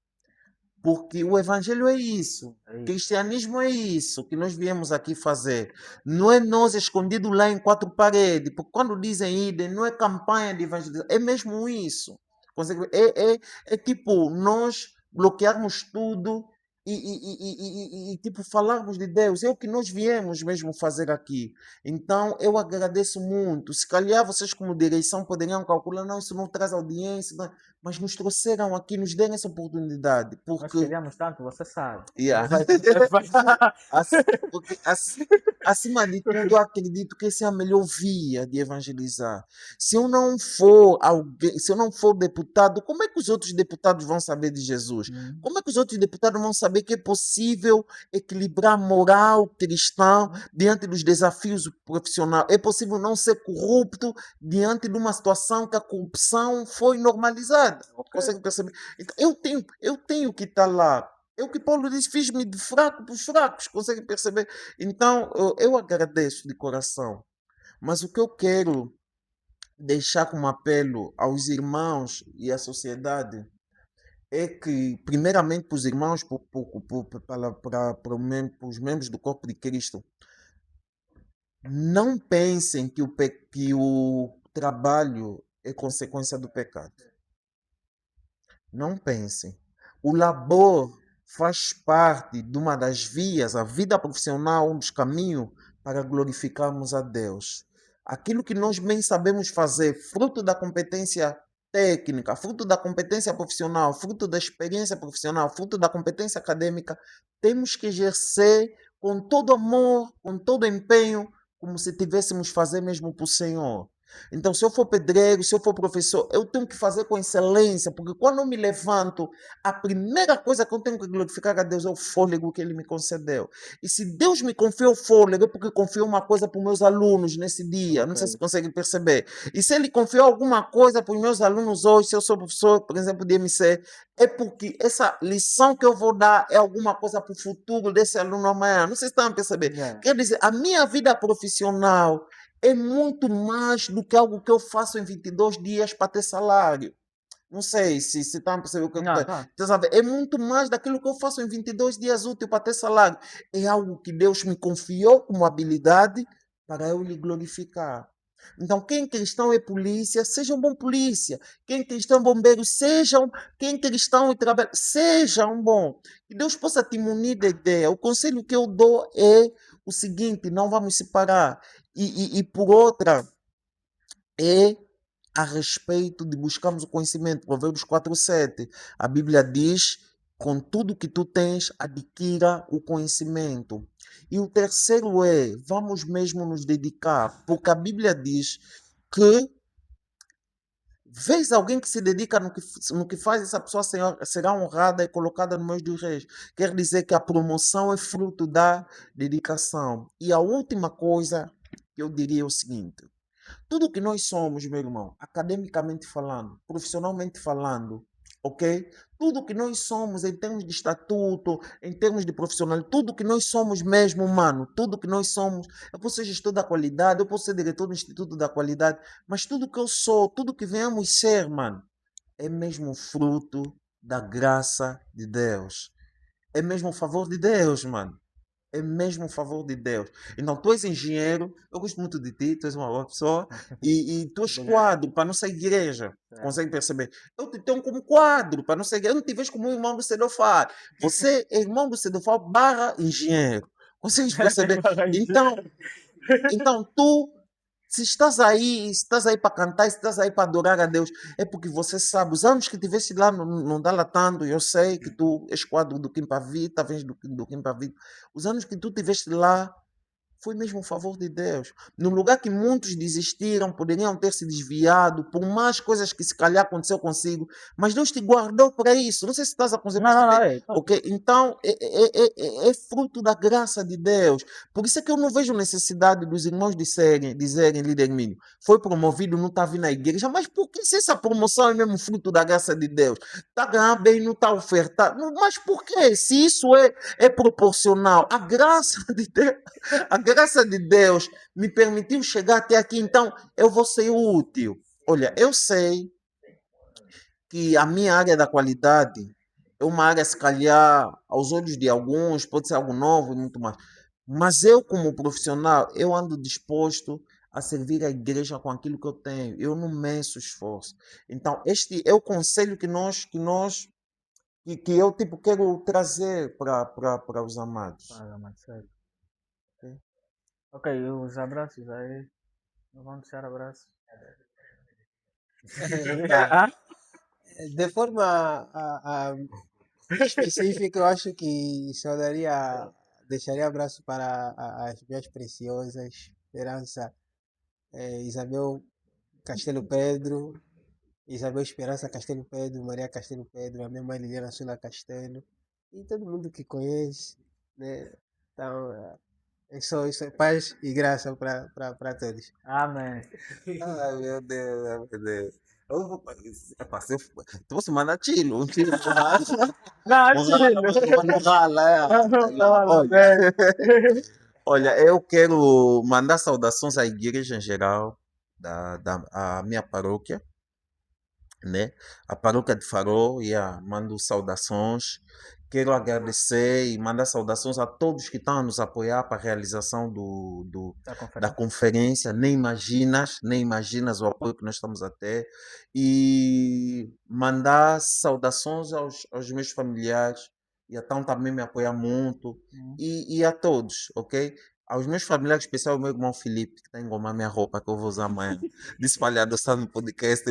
Porque o evangelho é isso. É isso. Cristianismo é isso que nós viemos aqui fazer. Não é nós escondidos lá em quatro paredes. Porque quando dizem idem, não é campanha de evangelização. É mesmo isso. É tipo nós bloquearmos tudo tipo falarmos de Deus. É o que nós viemos mesmo fazer aqui. Então eu agradeço muito. Se calhar vocês, como direção, poderiam calcular, não, isso não traz audiência, não, mas nos trouxeram aqui, nos deram essa oportunidade. Nós Porque queríamos tanto, você sabe. Yeah. Porque, acima de tudo, eu acredito que essa é a melhor via de evangelizar. Se eu não for alguém, se eu não for deputado, como é que os outros deputados vão saber de Jesus? Como é que os outros deputados vão saber que é possível equilibrar a moral cristã diante dos desafios profissionais? É possível não ser corrupto diante de uma situação que a corrupção foi normalizada. Consegue perceber? Então, eu tenho que estar lá. É o que Paulo diz, fiz-me de fraco para os fracos, consegue perceber? Então, eu agradeço de coração. Mas o que eu quero deixar como apelo aos irmãos e à sociedade é que, primeiramente, para os irmãos, para os membros do corpo de Cristo, não pensem que o trabalho é consequência do pecado. Não pensem. O labor faz parte de uma das vias, a vida profissional, um dos caminhos para glorificarmos a Deus. Aquilo que nós bem sabemos fazer, fruto da competência técnica, fruto da competência profissional, fruto da experiência profissional, fruto da competência acadêmica, temos que exercer com todo amor, com todo empenho, como se tivéssemos fazer mesmo para o Senhor. Então, se eu for pedreiro, se eu for professor, eu tenho que fazer com excelência, porque quando eu me levanto, a primeira coisa que eu tenho que glorificar a Deus é o fôlego que Ele me concedeu. E se Deus me confiou o fôlego, é porque confiou uma coisa para os meus alunos nesse dia. Não sei se conseguem perceber. E se Ele confiou alguma coisa para os meus alunos hoje, se eu sou professor, por exemplo, de MC, é porque essa lição que eu vou dar é alguma coisa para o futuro desse aluno amanhã. Não sei se estão a perceber. Quer dizer, a minha vida profissional é muito mais do que algo que eu faço em 22 dias para ter salário. Não sei se estão a perceber o que eu estou dizendo. É muito mais daquilo que eu faço em 22 dias úteis para ter salário. É algo que Deus me confiou como habilidade para eu lhe glorificar. Então, quem cristão é polícia, seja um bom polícia. Quem cristão é bombeiro, sejam. Quem cristão é trabalho, seja um bom. Que Deus possa te munir de ideia. O conselho que eu dou é o seguinte: não vamos separar. E por outra, é a respeito de buscarmos o conhecimento. Provérbios 4:7. A Bíblia diz: com tudo que tu tens, adquira o conhecimento. E o terceiro é: vamos mesmo nos dedicar, porque a Bíblia diz que vês alguém que se dedica no que faz, essa pessoa será honrada e colocada no meio dos reis. Quer dizer que a promoção é fruto da dedicação. E a última coisa que eu diria é o seguinte: tudo que nós somos, meu irmão, academicamente falando, profissionalmente falando, ok? Tudo que nós somos em termos de estatuto, em termos de profissional, tudo que nós somos mesmo, mano, tudo que nós somos, eu posso ser gestor da qualidade, eu posso ser diretor do Instituto da Qualidade, mas tudo que eu sou, tudo que venhamos ser, mano, é mesmo fruto da graça de Deus. É mesmo o favor de Deus, mano. É mesmo um favor de Deus. Então, tu és engenheiro, eu gosto muito de ti, tu és uma boa pessoa, e tu és quadro para nossa igreja. Consegue perceber? Eu te tenho como quadro para nossa igreja. Eu não te vejo como irmão do Cedofar. Você é irmão do Cedofar barra engenheiro. Consegues perceber? Então tu, se estás aí para cantar, se estás aí para adorar a Deus, é porque você sabe, os anos que tiveste lá no Dalatando, eu sei que tu és quadro do Kim Pavita, vens do Kim Pavita, os anos que tu tiveste lá, foi mesmo um favor de Deus. No lugar que muitos desistiram, poderiam ter se desviado por mais coisas que se calhar aconteceu consigo, mas Deus te guardou para isso. Não sei se estás a conseguir Não, não, não, perceber. Ok? Então, é fruto da graça de Deus. Por isso é que eu não vejo necessidade dos irmãos dizerem líder mínimo, foi promovido, não está vindo à igreja, mas por que se essa promoção é mesmo fruto da graça de Deus? Está ganhando bem, não está ofertando. Mas por quê? Se isso é proporcional, a graça de Deus me permitiu chegar até aqui, então eu vou ser útil. Olha, eu sei que a minha área da qualidade é uma área, se calhar, aos olhos de alguns, pode ser algo novo e muito mais. Mas eu, como profissional, eu ando disposto a servir a igreja com aquilo que eu tenho. Eu não meço esforço. Então, este é o conselho que eu tipo, quero trazer para os amados. Paga, mas certo. Ok, e os abraços aí. Não vão deixar abraços. Ah? De forma específica, eu acho que deixaria abraço para as minhas preciosas, Esperança, Isabel Castelo Pedro, Isabel Esperança Castelo Pedro, Maria Castelo Pedro, a minha mãe Liliana Sula Castelo, e todo mundo que conhece, né? Então, é só isso, paz e graça para todos. Amém. Ai, meu Deus, ai, meu Deus. Eu vou. Epá, se eu fosse mandar tiro, um tiro no ralo, Não, um ralo, no ralo, não, Olha, olha, eu quero mandar saudações à igreja em geral, à minha paróquia, né? A paróquia de Faro, mando saudações. Quero agradecer e mandar saudações a todos que estão a nos apoiar para a realização Da da conferência. conferência. Nem imaginas o apoio que nós estamos a ter. E mandar saudações aos meus familiares, e então também me apoiar muito. E a todos, ok? Aos meos familiares, em especial o meu irmão Felipe, que está a engomar minha roupa que eu vou usar amanhã. Disse espalhado está no podcast,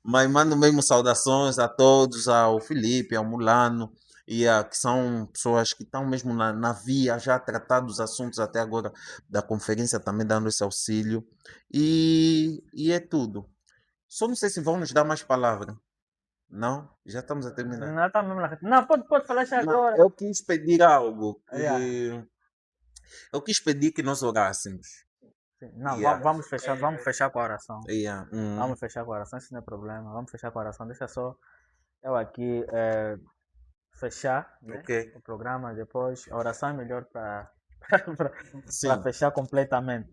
mas mando mesmo saudações a todos, ao Felipe, ao Mulano, que são pessoas que estão mesmo na via, já a tratar dos assuntos até agora da conferência, também dando esse auxílio. E é tudo. Só não sei se vão nos dar mais palavra. Não? Já estamos a terminar. Não, tá mesmo não, pode falar já Não, agora. eu quis pedir algo. Yeah. Eu quis pedir que nós orássemos. Sim. Não, Yeah. vamos fechar com a oração. Yeah. Vamos fechar com a oração, isso não é problema. Vamos fechar com a oração. Deixa só eu aqui fechar, né, Ok. o programa. Depois, a oração é melhor para Sim. fechar completamente.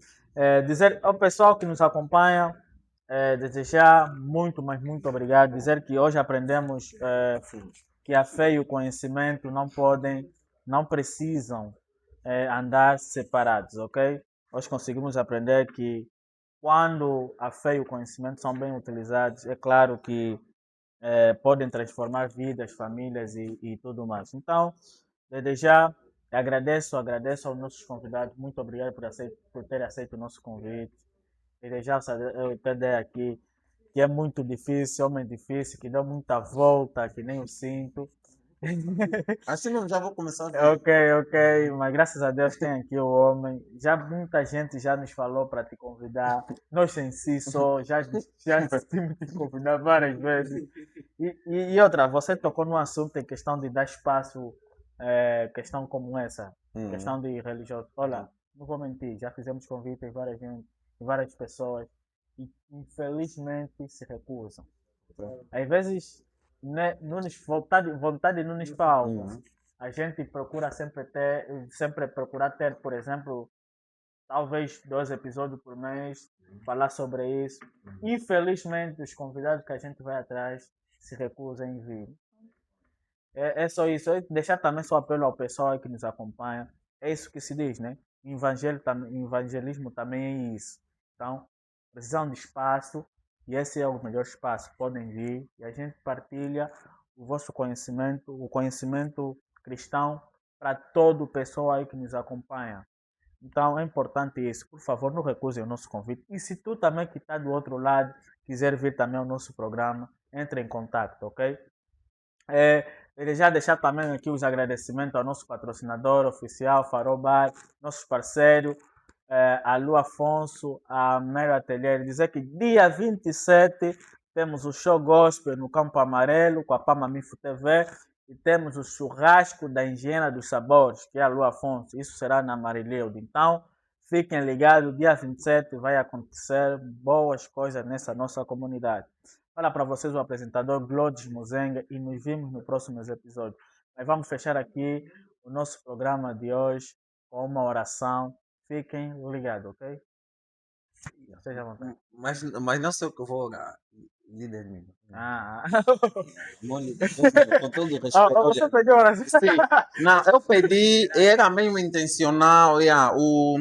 Dizer ao pessoal que nos acompanha, desejar muito, mas muito obrigado. Dizer que hoje aprendemos que a fé e o conhecimento não precisam andar separados, ok? Hoje conseguimos aprender que quando a fé e o conhecimento são bem utilizados, é claro que podem transformar vidas, famílias e tudo mais. Então, desde já, agradeço aos nossos convidados. Muito obrigado por ter aceito o nosso convite. Desde já, eu entendi aqui que é muito difícil, homem difícil, que dá muita volta, que nem o cinto. Assim mesmo, já vou começar a ver. Ok, mas graças a Deus tem aqui o homem. Já muita gente já nos falou para te convidar. Nós em si só já temos te convidar várias vezes. E outra, você tocou num assunto em questão de dar espaço, questão como essa, questão de religioso. Olha, não vou mentir, já fizemos convites várias pessoas e infelizmente se recusam. Às vezes, né, vontade não nos falta. A gente procura sempre procurar ter, por exemplo, talvez 2 episódios por mês, falar sobre isso. Infelizmente, os convidados que a gente vai atrás se recusam em vir. É só isso. Deixar também só apelo ao pessoal que nos acompanha. É isso que se diz, né? Evangelismo também é isso. Então, precisam de espaço e esse é o melhor espaço. Podem vir e a gente partilha o vosso conhecimento, o conhecimento cristão para todo o pessoal aí que nos acompanha. Então é importante isso. Por favor, não recusem o nosso convite. E se tu também que está do outro lado quiser vir também ao nosso programa, entre em contato, ok? Ele já deixar também aqui os agradecimentos ao nosso patrocinador oficial, Farol Bar, nossos parceiros, a Lu Afonso, a Mero Atelier. Dizer que dia 27 temos o show gospel no Campo Amarelo com a Pamamifo TV e temos o churrasco da Engenheira dos Sabores, que é a Lu Afonso. Isso será na Marileude. Então, fiquem ligados, dia 27 vai acontecer boas coisas nessa nossa comunidade. Fala para vocês o apresentador Glodes Mozenga e nos vemos no próximo episódio. Mas vamos fechar aqui o nosso programa de hoje com uma oração. Fiquem ligados, ok? Seja à vontade. Mas não sei o que eu vou orar. Líder mesmo. Ah, Com todo o respeito. você pediu a oração? Sim. Não, eu pedi, era mesmo intencional. O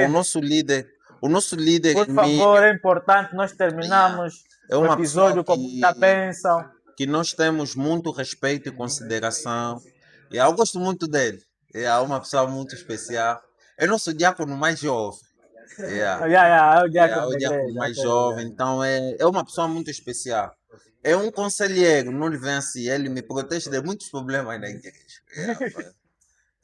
nosso líder. O nosso líder. Por favor, é importante. Nós terminamos É o uma episódio com pessoa muita bênção. que nós temos muito respeito e consideração. E eu gosto muito dele. É uma pessoa muito especial. É nosso diácono mais jovem. É o diácono É o da diácono igreja. mais ok. jovem. Então é uma pessoa muito especial. É um conselheiro, não lhe vem assim. Ele me protege de muitos problemas na igreja.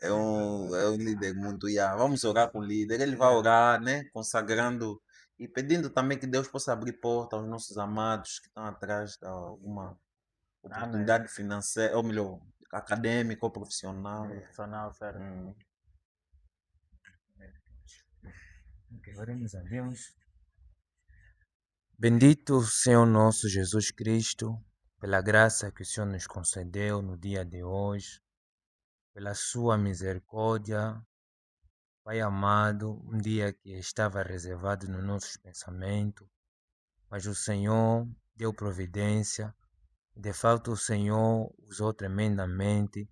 É um líder muito. Vamos orar com o líder. Ele vai orar, né? Consagrando e pedindo também que Deus possa abrir porta aos nossos amados que estão atrás de alguma oportunidade financeira, ou melhor, acadêmica ou profissional. Profissional, sério. Oremos a Deus. Bendito Senhor nosso Jesus Cristo, pela graça que o Senhor nos concedeu no dia de hoje, pela sua misericórdia, Pai amado, um dia que estava reservado nos nossos pensamentos, mas o Senhor deu providência, de fato o Senhor usou tremendamente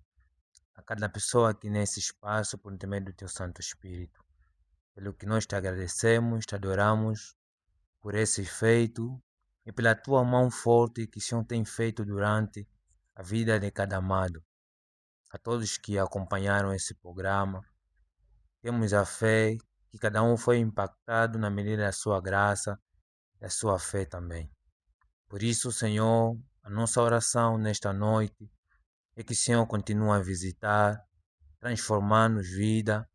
a cada pessoa aqui nesse espaço por intermédio do Teu Santo Espírito. Pelo que nós te agradecemos, te adoramos por esse feito e pela tua mão forte que o Senhor tem feito durante a vida de cada amado. A todos que acompanharam esse programa, temos a fé que cada um foi impactado na medida da sua graça, da sua fé também. Por isso, Senhor, a nossa oração nesta noite é que o Senhor continue a visitar, transformar-nos vida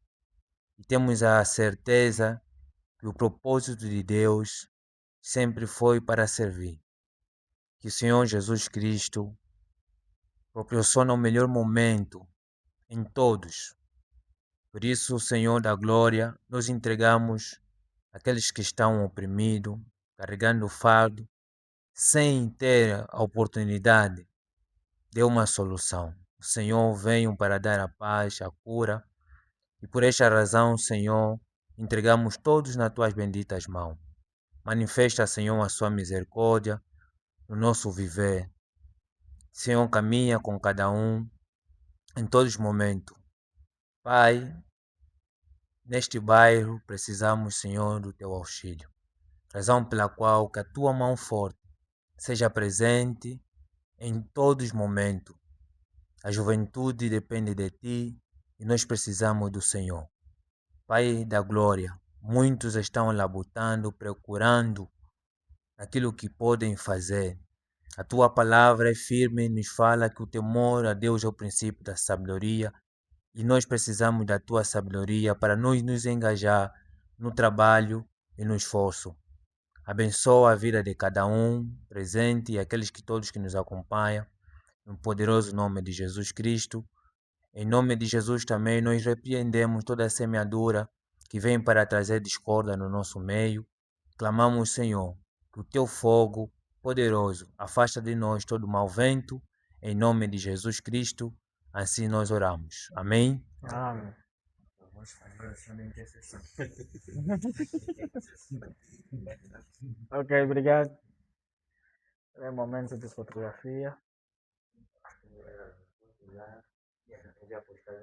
e temos a certeza que o propósito de Deus sempre foi para servir. Que o Senhor Jesus Cristo proporciona o melhor momento em todos. Por isso, Senhor da glória, nós entregamos aqueles que estão oprimidos, carregando o fardo, sem ter a oportunidade de uma solução. O Senhor veio para dar a paz, a cura, e por esta razão, Senhor, entregamos todos nas tuas benditas mãos. Manifesta, Senhor, a sua misericórdia no nosso viver. Senhor, caminha com cada um em todos os momentos. Pai, neste bairro precisamos, Senhor, do teu auxílio. Razão pela qual que a tua mão forte seja presente em todos os momentos. A juventude depende de ti e nós precisamos do Senhor. Pai da glória, muitos estão labutando, procurando aquilo que podem fazer. A tua palavra é firme e nos fala que o temor a Deus é o princípio da sabedoria e nós precisamos da tua sabedoria para nós nos engajar no trabalho e no esforço. Abençoa a vida de cada um presente e aqueles que todos que nos acompanham, no poderoso nome de Jesus Cristo. Em nome de Jesus também nós repreendemos toda a semeadura que vem para trazer discórdia no nosso meio. Clamamos, Senhor, que o teu fogo poderoso afasta de nós todo mau vento. Em nome de Jesus Cristo, assim nós oramos. Amém? Amém. Vamos fazer oração de intercessão. Ok, obrigado. É momento de fotografia. Já postar